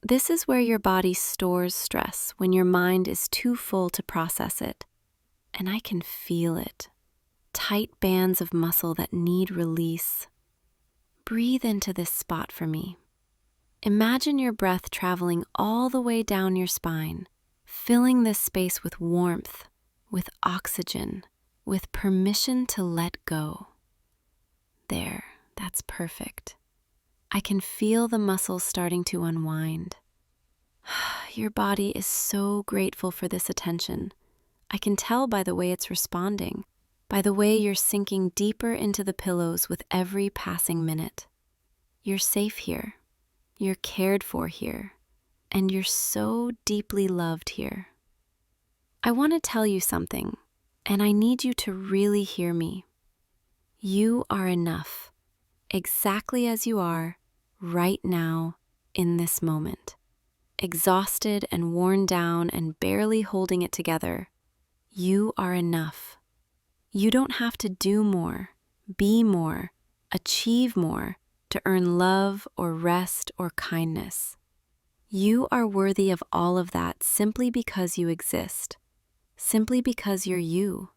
This is where your body stores stress when your mind is too full to process it. And I can feel it. Tight bands of muscle that need release. Breathe into this spot for me. Imagine your breath traveling all the way down your spine, filling this space with warmth, with oxygen, with permission to let go. There, that's perfect. I can feel the muscles starting to unwind. Your body is so grateful for this attention. I can tell by the way it's responding, by the way you're sinking deeper into the pillows with every passing minute. You're safe here, you're cared for here, and you're so deeply loved here. I want to tell you something, and I need you to really hear me. You are enough, exactly as you are, right now, in this moment. Exhausted and worn down and barely holding it together, you are enough. You don't have to do more, be more, achieve more to earn love or rest or kindness. You are worthy of all of that simply because you exist, simply because you're you.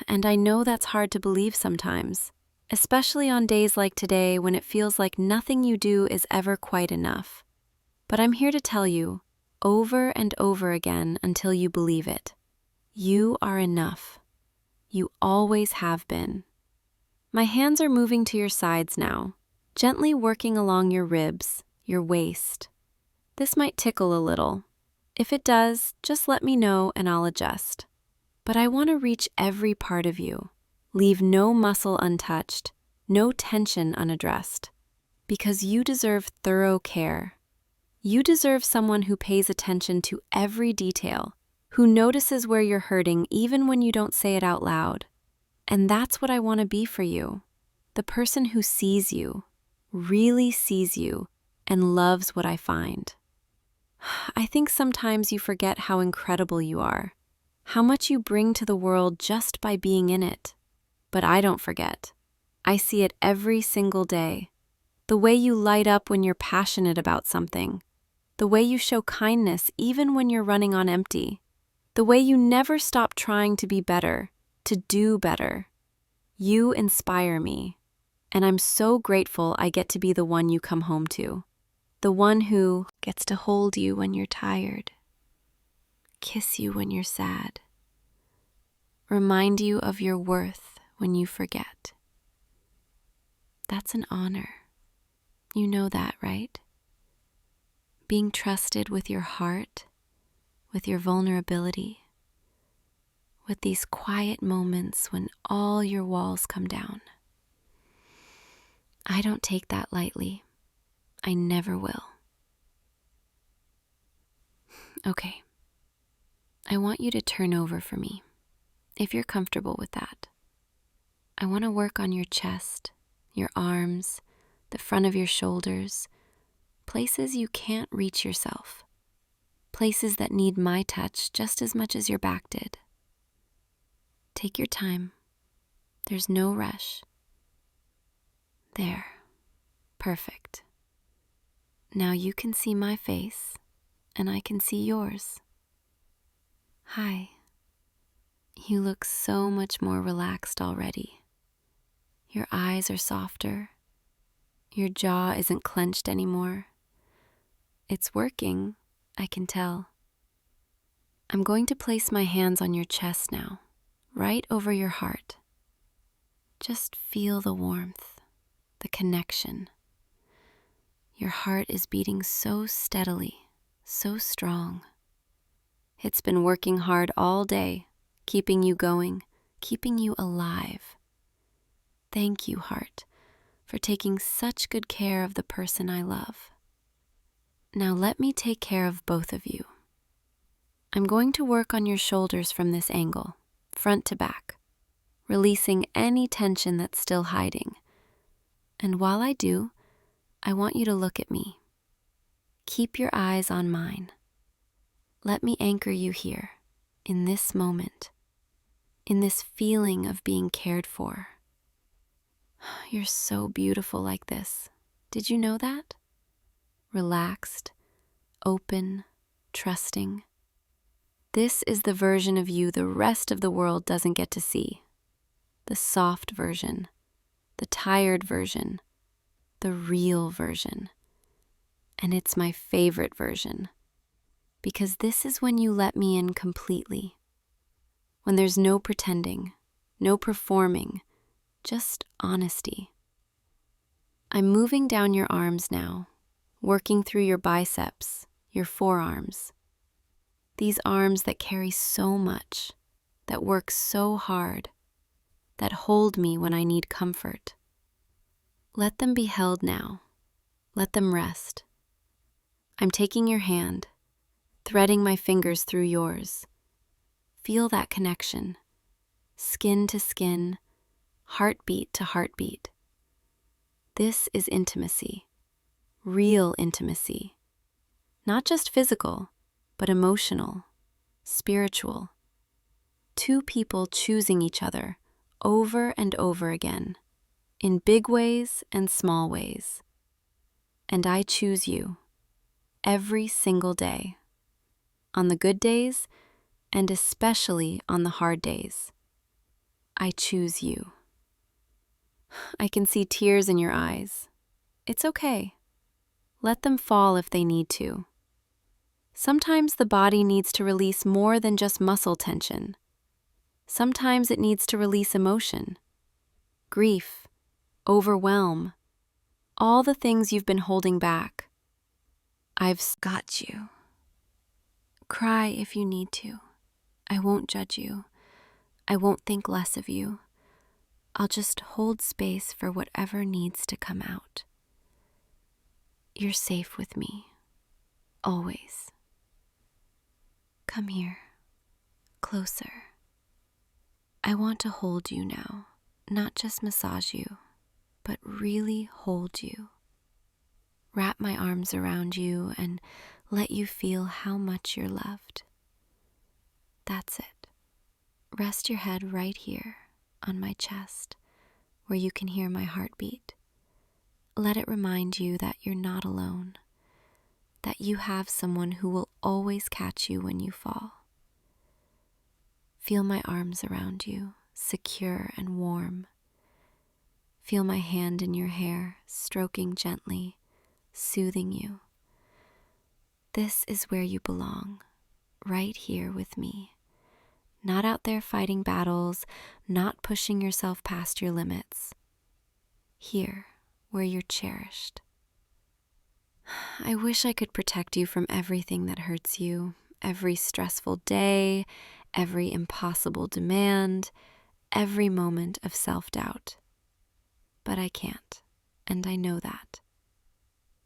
And I know that's hard to believe sometimes, especially on days like today when it feels like nothing you do is ever quite enough. But I'm here to tell you, over and over again until you believe it, you are enough. You always have been. My hands are moving to your sides now, gently working along your ribs, your waist. This might tickle a little. If it does, just let me know and I'll adjust. But I want to reach every part of you, leave no muscle untouched, no tension unaddressed, because you deserve thorough care. You deserve someone who pays attention to every detail, who notices where you're hurting even when you don't say it out loud. And that's what I want to be for you, the person who sees you, really sees you, and loves what I find. I think sometimes you forget how incredible you are, how much you bring to the world just by being in it. But I don't forget. I see it every single day. The way you light up when you're passionate about something. The way you show kindness even when you're running on empty. The way you never stop trying to be better, to do better. You inspire me, and I'm so grateful I get to be the one you come home to. The one who gets to hold you when you're tired, kiss you when you're sad, remind you of your worth when you forget. That's an honor. You know that, right? Being trusted with your heart, with your vulnerability, with these quiet moments when all your walls come down. I don't take that lightly. I never will. Okay. I want you to turn over for me, if you're comfortable with that. I want to work on your chest, your arms, the front of your shoulders, places you can't reach yourself, places that need my touch just as much as your back did. Take your time. There's no rush. There. Perfect. Now you can see my face, and I can see yours. Hi. You look so much more relaxed already. Your eyes are softer. Your jaw isn't clenched anymore. It's working, I can tell. I'm going to place my hands on your chest now, right over your heart. Just feel the warmth, the connection. Your heart is beating so steadily, so strong. It's been working hard all day, keeping you going, keeping you alive. Thank you, heart, for taking such good care of the person I love. Now let me take care of both of you. I'm going to work on your shoulders from this angle, front to back, releasing any tension that's still hiding. And while I do, I want you to look at me. Keep your eyes on mine. Let me anchor you here, in this moment. in this feeling of being cared for. You're so beautiful like this. Did you know that? Relaxed, open, trusting. This is the version of you the rest of the world doesn't get to see. The soft version, the tired version, the real version. And it's my favorite version, because this is when you let me in completely. When there's no pretending, no performing, just honesty. I'm moving down your arms now, working through your biceps, your forearms. These arms that carry so much, that work so hard, that hold me when I need comfort. Let them be held now. Let them rest. I'm taking your hand, threading my fingers through yours. Feel that connection, skin to skin, heartbeat to heartbeat. This is intimacy, real intimacy. Not just physical, but emotional, spiritual. Two people choosing each other over and over again, in big ways and small ways. And I choose you every single day, on the good days and especially on the hard days. I choose you. I can see tears in your eyes. It's okay. Let them fall if they need to. Sometimes the body needs to release more than just muscle tension. Sometimes it needs to release emotion, grief, overwhelm, all the things you've been holding back. I've got you. Cry if you need to. I won't judge you. I won't think less of you. I'll just hold space for whatever needs to come out. You're safe with me, always. Come here, closer. I want to hold you now, not just massage you, but really hold you. Wrap my arms around you and let you feel how much you're loved. That's it. Rest your head right here on my chest, where you can hear my heartbeat. Let it remind you that you're not alone, that you have someone who will always catch you when you fall. Feel my arms around you, secure and warm. Feel my hand in your hair, stroking gently, soothing you. This is where you belong, right here with me. Not out there fighting battles, not pushing yourself past your limits. Here, where you're cherished. I wish I could protect you from everything that hurts you, every stressful day, every impossible demand, every moment of self-doubt. But I can't, and I know that.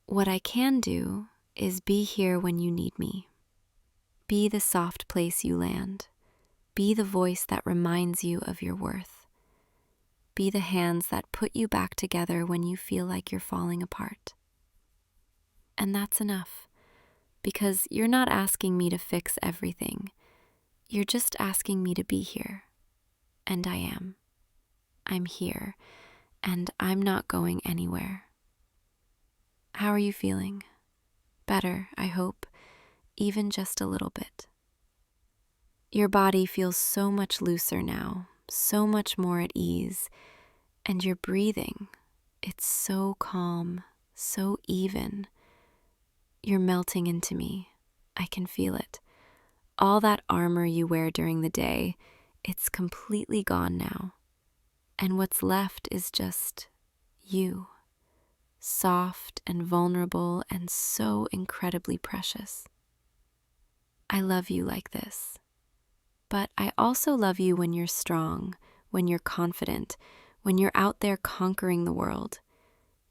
What I can do is be here when you need me. Be the soft place you land. Be the voice that reminds you of your worth. Be the hands that put you back together when you feel like you're falling apart. And that's enough, because you're not asking me to fix everything. You're just asking me to be here. And I am. I'm here, and I'm not going anywhere. How are you feeling? Better, I hope, even just a little bit. Your body feels so much looser now, so much more at ease, and your breathing, it's so calm, so even. You're melting into me. I can feel it. All that armor you wear during the day, it's completely gone now. And what's left is just you, soft and vulnerable and so incredibly precious. I love you like this. But I also love you when you're strong, when you're confident, when you're out there conquering the world.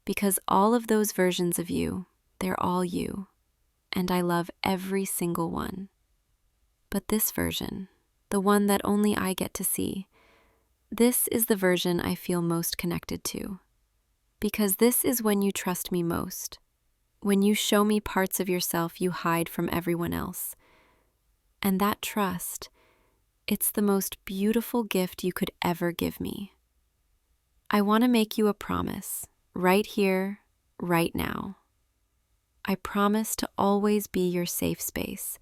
Because all of those versions of you, they're all you. And I love every single one. But this version, the one that only I get to see, this is the version I feel most connected to. Because this is when you trust me most. When you show me parts of yourself you hide from everyone else. And that trust, It's the most beautiful gift you could ever give me. I want to make you a promise, right here, right now. I promise to always be your safe space,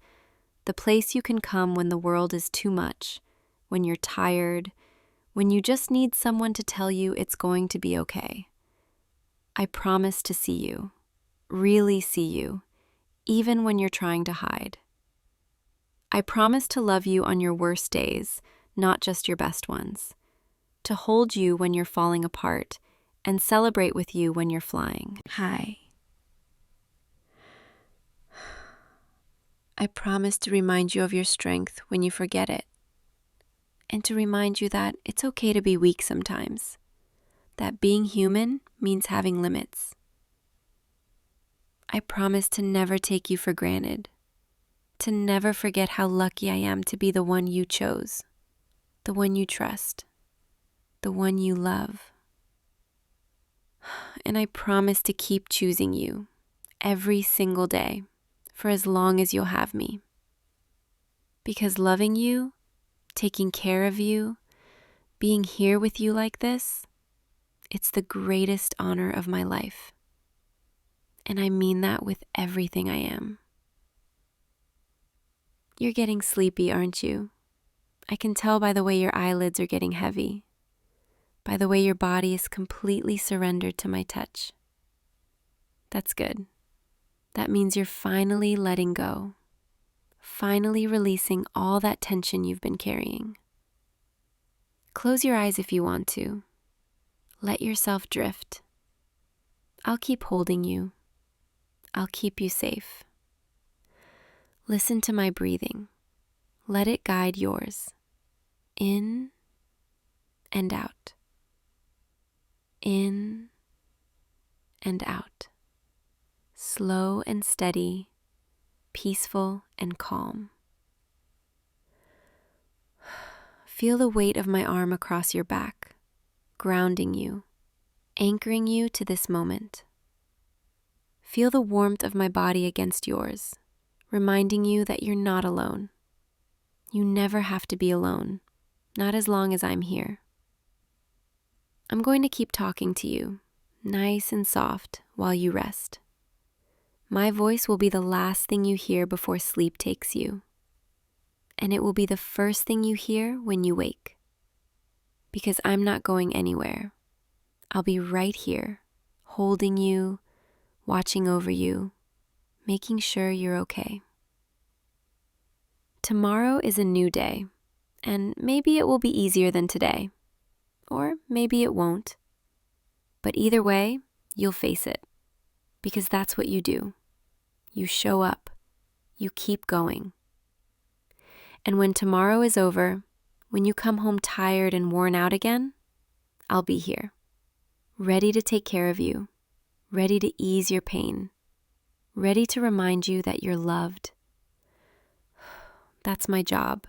the place you can come when the world is too much, when you're tired, when you just need someone to tell you it's going to be okay. I promise to see you, really see you, even when you're trying to hide. I promise to love you on your worst days, not just your best ones. To hold you when you're falling apart and celebrate with you when you're flying. Hi. I promise to remind you of your strength when you forget it, and to remind you that it's okay to be weak sometimes, that being human means having limits. I promise to never take you for granted, to never forget how lucky I am to be the one you chose, the one you trust, the one you love. And I promise to keep choosing you every single day for as long as you'll have me. Because loving you, taking care of you, being here with you like this, it's the greatest honor of my life. And I mean that with everything I am. You're getting sleepy, aren't you? I can tell by the way your eyelids are getting heavy, by the way your body is completely surrendered to my touch. That's good. That means you're finally letting go, finally releasing all that tension you've been carrying. Close your eyes if you want to. Let yourself drift. I'll keep holding you. I'll keep you safe. Listen to my breathing. Let it guide yours. In and out. In and out. Slow and steady, peaceful and calm. Feel the weight of my arm across your back, grounding you, anchoring you to this moment. Feel the warmth of my body against yours, reminding you that you're not alone. You never have to be alone, not as long as I'm here. I'm going to keep talking to you, nice and soft, while you rest. My voice will be the last thing you hear before sleep takes you. And it will be the first thing you hear when you wake. Because I'm not going anywhere. I'll be right here, holding you, watching over you, making sure you're okay. Tomorrow is a new day, and maybe it will be easier than today, or maybe it won't. But either way, you'll face it, because that's what you do. You show up, you keep going. And when tomorrow is over, when you come home tired and worn out again, I'll be here, ready to take care of you, ready to ease your pain, ready to remind you that you're loved. That's my job,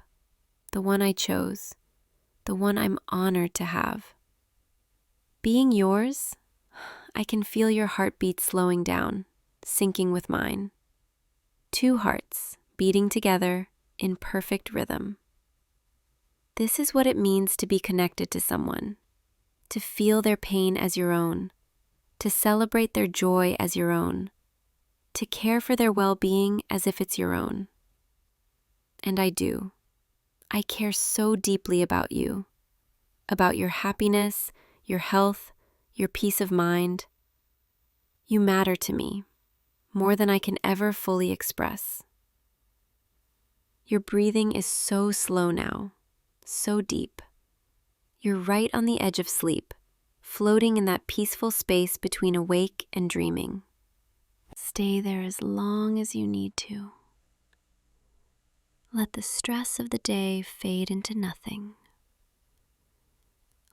the one I chose, the one I'm honored to have. Being yours, I can feel your heartbeat slowing down, syncing with mine. Two hearts beating together in perfect rhythm. This is what it means to be connected to someone, to feel their pain as your own, to celebrate their joy as your own, to care for their well-being as if it's your own. And I do. I care so deeply about you, about your happiness, your health, your peace of mind. You matter to me, more than I can ever fully express. Your breathing is so slow now, so deep. You're right on the edge of sleep, floating in that peaceful space between awake and dreaming. Stay there as long as you need to. Let the stress of the day fade into nothing.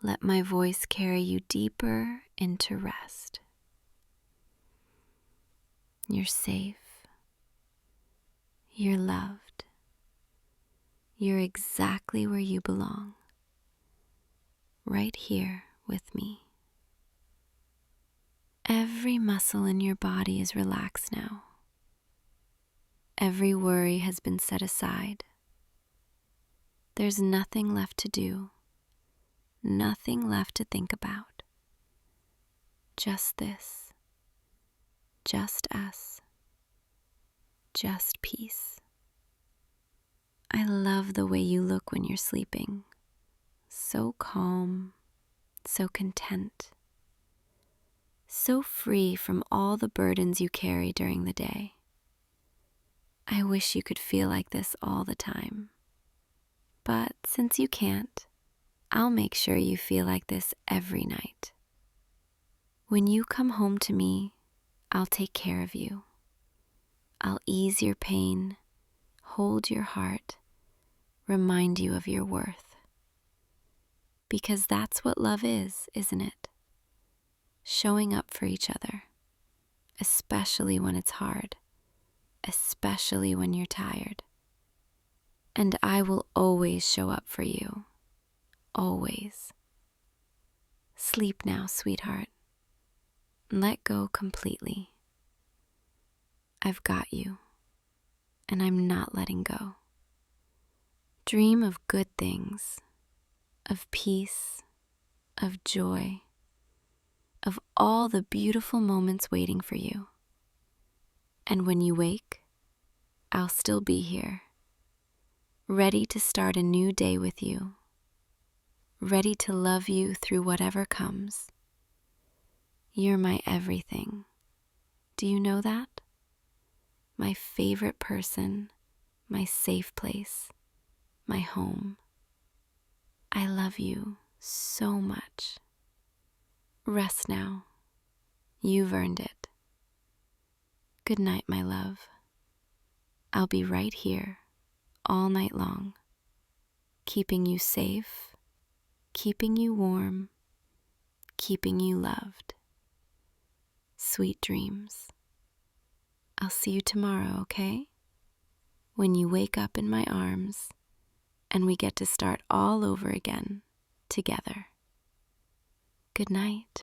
Let my voice carry you deeper into rest. You're safe. You're loved. You're exactly where you belong. Right here with me. Every muscle in your body is relaxed now. Every worry has been set aside. There's nothing left to do, nothing left to think about. Just this, just us, just peace. I love the way you look when you're sleeping. So calm, so content, so free from all the burdens you carry during the day. I wish you could feel like this all the time. But since you can't, I'll make sure you feel like this every night. When you come home to me, I'll take care of you. I'll ease your pain, hold your heart, remind you of your worth. Because that's what love is, isn't it? Showing up for each other, especially when it's hard, especially when you're tired. And I will always show up for you, always. Sleep now, sweetheart. Let go completely. I've got you, and I'm not letting go. Dream of good things, of peace, of joy, of all the beautiful moments waiting for you. And when you wake, I'll still be here, ready to start a new day with you, ready to love you through whatever comes. You're my everything. Do you know that? My favorite person, my safe place, my home. I love you so much. Rest now. You've earned it. Good night, my love. I'll be right here all night long, keeping you safe, keeping you warm, keeping you loved. Sweet dreams. I'll see you tomorrow, okay? When you wake up in my arms and we get to start all over again together. Good night.